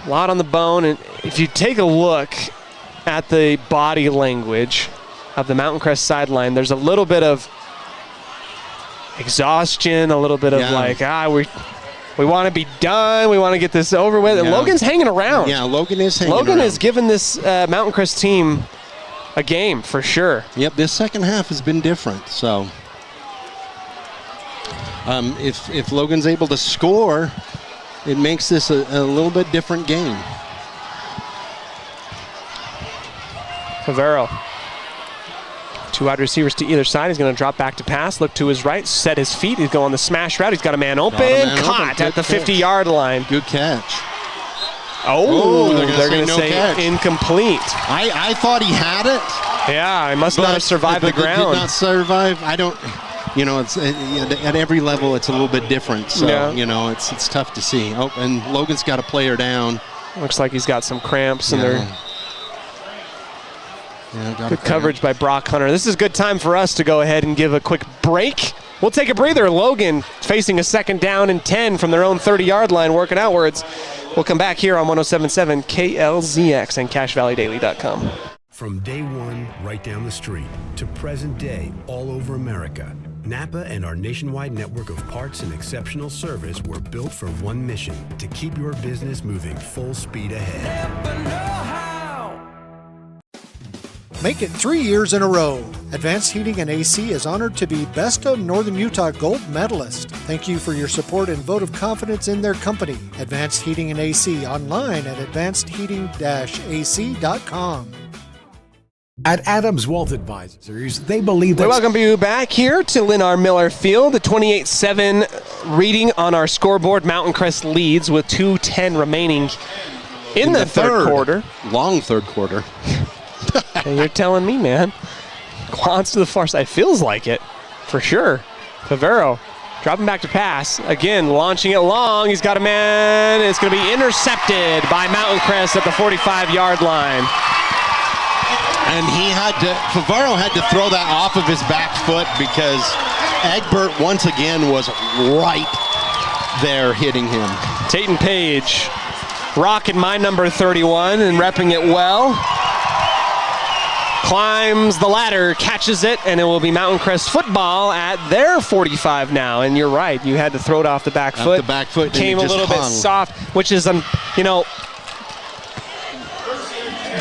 B: A lot on the bone. And if you take a look at the body language of the Mountain Crest sideline, there's a little bit of exhaustion, a little bit of we want to be done. We want to get this over with. And Logan's hanging around.
C: Yeah, Logan is hanging around.
B: Logan has given this Mountain Crest team a game for sure.
C: Yep, this second half has been different. So if Logan's able to score, it makes this a little bit different game.
B: Favero. Two wide receivers to either side. He's going to drop back to pass, look to his right, set his feet. He's going the smash route. He's got a man open. Caught at the 50-yard line.
C: Good catch.
B: Oh, they're going to say incomplete.
C: I thought he had it.
B: Yeah, he must not have survived the ground.
C: Did not survive. I don't, it's at every level it's a little bit different. So, it's tough to see. Oh, and Logan's got a player down.
B: Looks like he's got some cramps in there. Good coverage by Brock Hunter. This is a good time for us to go ahead and give a quick break. We'll take a breather. Logan facing a 2nd down and 10 from their own 30-yard line, working outwards. We'll come back here on 107.7 KLZX and CashValleyDaily.com.
D: From day one, right down the street, to present day, all over America, Napa and our nationwide network of parts and exceptional service were built for one mission: to keep your business moving full speed ahead.
E: Make it 3 years in a row. Advanced Heating and AC is honored to be Best of Northern Utah Gold Medalist. Thank you for your support and vote of confidence in their company. Advanced Heating and AC, online at advancedheating-ac.com.
F: At Adams Wealth Advisors, they believe that...
B: We welcome you back here to Lennar Miller Field. The 28-7 reading on our scoreboard. Mountain Crest leads with 2:10 remaining in the third quarter.
C: Long third quarter.
B: And you're telling me, man. Quads to the far side. Feels like it, for sure. Favero dropping back to pass. Again, launching it long. He's got a man. It's going to be intercepted by Mountain Crest at the 45-yard line.
C: And Favero had to throw that off of his back foot because Egbert once again was right there hitting him.
B: Tayton Page rocking my number 31 and repping it well. Climbs the ladder, catches it, and it will be Mountain Crest football at their 45 now. And you're right, you had to throw it off the back foot.
C: The back foot
B: came a little bit soft, which is, the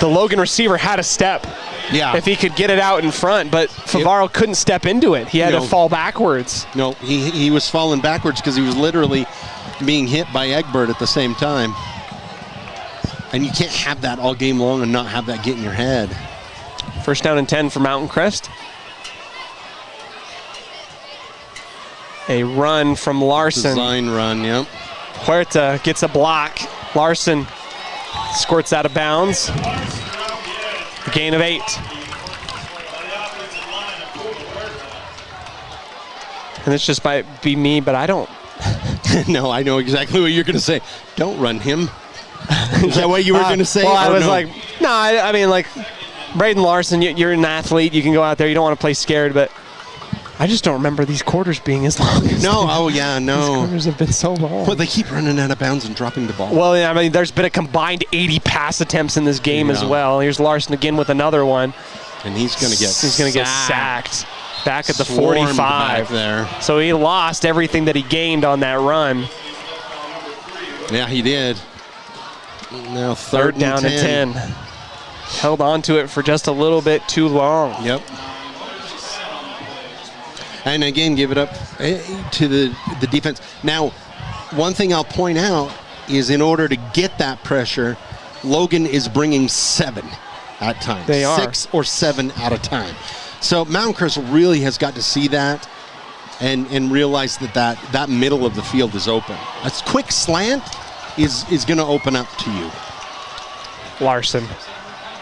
B: Logan receiver had a step.
C: Yeah.
B: If he could get it out in front, but Favaro couldn't step into it. He had to fall backwards.
C: No, he was falling backwards because he was literally being hit by Egbert at the same time. And you can't have that all game long and not have that get in your head.
B: 1st down and 10 for Mountain Crest. A run from Larson.
C: Design run, yep.
B: Huerta gets a block. Larson squirts out of bounds. Gain of 8. And this just might be me, but I don't.
C: No, I know exactly what you're going to say. Don't run him. Is that what you were going to say?
B: Well, I was like, no, I mean, like, Braden Larson, you're an athlete. You can go out there. You don't want to play scared, but I just don't remember these quarters being as long as
C: no. These
B: quarters have been so long.
C: Well, they keep running out of bounds and dropping the ball.
B: Well, yeah, I mean, there's been a combined 80 pass attempts in this game as well. Here's Larson again with another one.
C: And he's going to get
B: sacked back at the 45
C: there.
B: So he lost everything that he gained on that run.
C: Yeah, he did. Now
B: third down and 10. Held on to it for just a little bit too long.
C: Yep. And again, give it up to the defense. Now, one thing I'll point out is in order to get that pressure, Logan is bringing 7 at times.
B: They are.
C: 6 or 7 at a time. So Mountain Crest really has got to see that and realize that middle of the field is open. A quick slant is going to open up to you.
B: Larson.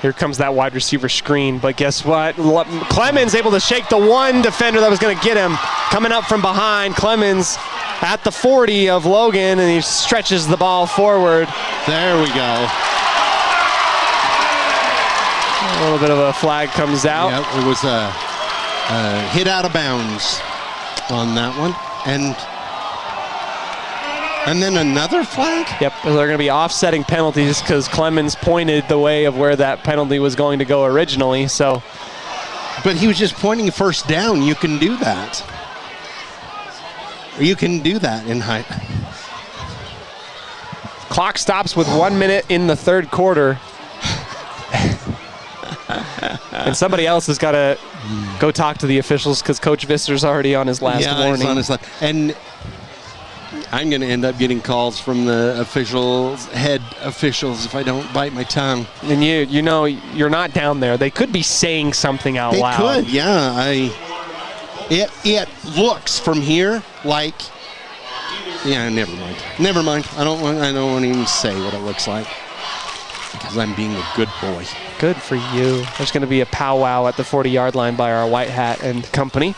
B: Here comes that wide receiver screen, but guess what? Clemens able to shake the one defender that was going to get him. Coming up from behind, Clemens at the 40 of Logan, and he stretches the ball forward.
C: There we go.
B: little bit of a flag comes out.
C: Yeah, it was a hit out of bounds on that one. And then another flag?
B: Yep, they're going to be offsetting penalties because Clemens pointed the way of where that penalty was going to go originally. So,
C: but he was just pointing first down. You can do that. You can do that in height.
B: Clock stops with 1 minute in the third quarter. And somebody else has got to go talk to the officials because Coach Visser's already on his last warning.
C: He's on his last. And I'm going to end up getting calls from the head officials if I don't bite my tongue.
B: And you know, you're not down there. They could be saying something out loud.
C: They could, yeah. It looks from here like, yeah, never mind. Never mind. I don't want to even say what it looks like because I'm being a good boy.
B: Good for you. There's going to be a powwow at the 40-yard line by our white hat and company.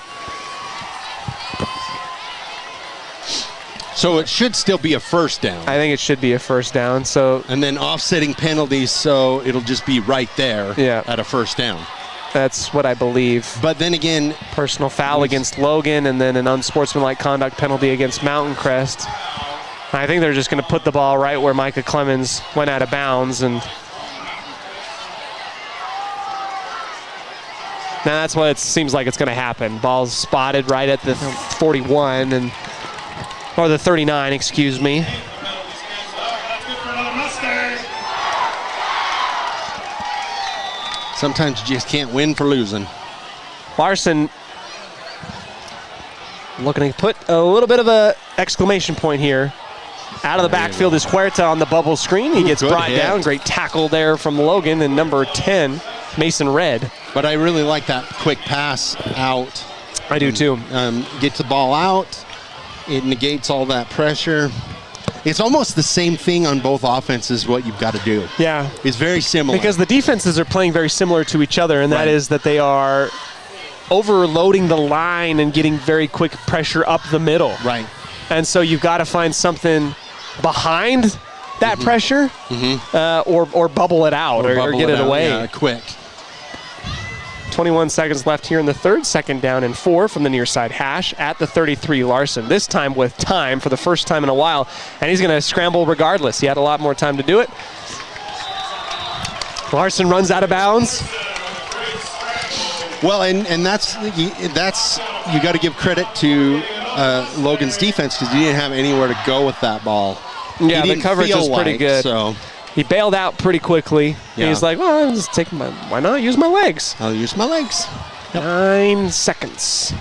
C: So it should still be a first down.
B: I think it should be a first down. So
C: and then offsetting penalties, so it'll just be right there at a first down.
B: That's what I believe.
C: But then again,
B: personal foul against Logan and then an unsportsmanlike conduct penalty against Mountain Crest. I think they're just going to put the ball right where Micah Clemens went out of bounds. And now that's what it seems like it's going to happen. Ball's spotted right at the 41 or the 39, excuse me.
C: Sometimes you just can't win for losing.
B: Larson looking to put a little bit of a exclamation point here. Out of the backfield is Huerta on the bubble screen. He gets brought down. Great tackle there from Logan and number 10, Mason Red.
C: But I really like that quick pass out.
B: I do too.
C: Gets the ball out. It negates all that pressure. It's almost the same thing on both offenses, what you've got to do.
B: Yeah.
C: It's very similar.
B: Because the defenses are playing very similar to each other, and that is that they are overloading the line and getting very quick pressure up the middle.
C: Right.
B: And so you've got to find something behind that pressure or bubble it out or get it away.
C: Yeah, quick.
B: 21 seconds left here in the third. Second down and 4 from the near side hash at the 33. Larson, this time with time for the first time in a while. And he's going to scramble regardless. He had a lot more time to do it. Larson runs out of bounds.
C: Well, and that's you got to give credit to Logan's defense because he didn't have anywhere to go with that ball.
B: Yeah, the coverage was pretty good.
C: So
B: he bailed out pretty quickly. Yeah. He's like, well, I'll just take why not use my legs?
C: I'll use my legs.
B: Yep. 9 seconds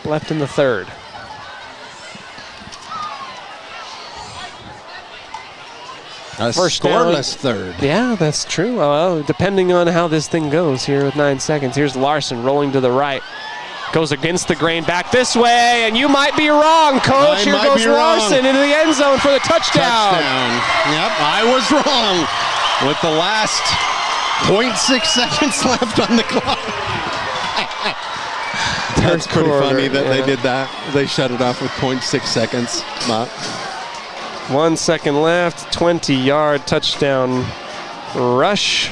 B: left in the third.
C: A scoreless third.
B: Yeah, that's true. Well, depending on how this thing goes here with 9 seconds. Here's Larson rolling to the right. Goes against the grain back this way, and you might be wrong, Coach. Here goes Larson into the end zone for the touchdown.
C: Yep, I was wrong with the last 0.6 seconds left on the clock. That's pretty funny that they did that. They shut it off with 0.6 seconds. But
B: 1 second left, 20-yard touchdown rush.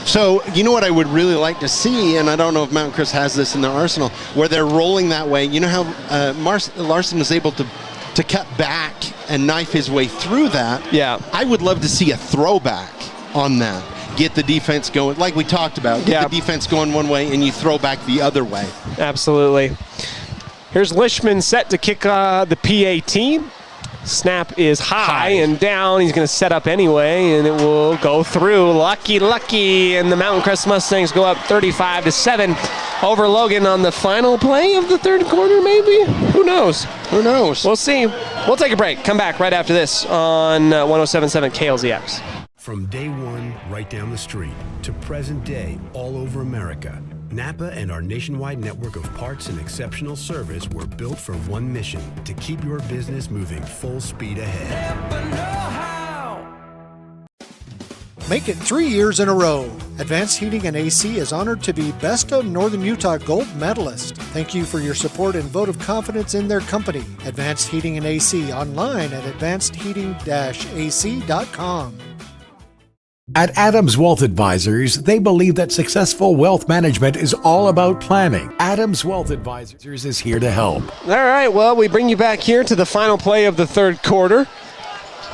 C: So, you know what I would really like to see, and I don't know if Mountain Crest has this in their arsenal, where they're rolling that way. You know how Larson was able to cut back and knife his way through that?
B: Yeah.
C: I would love to see a throwback on that. Get the defense going, like we talked about. Get the defense going one way, and you throw back the other way.
B: Absolutely. Here's Lishman set to kick the PAT. Snap is high and down. He's going to set up anyway, and it will go through. Lucky, and the Mountain Crest Mustangs go up 35-7 over Logan on the final play of the third quarter, maybe? Who knows?
C: Who knows?
B: We'll see. We'll take a break. Come back right after this on 107.7 KLZX.
D: From day one, right down the street, to present day, all over America, Napa and our nationwide network of parts and exceptional service were built for one mission: to keep your business moving full speed ahead.
E: Make it 3 years in a row. Advanced Heating and AC is honored to be Best of Northern Utah Gold Medalist. Thank you for your support and vote of confidence in their company. Advanced Heating and AC online at advancedheating-ac.com.
F: At Adams Wealth Advisors, they believe that successful wealth management is all about planning. Adams Wealth Advisors is here to help.
B: All right, well, we bring you back here to the final play of the third quarter.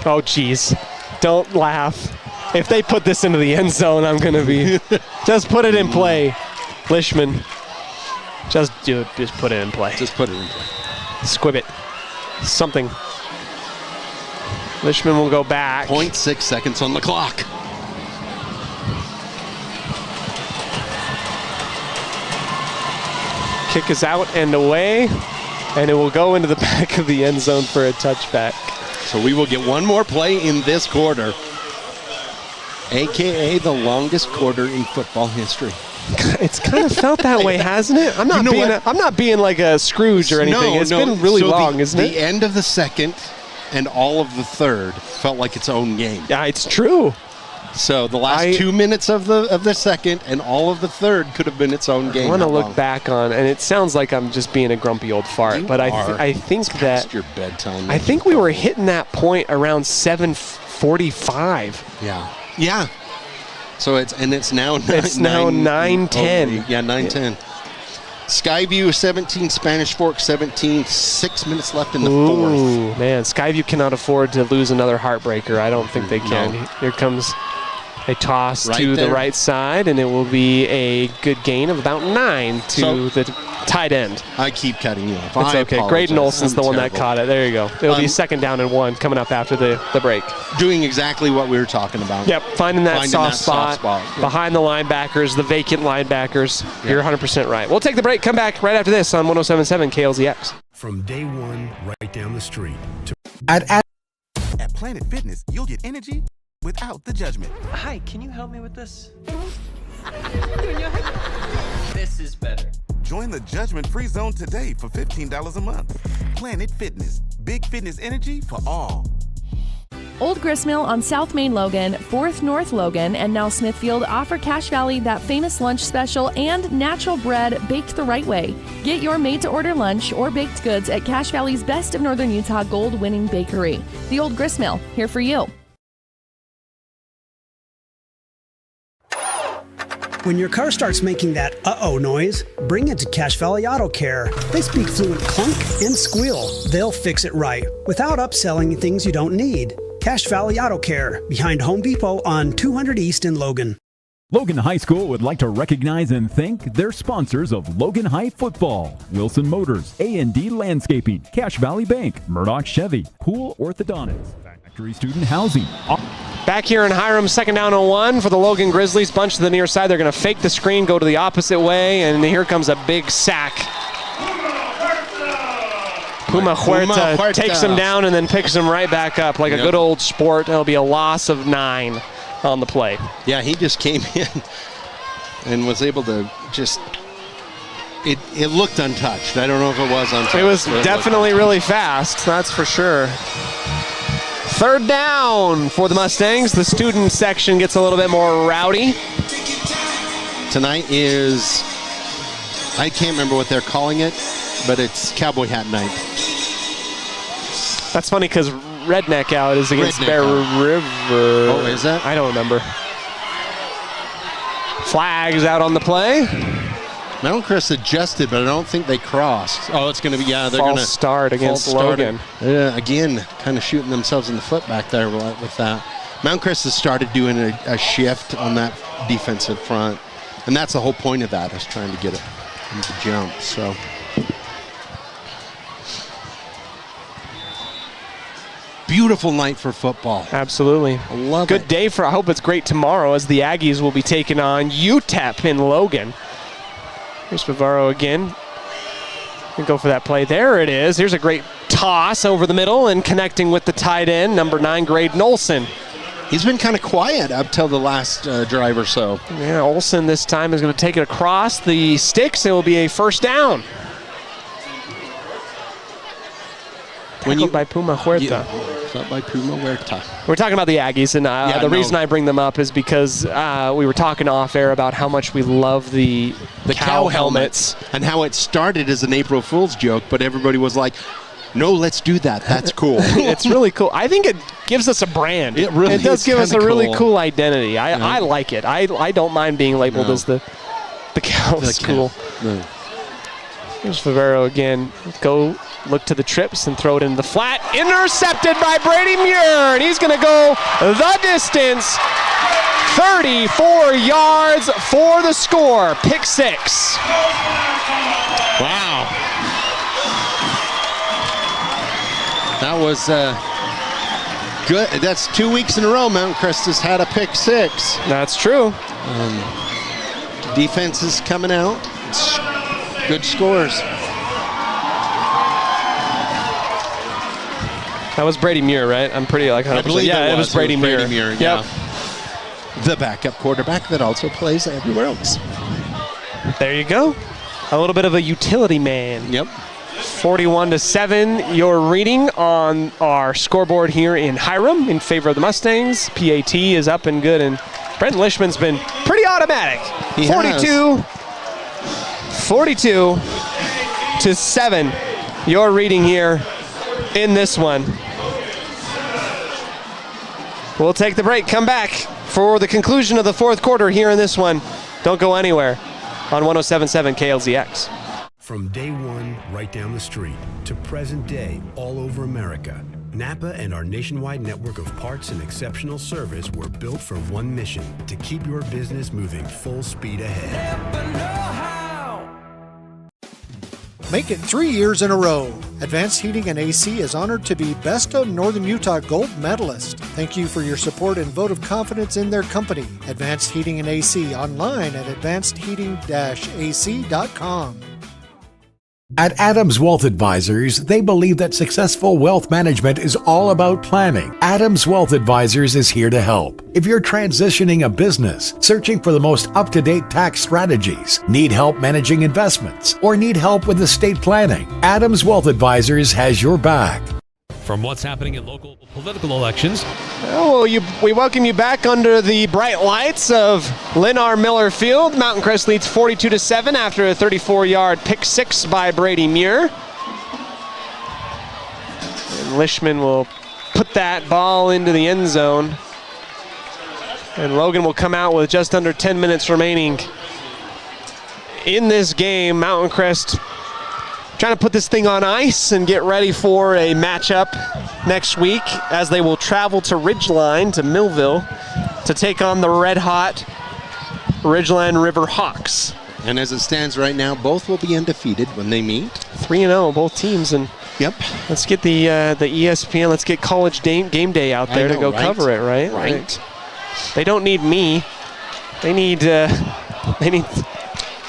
B: Oh, geez. Don't laugh. If they put this into the end zone, I'm going to be... Just put it in play, Lishman. Just do it. Just put it in play.
C: Just put it in play.
B: Squib it. Something. Lishman will go back.
C: 0.6 seconds on the clock.
B: Kick is out and away, and it will go into the back of the end zone for a touchback.
C: So we will get one more play in this quarter, a.k.a. the longest quarter in football history.
B: It's kind of felt that way, hasn't it? I'm not being like a Scrooge or anything. It's been really long, isn't it?
C: The end of the second and all of the third felt like its own game.
B: Yeah, it's true.
C: So the last 2 minutes of the second and all of the third could have been its own game.
B: I want to look back on, and it sounds like I'm just being a grumpy old fart, but I think that
C: your bedtime.
B: I think we were hitting that point around 7:45.
C: Yeah. Yeah. So it's now
B: 9:10.
C: Yeah, 9:10. Skyview 17, Spanish Fork 17, 6 minutes left in the fourth.
B: Ooh, man, Skyview cannot afford to lose another heartbreaker. I don't think they can. No. Here comes a toss to the right side, and it will be a good gain of about 9 to the tight end.
C: I keep cutting you off.
B: It's okay. Graydon Olson's the one that caught it. There you go. It'll be 2nd down and 1 coming up after the break.
C: Doing exactly what we were talking about.
B: Yep, finding that soft spot behind the linebackers, the vacant linebackers. Yeah. You're 100% right. We'll take the break. Come back right after this on 107.7 KLZX.
D: From day one, right down the street.
L: At Planet Fitness, you'll get energy without the judgment.
N: Hi, can you help me with this? This is better.
L: Join the judgment-free zone today for $15 a month. Planet Fitness, big fitness energy for all.
O: Old Gristmill on South Main Logan, 4th North Logan, and now Smithfield offer Cache Valley that famous lunch special and natural bread baked the right way. Get your made-to-order lunch or baked goods at Cache Valley's Best of Northern Utah gold-winning bakery. The Old Gristmill, here for you.
Q: When your car starts making that uh-oh noise, bring it to Cache Valley Auto Care. They speak fluent clunk and squeal. They'll fix it right without upselling things you don't need. Cache Valley Auto Care, behind Home Depot on 200 East in Logan.
M: Logan High School would like to recognize and thank their sponsors of Logan High Football: Wilson Motors, A&D Landscaping, Cache Valley Bank, Murdoch Chevy, Pool Orthodontics, Factory Student Housing.
B: Back here in Hiram, 2nd down and 1 for the Logan Grizzlies. Bunch to the near side. They're going to fake the screen, go to the opposite way, and here comes a big sack. Puma Huerta takes him down and then picks him right back up like a good old sport. It'll be a loss of 9 on the play.
C: Yeah, he just came in and was able to just... It looked untouched. I don't know if it was untouched.
B: It was definitely really fast, that's for sure. 3rd down for the Mustangs. The student section gets a little bit more rowdy.
C: Tonight is, I can't remember what they're calling it, but it's Cowboy Hat Night.
B: That's funny because Redneck Out is against Bear River.
C: Oh, is that?
B: I don't remember. Flags out on the play.
C: Mount Crest adjusted, but I don't think they crossed. Oh, it's going to be, they're going to
B: start against Logan.
C: Again, kind of shooting themselves in the foot back there with that. Mount Crest has started doing a shift on that defensive front, and that's the whole point of that, is trying to get it into jump. So, beautiful night for football.
B: Absolutely.
C: I love
B: it. Good day I hope it's great tomorrow, as the Aggies will be taking on UTEP in Logan. Here's Favaro again. We'll go for that play. There it is. Here's a great toss over the middle and connecting with the tight end, number 9, Graydon Olson.
C: He's been kind of quiet up till the last drive or so.
B: Yeah, Olson this time is going to take it across the sticks. It will be a 1st down. Tackled by Puma Huerta.
C: By Puma Huerta.
B: We're talking about the Aggies, and the reason I bring them up is because we were talking off air about how much we love the cow helmets.
C: And how it started as an April Fool's joke, but everybody was like, no, let's do that. That's cool.
B: It's really cool. I think it gives us a brand.
C: It really
B: does give us a really
C: cool.
B: cool identity. I like it. I don't mind being labeled as the cow school.
C: No.
B: Here's Favero again. Go look to the trips and throw it into the flat. Intercepted by Brady Muir, and he's going to go the distance. 34 yards for the score. Pick 6.
C: Wow. That was good. That's 2 weeks in a row Mountain Crest has had a pick 6.
B: That's true.
C: Defense is coming out. It's good scores.
B: That was Brady Muir, right? I'm pretty 100%.
C: I believe
B: it was Brady Muir.
C: Yep.
B: Yep.
C: The backup quarterback that also plays everywhere else.
B: There you go. A little bit of a utility man.
C: Yep.
B: 41-7, your reading on our scoreboard here in Hiram in favor of the Mustangs. PAT is up and good, and Brenton Lishman's been pretty automatic. 42-7, your reading here in this one. We'll take the break, come back for the conclusion of the fourth quarter here in this one. Don't go anywhere on 107.7 KLZX.
D: From day one, right down the street, to present day, all over America, Napa and our nationwide network of parts and exceptional service were built for one mission: to keep your business moving full speed ahead.
E: Make it 3 years in a row. Advanced Heating and AC is honored to be Best of Northern Utah Gold Medalist. Thank you for your support and vote of confidence in their company. Advanced Heating and AC, online at advancedheating-ac.com.
F: At Adams Wealth Advisors, they believe that successful wealth management is all about planning. Adams Wealth Advisors is here to help. If you're transitioning a business, searching for the most up-to-date tax strategies, need help managing investments, or need help with estate planning, Adams Wealth Advisors has your back.
G: From what's happening in local political elections.
B: We welcome you back under the bright lights of Lennar Miller Field. Mountain Crest leads 42-7 after a 34-yard pick 6 by Brady Muir. And Lishman will put that ball into the end zone. And Logan will come out with just under 10 minutes remaining in this game. Mountain Crest trying to put this thing on ice and get ready for a matchup next week as they will travel to Ridgeline, to Millville, to take on the red-hot Ridgeline River Hawks.
C: And as it stands right now, both will be undefeated when they meet.
B: 3-0, both teams. And
C: yep.
B: Let's get the ESPN, let's get College Game Day out there to go cover it, right?
C: Right.
B: They don't need me. They need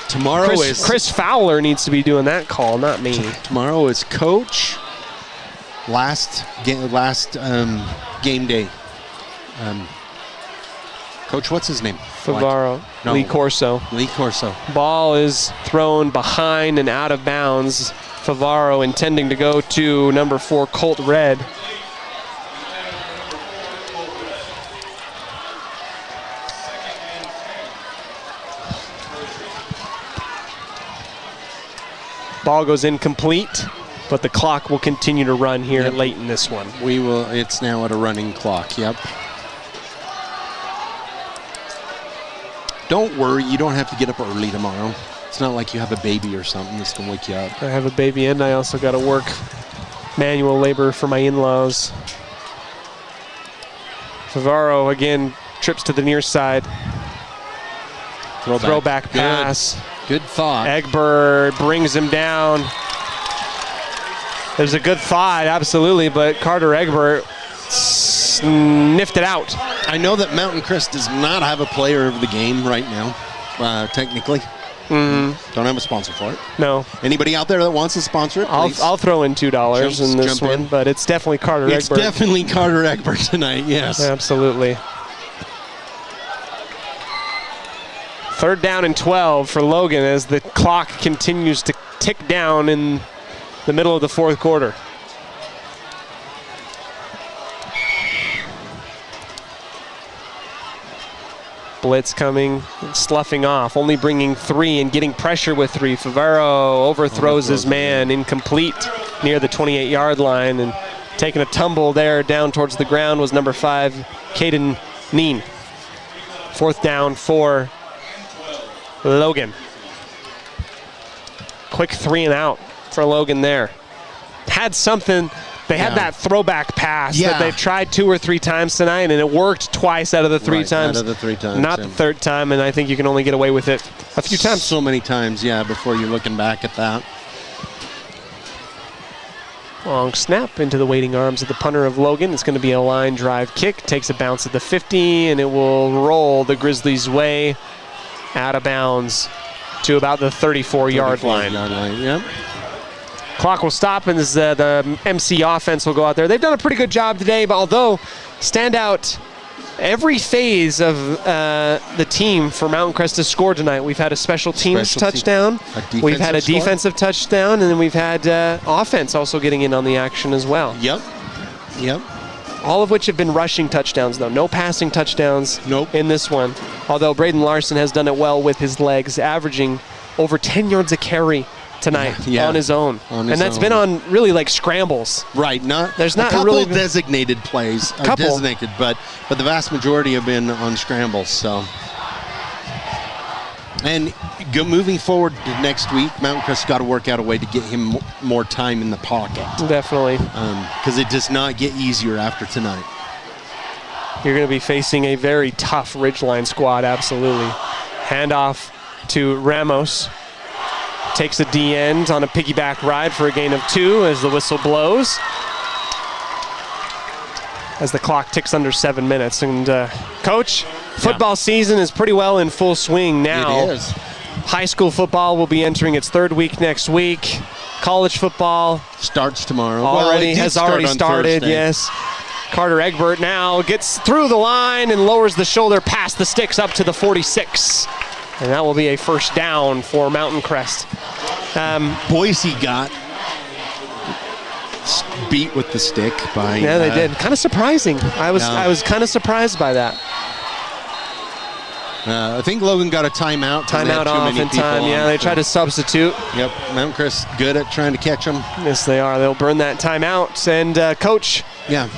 C: tomorrow
B: Chris Fowler needs to be doing that call, not me.
C: Tomorrow is Coach. Last game day. Coach, what's his name?
B: Favaro.
C: No.
B: Lee Corso. Ball is thrown behind and out of bounds. Favaro intending to go to number 4, Colt Red. Ball goes incomplete, but the clock will continue to run here late in this one.
C: It's now at a running clock, yep. Don't worry, you don't have to get up early tomorrow. It's not like you have a baby or something that's gonna wake you up.
B: I have a baby and I also gotta work manual labor for my in-laws. Favaro again trips to the near side. Throwback pass.
C: Good thought.
B: Egbert brings him down. There's a good thought, absolutely, but Carter Egbert sniffed it out.
C: I know that Mountain Crest does not have a player of the game right now, technically. Don't have a sponsor for it.
B: No.
C: Anybody out there that wants to sponsor it, please?
B: I'll throw in $2 in this one, but it's definitely Carter Egbert.
C: It's definitely Carter Egbert tonight, yes.
B: Absolutely. 3rd down and 12 for Logan as the clock continues to tick down in the middle of the fourth quarter. Blitz coming, sloughing off, only bringing 3 and getting pressure with 3. Favero overthrows his man, incomplete near the 28-yard line, and taking a tumble there down towards the ground was number 5, Caden Neen. 4th down for Logan. Quick 3 and out for Logan there. Had something. They had that throwback pass that they've tried 2 or 3 times tonight, and it worked twice out of the 3 times.
C: Out of the 3 times.
B: Not the 3rd time, and I think you can only get away with it a few times.
C: So many times, before you're looking back at that.
B: Long snap into the waiting arms of the punter of Logan. It's going to be a line drive kick. Takes a bounce at the 50, and it will roll the Grizzlies' way out of bounds to about the 34-yard line.
C: Yep.
B: Clock will stop, and the MC offense will go out there. They've done a pretty good job today, but although stand out every phase of the team for Mountain Crest has scored tonight. We've had a special teams touchdown. We've had a defensive touchdown, and then we've had offense also getting in on the action as well.
C: Yep.
B: All of which have been rushing touchdowns, though. No passing touchdowns in this one. Although Braden Larson has done it well with his legs, averaging over 10 yards a carry tonight on his own. And that's been on really like scrambles.
C: Right. There's not a couple really designated plays. Designated, but the vast majority have been on scrambles. So, and moving forward to next week, Mountain Crest got to work out a way to get him more time in the pocket.
B: Definitely.
C: Because it does not get easier after tonight.
B: You're going to be facing a very tough Ridgeline squad, absolutely. Handoff to Ramos. Takes the D end on a piggyback ride for a gain of 2 as the whistle blows. As the clock ticks under 7 minutes. And Coach, football season is pretty well in full swing now.
C: It is.
B: High school football will be entering its 3rd week next week. College football
C: starts tomorrow.
B: Has already started, yes. Carter Egbert now gets through the line and lowers the shoulder past the sticks up to the 46. And that will be a 1st down for Mountain Crest.
C: Boise got beat with the stick by...
B: Yeah, they did. Kind of surprising. I was kind of surprised by that.
C: I think Logan got a timeout.
B: Timeout off in time. Yeah, they tried to substitute.
C: Yep, Mountain Crest good at trying to catch them.
B: Yes, they are. They'll burn that timeout. And Coach...
C: Yeah.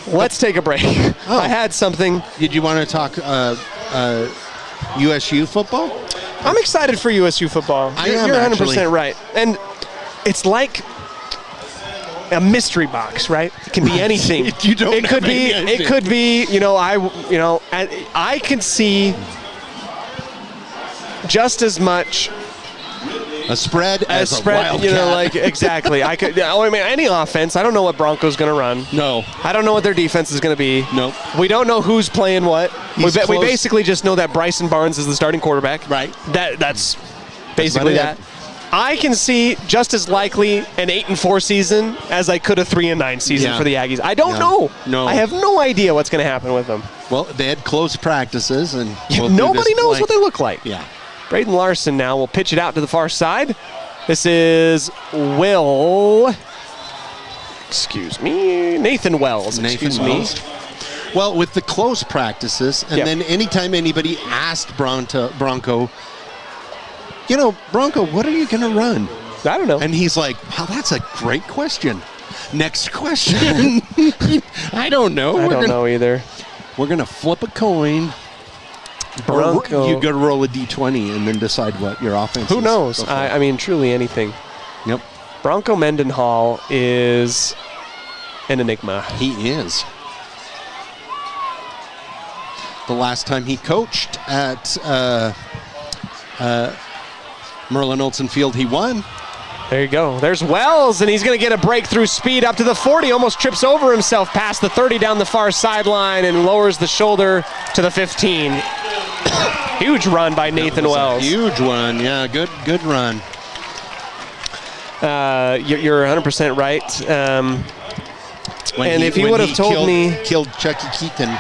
B: Let's take a break. I had something.
C: Did you want to talk USU football?
B: I'm excited for USU football. You're 100% right. And it's like a mystery box, right? It can be anything. It could be, I can see just as much
C: a spread as a wildcat.
B: Exactly. Any offense. I don't know what Bronco's going to run.
C: No.
B: I don't know what their defense is going to be.
C: No.
B: We don't know who's playing what. We basically just know that Bryson Barnes is the starting quarterback.
C: Right.
B: That's basically that. I can see just as likely an 8-4 season as I could a 3-9 season for the Aggies. I don't know.
C: No.
B: I have no idea what's going to happen with them.
C: Well, they had close practices, and
B: nobody knows what they look like.
C: Yeah.
B: Braden Larson now will pitch it out to the far side. This is Nathan Wells.
C: Well, with the close practices, and then anytime anybody asked Bronco, Bronco, what are you going to run?
B: I don't know.
C: And he's like, wow, that's a great question. Next question. I don't know.
B: I don't know either.
C: We're going to flip a coin.
B: Bronco.
C: You got to roll a D20 and then decide what your offense is.
B: Who knows? I mean, truly anything.
C: Yep.
B: Bronco Mendenhall is an enigma.
C: He is. The last time he coached at Merlin Olsen Field, he won.
B: There you go. There's Wells, and he's going to get a breakthrough speed up to the 40. Almost trips over himself past the 30 down the far sideline and lowers the shoulder to the 15. Huge run by Nathan Wells.
C: Huge one, yeah. Good run.
B: You're 100% right. And if you would have told me...
C: Killed Chucky Keaton.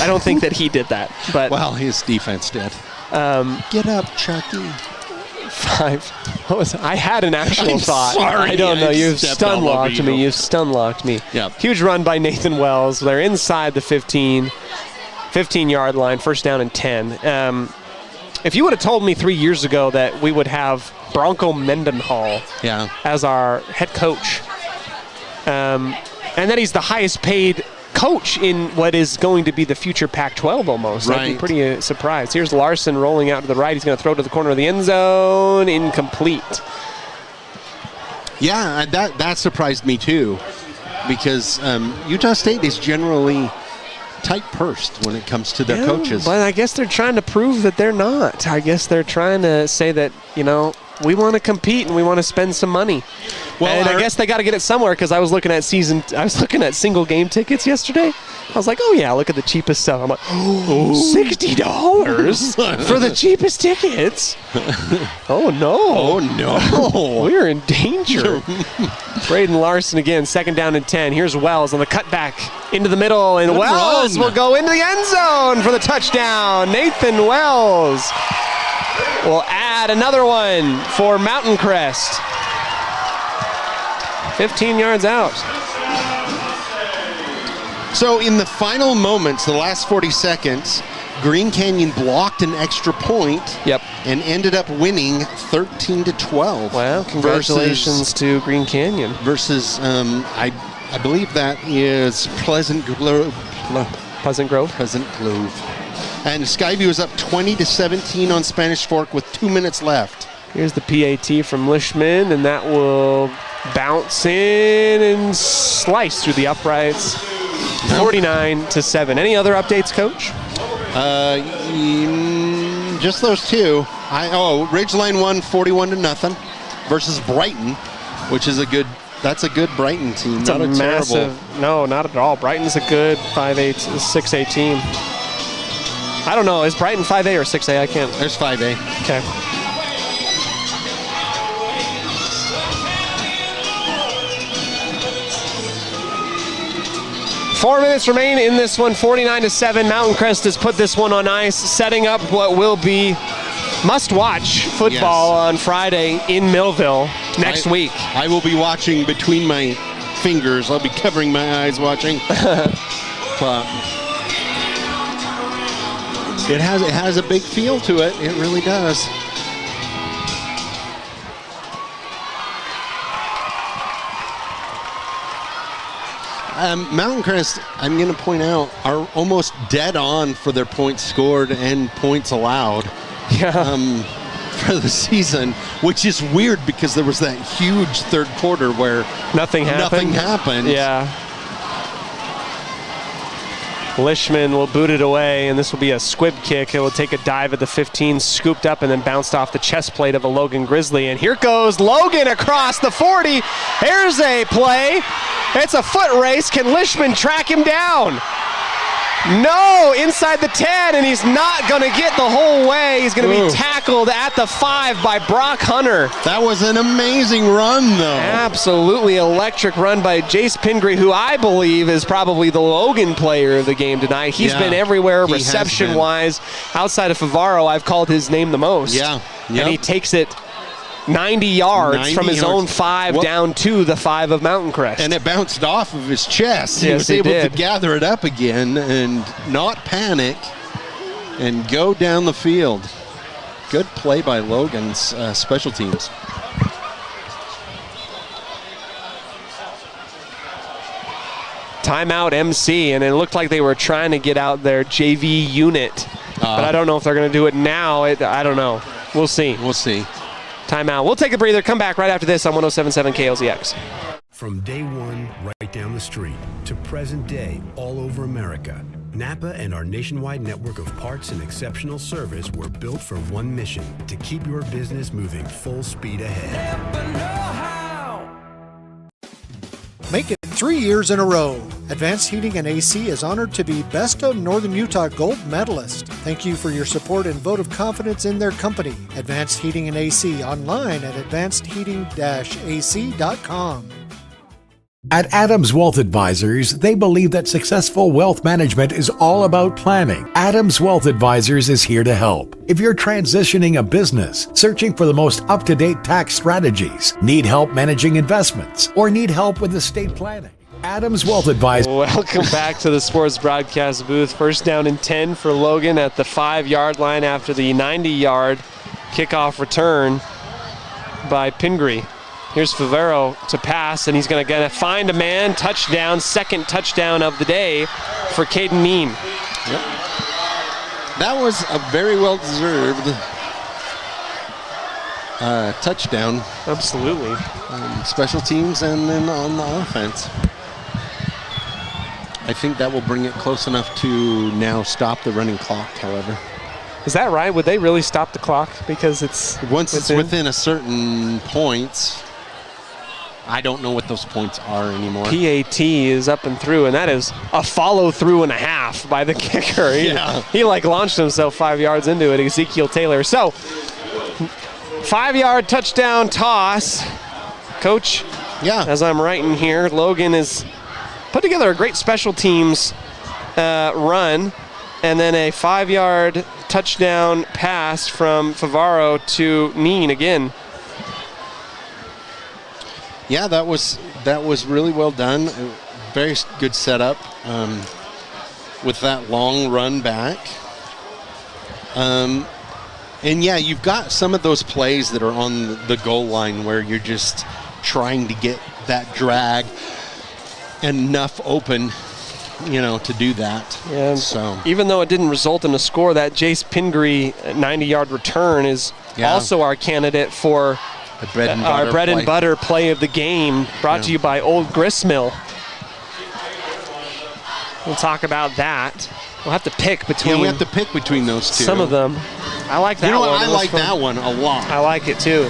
B: I don't think that he did that. But
C: well, his defense did. Get up, Chucky.
B: 5. What was I had an actual thought.
C: Sorry,
B: I don't know. You've stun-locked me. You've stun-locked me.
C: Yep.
B: Huge run by Nathan Wells. They're inside the 15. 15-yard line, first down and 10. If you would have told me 3 years ago that we would have Bronco Mendenhall as our head coach, and that he's the highest paid coach in what is going to be the future Pac-12 almost. I'd be pretty surprised. Here's Larson rolling out to the right. He's going to throw to the corner of the end zone. Incomplete.
C: Yeah, that surprised me too, because Utah State is generally tight-pursed when it comes to their coaches.
B: But I guess they're trying to prove that they're not. I guess they're trying to say that, we want to compete and we want to spend some money. Well, and I guess they got to get it somewhere, because I was looking at single game tickets yesterday. I was like, oh yeah, look at the cheapest stuff. I'm like, $60 for the cheapest tickets? Oh no. We're in danger. Braden Larson again, second down and 10. Here's Wells on the cutback into the middle, and Wells will go into the end zone for the touchdown. Nathan Wells will add another one for Mountain Crest. 15 yards out.
C: So in the final moments, the last 40 seconds, Green Canyon blocked an extra point and ended up winning 13-12.
B: Wow, congratulations to Green Canyon.
C: Versus, I believe that is Pleasant Grove. And Skyview is up 20-17 on Spanish Fork with 2 minutes left.
B: Here's the PAT from Lishman, and that will bounce in and slice through the uprights. 49-7. Any other updates, Coach?
C: Just those two. Ridgeline won 41-0 versus Brighton, which is a good Brighton team.
B: It's not a massive. No, not at all. Brighton's a good 5A, 6A team. I don't know. Is Brighton 5A or 6A? I can't.
C: There's 5A.
B: Okay. Four minutes remain in this one, 49-7. Mountain Crest has put this one on ice, setting up what will be must-watch football on Friday in Millville next week.
C: I will be watching between my fingers. I'll be covering my eyes watching. But it has a big feel to it. It really does. Mountain Crest, I'm going to point out, are almost dead on for their points scored and points allowed for the season, which is weird because there was that huge third quarter where
B: nothing happened. Yeah. Lishman will boot it away, and this will be a squib kick. It will take a dive at the 15, scooped up, and then bounced off the chest plate of a Logan Grizzly. And here goes Logan across the 40. Here's a play. It's a foot race. Can Lishman track him down? No, inside the 10, and he's not going to get the whole way. He's going to be tackled at the 5 by Brock Hunter.
C: That was an amazing run, though.
B: Absolutely electric run by Jace Pingree, who I believe is probably the Logan player of the game tonight. He's been everywhere reception-wise. Outside of Favaro, I've called his name the most.
C: Yeah.
B: And he takes it 90 yards from his own 5 down to the 5 of Mountain Crest.
C: And it bounced off of his chest. He was able to gather it up again and not panic and go down the field. Good play by Logan's special teams.
B: Timeout MC, and it looked like they were trying to get out their JV unit. But I don't know if they're going to do it now. I don't know. We'll see. Timeout. We'll take a breather. Come back right after this on 107.7 KLZX.
D: From day one, right down the street, to present day, all over America, Napa and our nationwide network of parts and exceptional service were built for one mission: to keep your business moving full speed ahead.
E: Make it 3 years in a row. Advanced Heating and AC is honored to be Best of Northern Utah Gold Medalist. Thank you for your support and vote of confidence in their company. Advanced Heating and AC, online at advancedheating-ac.com.
F: At Adams Wealth Advisors, they believe that successful wealth management is all about planning. Adams Wealth Advisors is here to help. If you're transitioning a business, searching for the most up-to-date tax strategies, need help managing investments, or need help with estate planning, Adams Wealth Advisors.
B: Welcome back to the sports broadcast booth. First down and 10 for Logan at the 5-yard line after the 90-yard kickoff return by Pingree. Here's Favero to pass, and he's going to find a man. Touchdown, second touchdown of the day for Caden Neen.
C: Yep. That was a very well-deserved touchdown.
B: Absolutely.
C: Special teams and then on the offense. I think that will bring it close enough to now stop the running clock, however.
B: Is that right? Would they really stop the clock? Because it's
C: within a certain point. I don't know what those points are anymore.
B: PAT is up and through, and that is a follow-through and a half by the kicker. He launched himself 5 yards into it, Ezekiel Taylor. So, 5-yard touchdown toss. Coach, as I'm writing here, Logan is put together a great special teams run, and then a 5-yard touchdown pass from Favaro to Neen again.
C: Yeah, that was really well done. Very good setup with that long run back. And yeah, you've got some of those plays that are on the goal line where you're just trying to get that drag enough open, to do that.
B: Yeah, so even though it didn't result in a score, that Jace Pingree 90-yard return is also our candidate for our bread and butter play of the game, brought to you by Old Gristmill. We'll talk about that. We'll have to pick between.
C: Yeah, we have to pick between those two.
B: Some of them. I like that one.
C: I like that one a lot.
B: I like it too.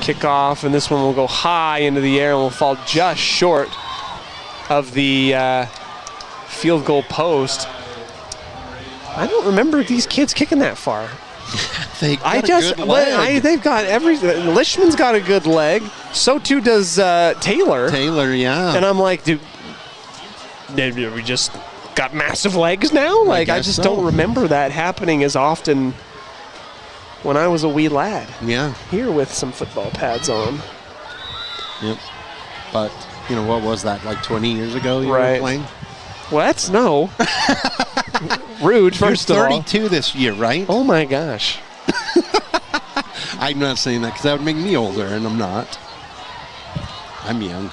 B: Kickoff, and this one will go high into the air and will fall just short of the field goal post. I don't remember these kids kicking that far.
C: They've got a good leg.
B: They've got Lishman's got a good leg. So too does Taylor.
C: Taylor, yeah.
B: And I'm like, dude, we just got massive legs now? Like, I just don't remember that happening as often when I was a wee lad.
C: Yeah.
B: Here with some football pads on.
C: Yep. But, what was that, like 20 years ago you were playing?
B: What? No. Rude, first of all.
C: You're 32 this year, right?
B: Oh, my gosh.
C: I'm not saying that because that would make me older, and I'm not. I'm young.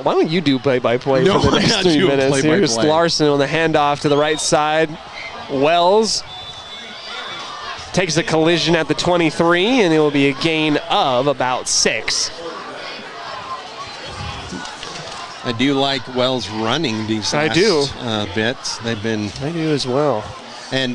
B: Why don't you do play-by-play for the next 3 minutes? Here's Larson on the handoff to the right side. Wells takes a collision at the 23, and it will be a gain of about 6.
C: I do like Wells running these last bits.
B: I do as well.
C: And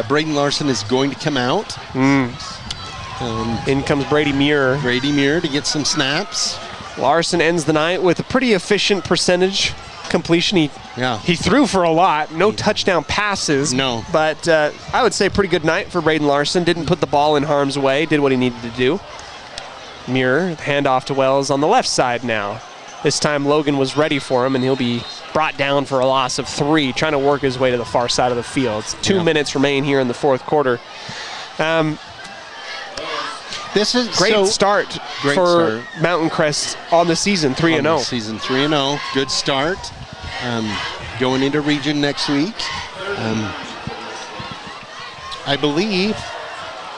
C: Braden Larson is going to come out.
B: In comes Brady Muir.
C: Brady Muir to get some snaps.
B: Larson ends the night with a pretty efficient percentage completion. He threw for a lot. No touchdown passes.
C: No.
B: But I would say pretty good night for Braden Larson. Didn't put the ball in harm's way. Did what he needed to do. Muir, handoff to Wells on the left side now. This time Logan was ready for him, and he'll be brought down for a loss of 3, trying to work his way to the far side of the field. 2 minutes remain here in the fourth quarter.
C: This is
B: great start for Mountain Crest on the season, 3-0.
C: Season 3-0, good start. Going into region next week. I believe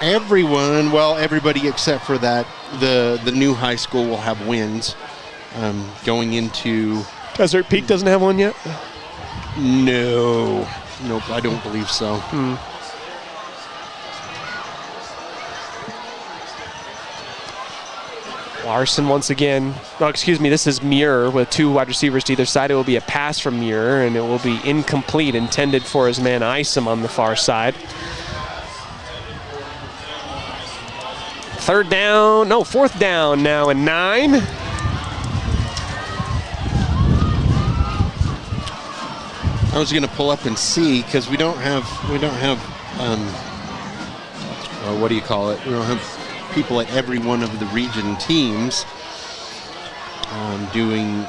C: everybody except for that, the new high school will have wins. Going into...
B: Desert Peak doesn't have one yet?
C: No. Nope, I don't believe so.
B: Larson once again. Oh, excuse me, this is Muir with 2 wide receivers to either side. It will be a pass from Muir, and it will be incomplete, intended for his man Isom on the far side. Fourth down now and 9.
C: I was going to pull up and see because we don't have what do you call it? We don't have people at every one of the region teams doing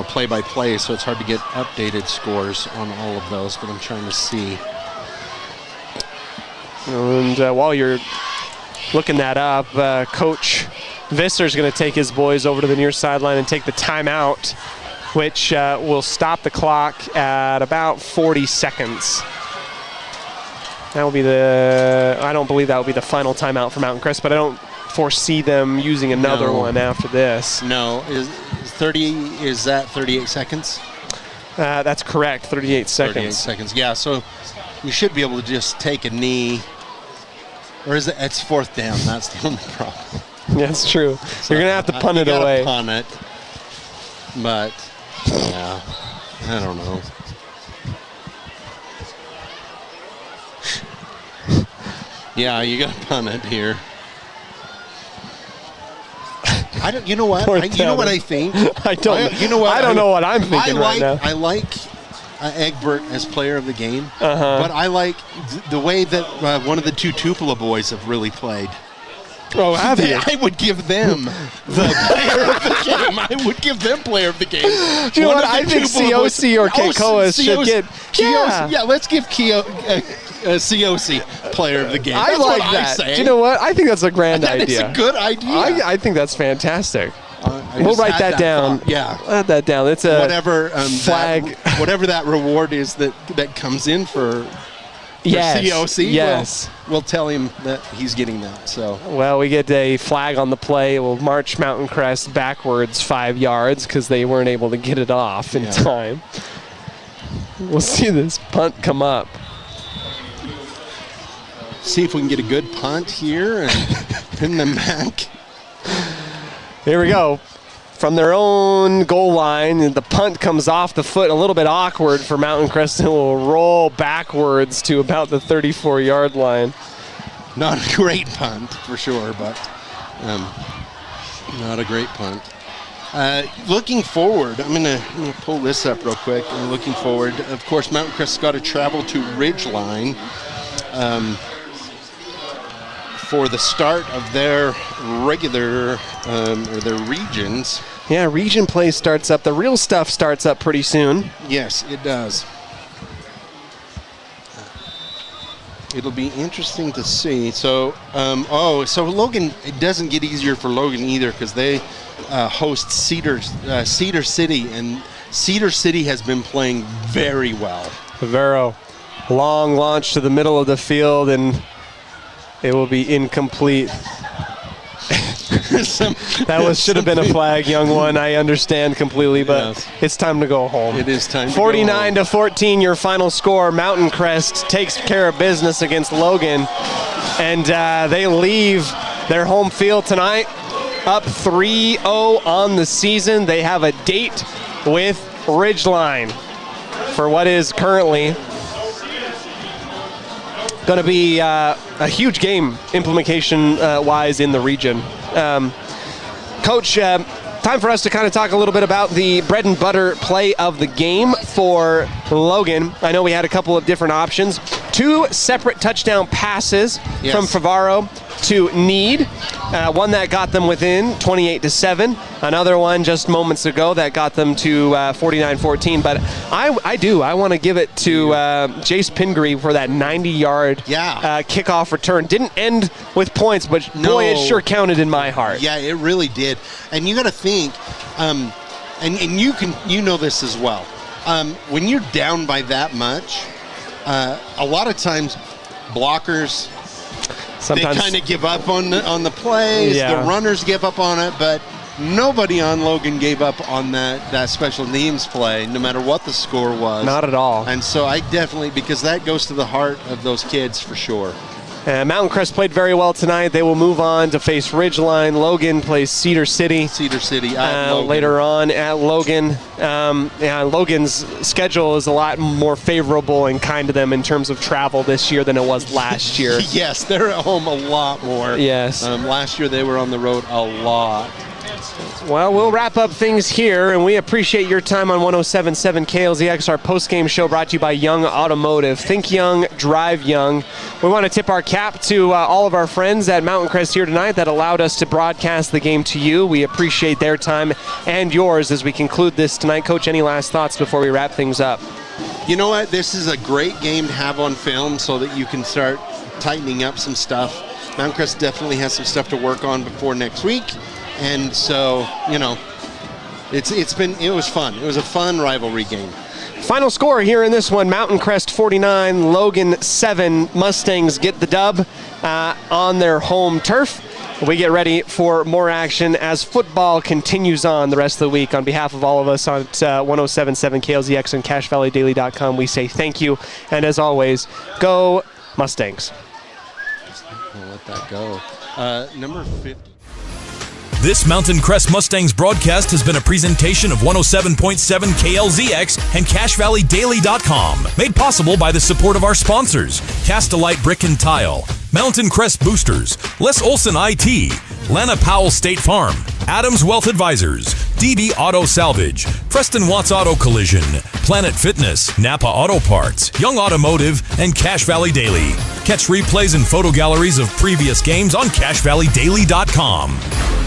C: play-by-play, so it's hard to get updated scores on all of those, but I'm trying to see.
B: And while you're looking that up, Coach Visser's going to take his boys over to the near sideline and take the timeout, which will stop the clock at about 40 seconds. That will be I don't believe that will be the final timeout for Mountain Crest, but I don't foresee them using another one after this.
C: No, is that 38 seconds?
B: That's correct, 38 seconds.
C: 38 seconds, yeah, so you should be able to just take a knee, or is it's fourth down? That's the only problem.
B: Yeah, it's true. So you're going to have to punt it away.
C: You punt it, but, yeah, I don't know. Yeah, you got to punt it here. You know what? You know what I think?
B: I don't know what I'm thinking right now.
C: I like Egbert as player of the game, but I like the way that one of the two Tupelo boys have really played.
B: Oh, have you?
C: I would give them the player of the game. I would give them player of the game.
B: Do you know what? I think COC or Kekoa should get.
C: Yeah, let's give COC player of the game.
B: That's like what that. Do you know what? I think that's a grand idea.
C: It's a good idea.
B: I think that's fantastic. We'll write that down.
C: Yeah.
B: Add that down. It's a flag.
C: Whatever that reward is that comes in for COC.
B: Yes.
C: We'll tell him that he's getting that. So.
B: Well, we get a flag on the play. We'll march Mountain Crest backwards 5 yards because they weren't able to get it off in time. We'll see this punt come up.
C: See if we can get a good punt here and pin them back.
B: Here we go. From their own goal line, the punt comes off the foot, a little bit awkward for Mountain Crest, and will roll backwards to about the 34-yard line.
C: Not a great punt, for sure, but not a great punt. Looking forward, I'm going to pull this up real quick. Looking forward, of course, Mountain Crest's got to travel to Ridgeline for the start of their regular or their regions.
B: Yeah, region play starts up. The real stuff starts up pretty soon.
C: Yes, it does. It'll be interesting to see. So, so Logan, it doesn't get easier for Logan either because they host Cedar City, and Cedar City has been playing very well.
B: Vero, long launch to the middle of the field, and it will be incomplete. That should have been a flag, young one. I understand completely, but It's time to go home.
C: It is time to
B: 49 to 14, your final score. Mountain Crest takes care of business against Logan, and they leave their home field tonight up 3-0 on the season. They have a date with Ridgeline for what is currently going to be a huge game implementation-wise in the region. Coach, time for us to kind of talk a little bit about the bread and butter play of the game for Logan. I know we had a couple of different options. 2 separate touchdown passes from Favaro to Need. One that got them within 28-7. Another one just moments ago that got them to 49-14. But I want to give it to Jace Pingree for that 90-yard kickoff return. Didn't end with points, but boy, it sure counted in my heart.
C: Yeah, it really did. And you got to think, and you know this as well. When you're down by that much, a lot of times blockers, sometimes they kind of give up on the plays. The runners give up on it, but nobody on Logan gave up on that special teams play, no matter what the score was.
B: Not at all.
C: And so I definitely, because that goes to the heart of those kids for sure.
B: Mountain Crest played very well tonight. They will move on to face Ridgeline. Logan plays Cedar City. Later on at Logan. Logan's schedule is a lot more favorable and kind to them in terms of travel this year than it was last year.
C: Yes, they're at home a lot more.
B: Yes.
C: Last year they were on the road a lot.
B: Well, we'll wrap up things here, and we appreciate your time on 107.7 KLZX, our post-game show brought to you by Young Automotive. Think young, drive young. We want to tip our cap to all of our friends at Mountain Crest here tonight that allowed us to broadcast the game to you. We appreciate their time and yours as we conclude this tonight. Coach, any last thoughts before we wrap things up?
C: You know what? This is a great game to have on film so that you can start tightening up some stuff. Mountain Crest definitely has some stuff to work on before next week. And so, you know, it was fun. It was a fun rivalry game.
B: Final score here in this one, Mountain Crest 49, Logan 7. Mustangs get the dub on their home turf. We get ready for more action as football continues on the rest of the week. On behalf of all of us on 107.7 KLZX and CashValleyDaily.com, we say thank you. And as always, go Mustangs.
C: We'll let that go. Number 50.
A: This Mountain Crest Mustangs broadcast has been a presentation of 107.7 KLZX and CashValleyDaily.com. Made possible by the support of our sponsors, Cast-A-Lite Brick and Tile, Mountain Crest Boosters, Les Olson IT, Lana Powell State Farm, Adams Wealth Advisors, DD Auto Salvage, Preston Watts Auto Collision, Planet Fitness, Napa Auto Parts, Young Automotive, and Cache Valley Daily. Catch replays and photo galleries of previous games on CashValleyDaily.com.